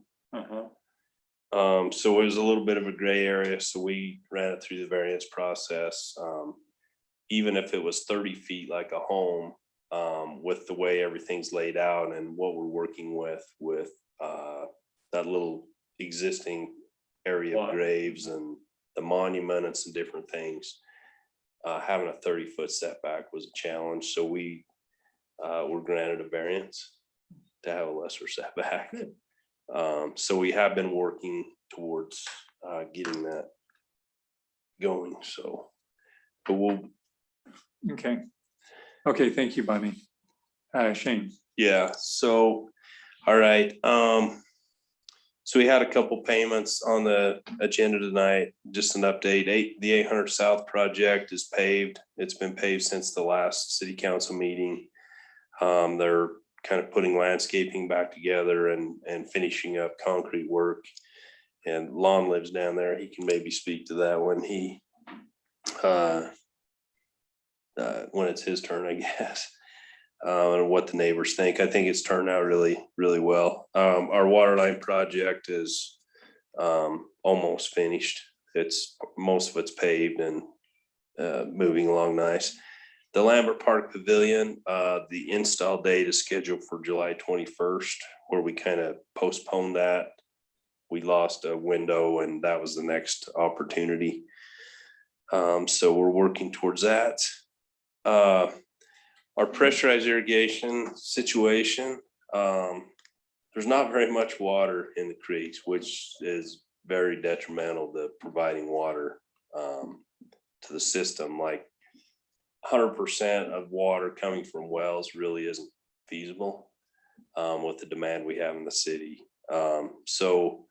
So it was a little bit of a gray area, so we ran it through the variance process. Even if it was 30 feet like a home, with the way everything's laid out and what we're working with that little existing area of graves and the monument and some different things, having a 30-foot setback was a challenge, so we were granted a variance to have a lesser setback. So we have been working towards getting that going, so, but we'll. Okay, thank you, Bonnie. Shane? Yeah, so, all right, so we had a couple payments on the agenda tonight, just an update. The 800 South project is paved. It's been paved since the last city council meeting. They're kind of putting landscaping back together and finishing up concrete work. And Lon lives down there. He can maybe speak to that when when it's his turn, I guess. And what the neighbors think. I think it's turned out really, really well. Our water line project is almost finished. Most of it's paved and moving along nice. The Lambert Park Pavilion, the install date is scheduled for July 21st, where we kind of postponed that. We lost a window and that was the next opportunity. So we're working towards that. Our pressurized irrigation situation, there's not very much water in the creeks, which is very detrimental to providing water to the system. Like 100% of water coming from wells really isn't feasible with the demand we have in the city. So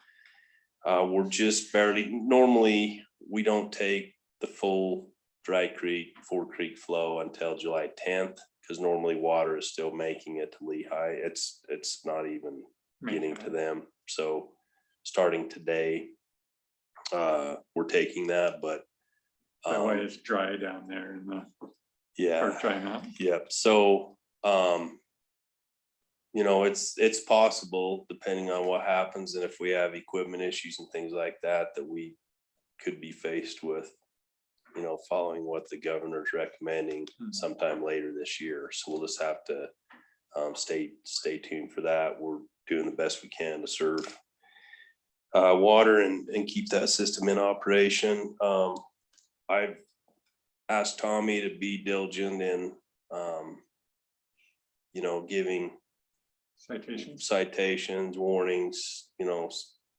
we're just barely, normally we don't take the full Dry Creek, Ford Creek flow until July 10th, because normally water is still making it to Lehigh. It's not even getting to them. So starting today, we're taking that, but That way it's dry down there in the, yeah, or dry mountain. yep. So you know, it's possible, depending on what happens, and if we have equipment issues and things like that, that we could be faced with, you know, following what the governor's recommending sometime later this year. So we'll just have to stay tuned for that. We're doing the best we can to serve water and keep that system in operation. I've asked Tommy to be diligent in, you know, giving citations, warnings, you know,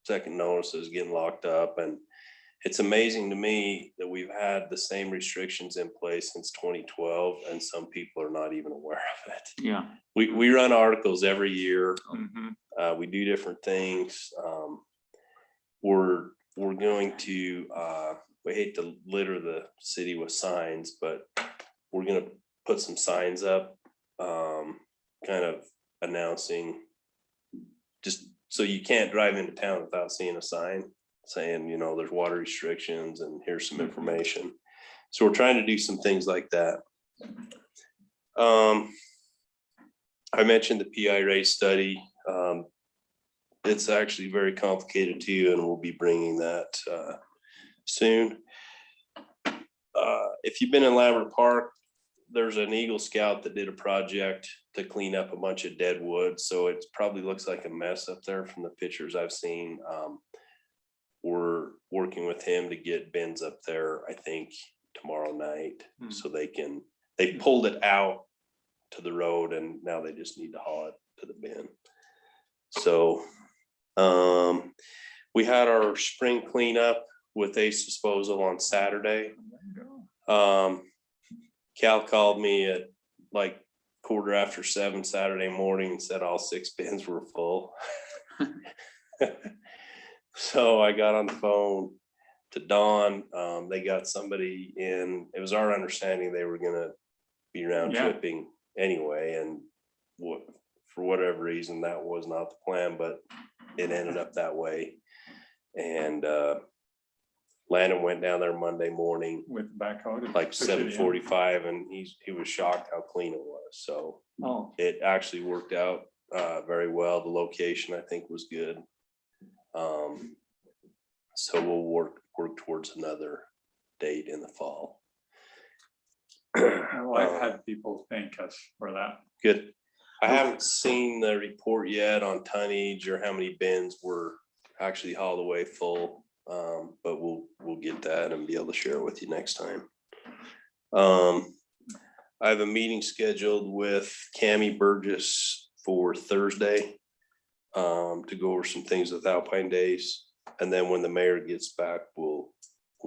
second notices, getting locked up. And it's amazing to me that we've had the same restrictions in place since 2012, and some people are not even aware of it. Yeah. We run articles every year. Mhm. We do different things. We're going to, we hate to litter the city with signs, but we're gonna put some signs up, kind of announcing, just so you can't drive into town without seeing a sign saying, you know, there's water restrictions and here's some information. So we're trying to do some things like that. I mentioned the PI rate study. It's actually very complicated too, and we'll be bringing that soon. If you've been in Lambert Park, there's an Eagle Scout that did a project to clean up a bunch of dead wood. So it probably looks like a mess up there from the pictures I've seen. We're working with him to get bins up there, I think tomorrow night, so they pulled it out to the road and now they just need to haul it to the bin. So we had our spring cleanup with Ace Disposal on Saturday. Cal called me at like 7:15 Saturday morning and said all 6 bins were full. So I got on the phone to Dawn. They got somebody in. It was our understanding they were gonna be round tripping anyway, and for whatever reason that was not the plan, but it ended up that way. And Landon went down there Monday morning With backhoe. like 7:45, and he was shocked how clean it was. So it actually worked out very well. The location I think was good. So we'll work towards another date in the fall. Well, I've had people thank us for that. Good. I haven't seen the report yet on tonnage or how many bins were actually hauled away full, but we'll get that and be able to share it with you next time. I have a meeting scheduled with Cammie Burgess for Thursday to go over some things with Alpine Days. And then when the mayor gets back, we'll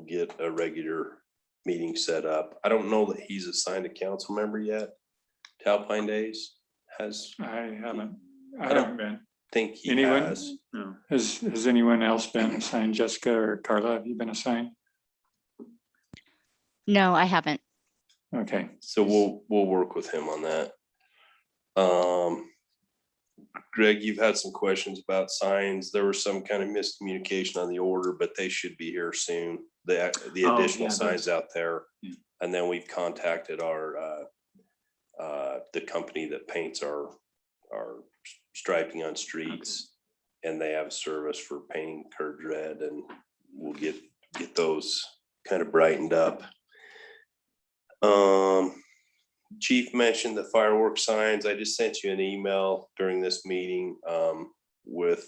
get a regular meeting set up. I don't know that he's assigned a council member yet to Alpine Days. I haven't been. Think he Anyone? has. No. Has anyone else been assigned? Jessica or Carla, have you been assigned? No, I haven't. Okay. So we'll work with him on that. Greg, you've had some questions about signs. There was some kind of miscommunication on the order, but they should be here soon. The additional signs out there. And then we've contacted our the company that paints our striping on streets, and they have a service for painting curved red, and we'll get those kind of brightened up. Chief mentioned the firework signs. I just sent you an email during this meeting with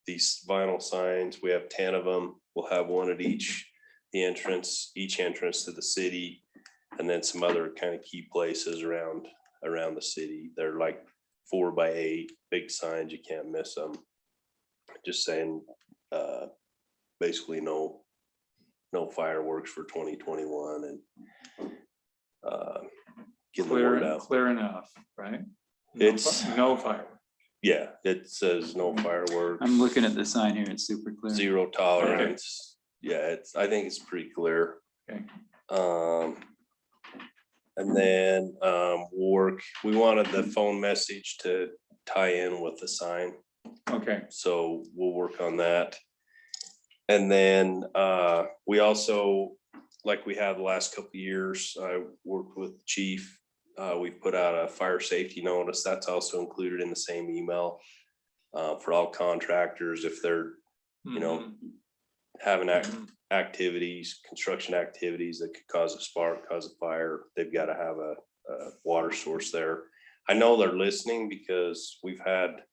these vinyl signs. We have 10 of them. We'll have one at each entrance to the city, and then some other kind of key places around the city. They're like 4x8 big signs. You can't miss them. Just saying, basically no fireworks for 2021, and getting the word out. Clear enough, right? It's no fireworks. Yeah, it says no fireworks. I'm looking at the sign here. It's super clear. Zero tolerance. Yeah, I think it's pretty clear. Okay. And then we wanted the phone message to tie in with the sign. Okay. So we'll work on that. And then we also, like we have the last couple of years, I worked with the chief We've put out a fire safety notice. That's also included in the same email. For all contractors, if they're, you know, having activities, construction activities that could cause a spark, cause a fire, they've got to have a water source there. I know they're listening because we've had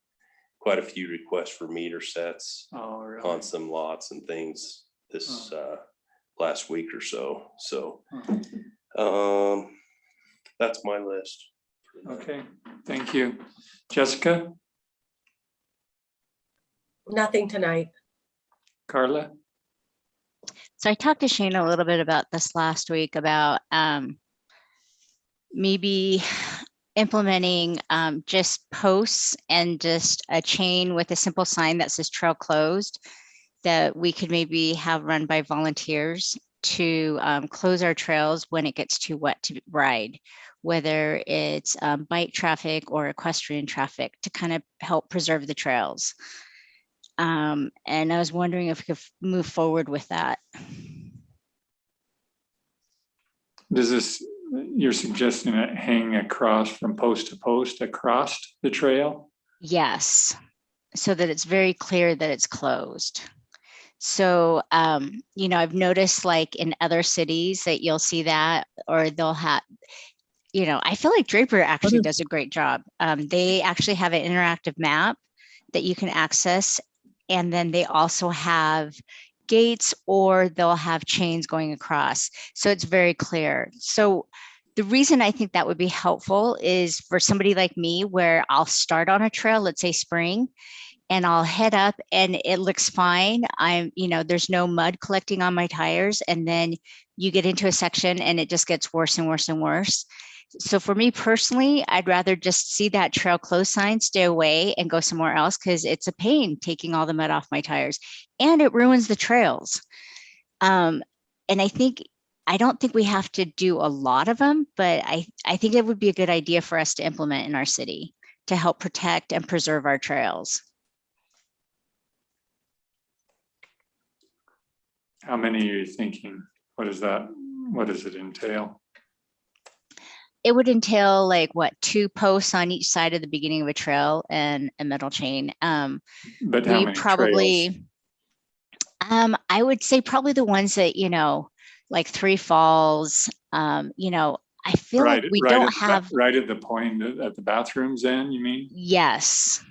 quite a few requests for meter sets Oh, really? on some lots and things this last week or so. So that's my list. Okay, thank you. Jessica, Nothing tonight. Carla? So I talked to Shane a little bit about this last week about maybe implementing just posts and just a chain with a simple sign that says trail closed that we could maybe have run by volunteers to close our trails when it gets too wet to ride, whether it's bike traffic or equestrian traffic, to kind of help preserve the trails. And I was wondering if we could move forward with that. Does this, you're suggesting it hang across from post to post across the trail? Yes, so that it's very clear that it's closed. So, you know, I've noticed like in other cities that you'll see that, or they'll have, you know, I feel like Draper actually does a great job. They actually have an interactive map that you can access. And then they also have gates, or they'll have chains going across. So it's very clear. So the reason I think that would be helpful is for somebody like me, where I'll start on a trail, let's say spring, and I'll head up and it looks fine. You know, there's no mud collecting on my tires. And then you get into a section and it just gets worse and worse and worse. So for me personally, I'd rather just see that trail close sign, stay away and go somewhere else, because it's a pain taking all the mud off my tires and it ruins the trails. And I don't think we have to do a lot of them, but I think it would be a good idea for us to implement in our city to help protect and preserve our trails. How many are you thinking? What is that? What does it entail? It would entail like what, 2 posts on each side of the beginning of a trail and a metal chain. But how many trails? I would say probably the ones that, you know, like 3 Falls, you know, I feel like we don't have. Right at the point at the bathrooms then, you mean? Yes.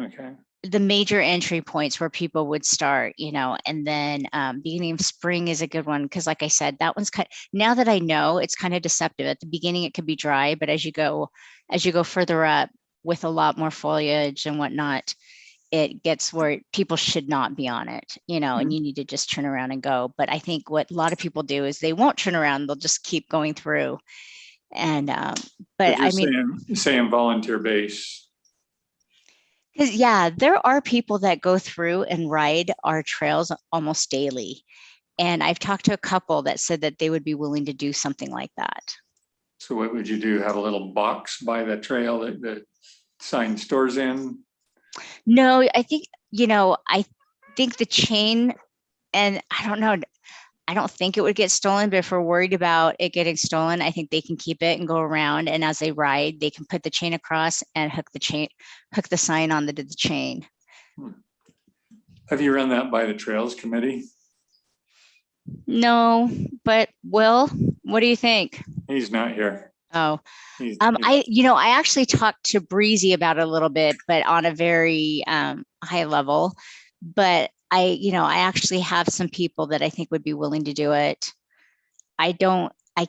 Okay. The major entry points where people would start, you know, and then beginning of spring is a good one, because like I said, that one's now that I know, it's kind of deceptive. At the beginning it could be dry, but as you go further up with a lot more foliage and whatnot, it gets where people should not be on it, you know, and you need to just turn around and go. But I think what a lot of people do is they won't turn around, they'll just keep going through. And but I mean, saying volunteer base. because yeah, there are people that go through and ride our trails almost daily. And I've talked to a couple that said that they would be willing to do something like that. So what would you do? Have a little box by the trail that the sign stores in? No, I think, you know, I think the chain, and I don't know, I don't think it would get stolen, but if we're worried about it getting stolen, I think they can keep it and go around. And as they ride, they can put the chain across and hook the sign on the chain. Have you run that by the Trails Committee? No, but Will, what do you think? He's not here. Oh, I actually talked to Breezy about it a little bit, but on a very high level. But I actually have some people that I think would be willing to do it. I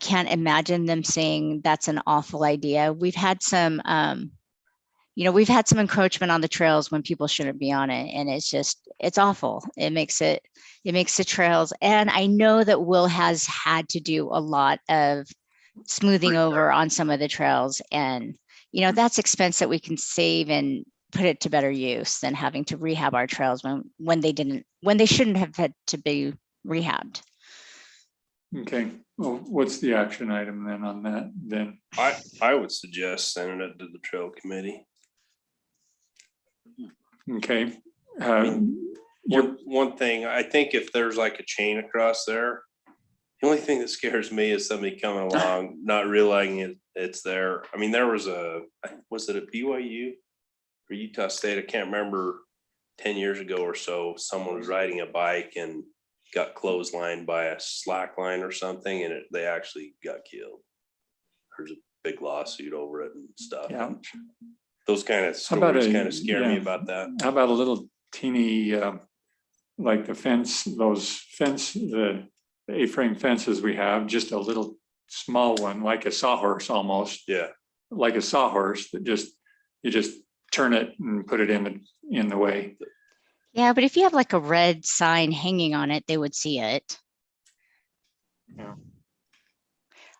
can't imagine them saying that's an awful idea. We've had some, encroachment on the trails when people shouldn't be on it. And it's awful. It makes the trails. And I know that Will has had to do a lot of smoothing over on some of the trails. And, that's expense that we can save and put it to better use than having to rehab our trails when they shouldn't have had to be rehabbed. Okay, well, what's the action item then on that then? I would suggest sending it to the Trail Committee. Okay. One thing, I think if there's like a chain across there, The only thing that scares me is somebody coming along, not realizing it's there. I mean, there was it a BYU or Utah State? I can't remember. 10 years ago or so, someone was riding a bike and got clotheslined by a slack line or something, and they actually got killed. There's a big lawsuit over it and stuff. Yeah. And those kind of How about stories a- kind of scare me yeah. about that. How about a little teeny, like the fence, the A-frame fences we have, just a little small one, like a sawhorse almost, Yeah. like a sawhorse that you just turn it and put it in the way. Yeah, but if you have like a red sign hanging on it, they would see it. Yeah.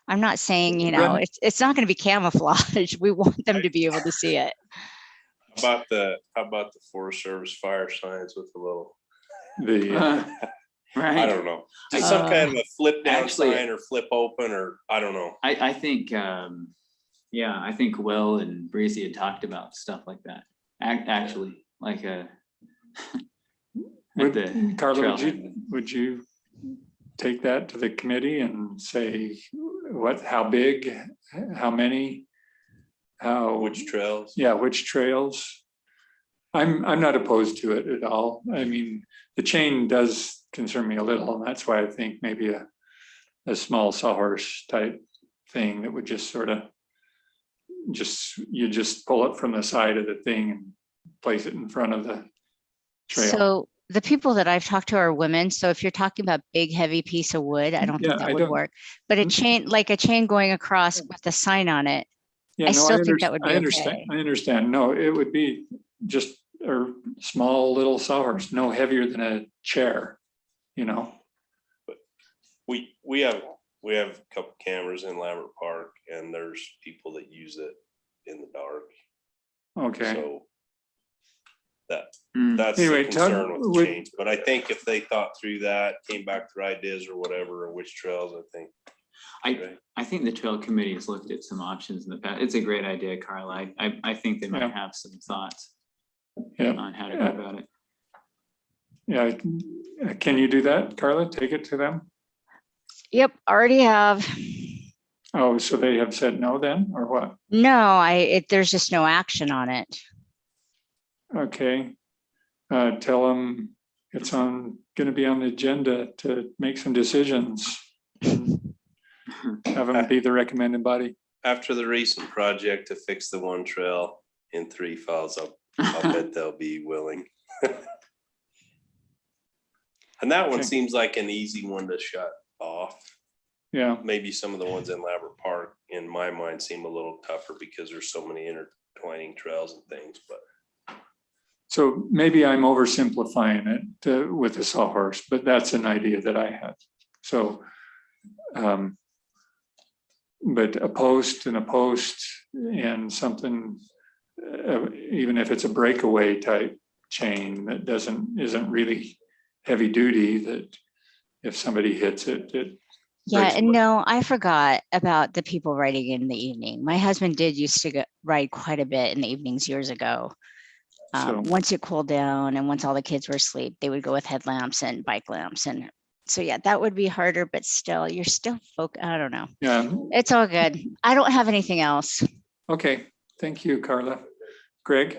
I'm not saying, you know, Red- it's not going to be camouflage. We want them to be able to see it. How about the Forest Service fire signs with a little, The, Right. I don't know, just some kind of a flip down Actually- sign or flip open, or I don't know. I think, yeah, I think Will and Breezy had talked about stuff like that. Actually, like a. at the Carla, trailhead. would you take that to the committee and say how big, how many, Which trails? yeah, which trails? I'm not opposed to it at all. I mean, the chain does concern me a little, and that's why I think maybe a small sawhorse type thing that would just sort of you just pull it from the side of the thing and place it in front of the trail. So the people that I've talked to are women. So if you're talking about big, heavy piece of wood, I don't Yeah, think that I would don't- work. But a chain, like a chain going across with a sign on it, Yeah, I no, still think that would be I understand. okay. I understand. No, it would be just a small little sawhorse, no heavier than a chair, you know? We have a couple cameras in Lambert Park, and there's people that use it in the dark. Okay. So that's Anyway, the Todd, concern with the would- change. But I think if they thought through that, came back to ideas or whatever, or which trails, I think. right. I think the trail committee has looked at some options in the past. It's a great idea, Carla. I think they might Yeah. have some thoughts Yeah, on how to go about it. yeah. Can you do that, Carla? Take it to them? Yep, already have. Oh, so they have said no then, or what? No, there's just no action on it. Okay. Tell them it's gonna be on the agenda to make some decisions. Have them be the recommending body. After the recent project to fix the one trail in 3 files, I'll bet they'll be willing. And that one Okay. seems like an easy one to shut off. Yeah, Maybe some of the ones in Lambert Park, in my mind, seem a little tougher because there's so many intertwining trails and things, but so maybe I'm oversimplifying it with the sawhorse, but that's an idea that I had. So, but a post and something, even if it's a breakaway type chain that isn't really heavy duty, that if somebody hits it, Yeah, breaks and away. no, I forgot about the people riding in the evening. My husband did used to ride quite a bit in the evenings years ago. So- Once it cooled down and once all the kids were asleep, they would go with headlamps and bike lamps. And so, yeah, that would be harder, but still, you're still I don't know. Yeah, It's all good. I don't have anything else. okay. Thank you, Carla. Greg?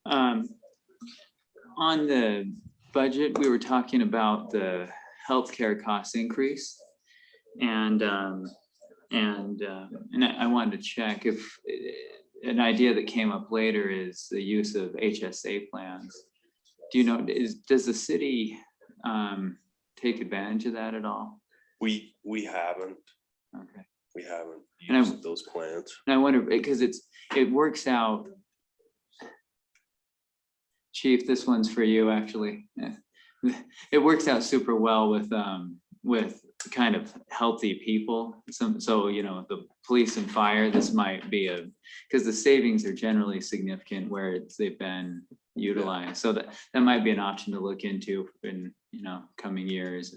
On the budget, we were talking about the healthcare cost increase. And I wanted to check if an idea that came up later is the use of HSA plans. Do you know, does the city take advantage of that at all? we haven't Okay. And I- used those plans. And I wonder, because it works out. Chief, this one's for you, actually. It works out super well with kind of healthy people. So, you know, the police and fire, this might be because the savings are generally significant where they've been utilized. So that might be an option to look into in, you know, coming years.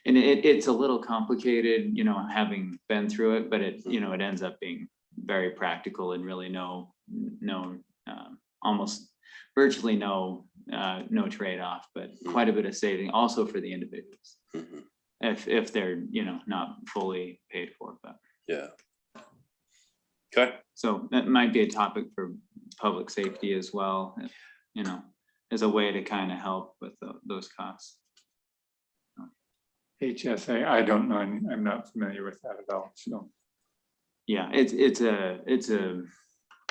And it's a little complicated, you know, having been through it, but it ends up being very practical and really almost virtually no no trade-off, but quite a bit of saving also for the individuals. Mhm. If they're, not fully paid for, but. Yeah. Okay, So that might be a topic for public safety as well, as a way to kind of help with those costs. HSA, I don't know, I'm not familiar with that at all, so. Yeah, it's a,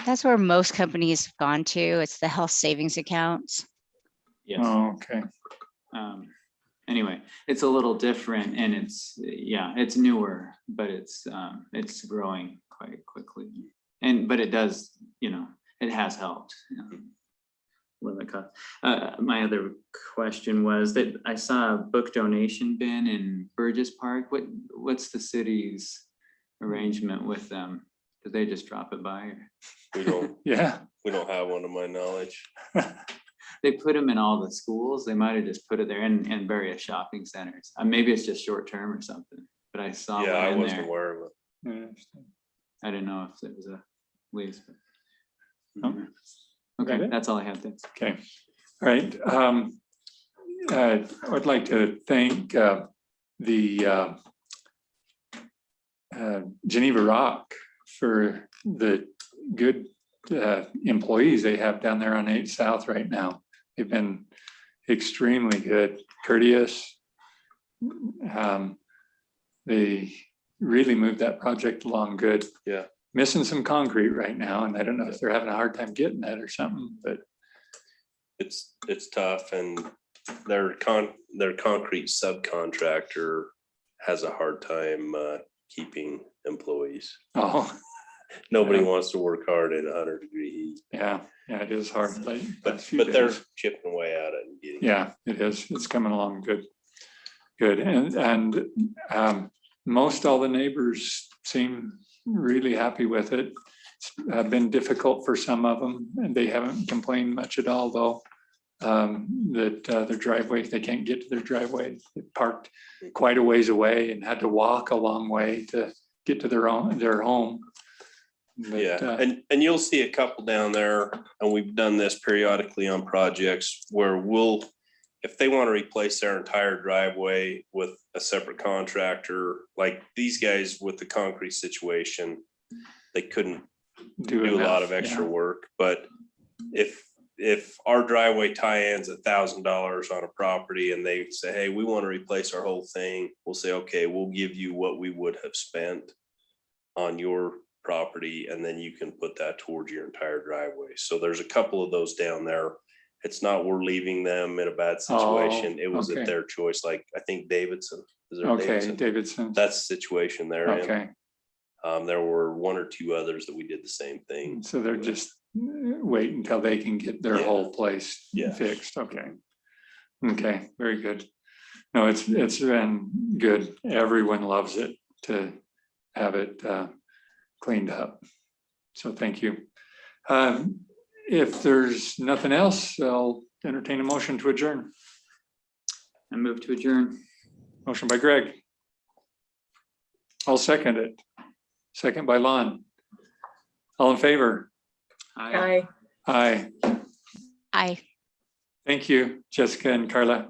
That's where most companies have gone to. It's the health savings accounts. yes. Oh, okay. Anyway, it's a little different and it's newer, but it's growing quite quickly. But it does, it has helped. With the cost. My other question was that I saw a book donation bin in Burgess Park. What's the city's arrangement with them? Did they just drop it by? we don't Yeah. have one to my knowledge. They put them in all the schools. They might have just put it there in various shopping centers. Maybe it's just short term or something, but I saw Yeah, I one in wasn't there. aware of it. Interesting. I didn't know if it was a lease. Oh. Okay, That it? that's all I had. Thanks. Okay, all right. I would like to thank the Geneva Rock for the good employees they have down there on 8 South right now. They've been extremely good, courteous. They really moved that project along good. Yeah. Missing some concrete right now, and I don't know if they're having a hard time getting that or something, but It's tough, and their concrete subcontractor has a hard time keeping employees. oh, Nobody Yeah. wants to work hard in 100-degree heat, yeah, it is hard. Like, but last few they're days. chipping away at it and getting. Yeah, it is. It's coming along good. Good. And most all the neighbors seem really happy with it. It's been difficult for some of them, and they haven't complained much at all, though. That their driveway, they can't get to their driveway. They parked quite a ways away and had to walk a long way to get to their home. But, Yeah, and you'll see a couple down there, and we've done this periodically on projects where if they want to replace their entire driveway with a separate contractor, like these guys with the concrete situation, they couldn't do a lot enough, of extra yeah. work, but if our driveway tie-ins $1,000 on a property and they say, hey, we want to replace our whole thing, we'll say, okay, we'll give you what we would have spent on your property, and then you can put that towards your entire driveway. So there's a couple of those down there. It's not we're leaving them in a bad situation. It was okay. at their choice. Like, I think Davidson. Is there Okay, Davidson? Davidson. That's the situation they're in. Okay, There were 1 or 2 others that we did the same thing. so they're just wait until they can get their Yeah. whole place Yeah. fixed. Okay. Okay, very good. No, it's been good. Everyone loves it to have it cleaned up. So thank you. If there's nothing else, I'll entertain a motion to adjourn. I move to adjourn. Motion by Greg. I'll second it. Second by Lon. All in favor? Aye. Aye. Aye. I Thank you, Jessica and Carla.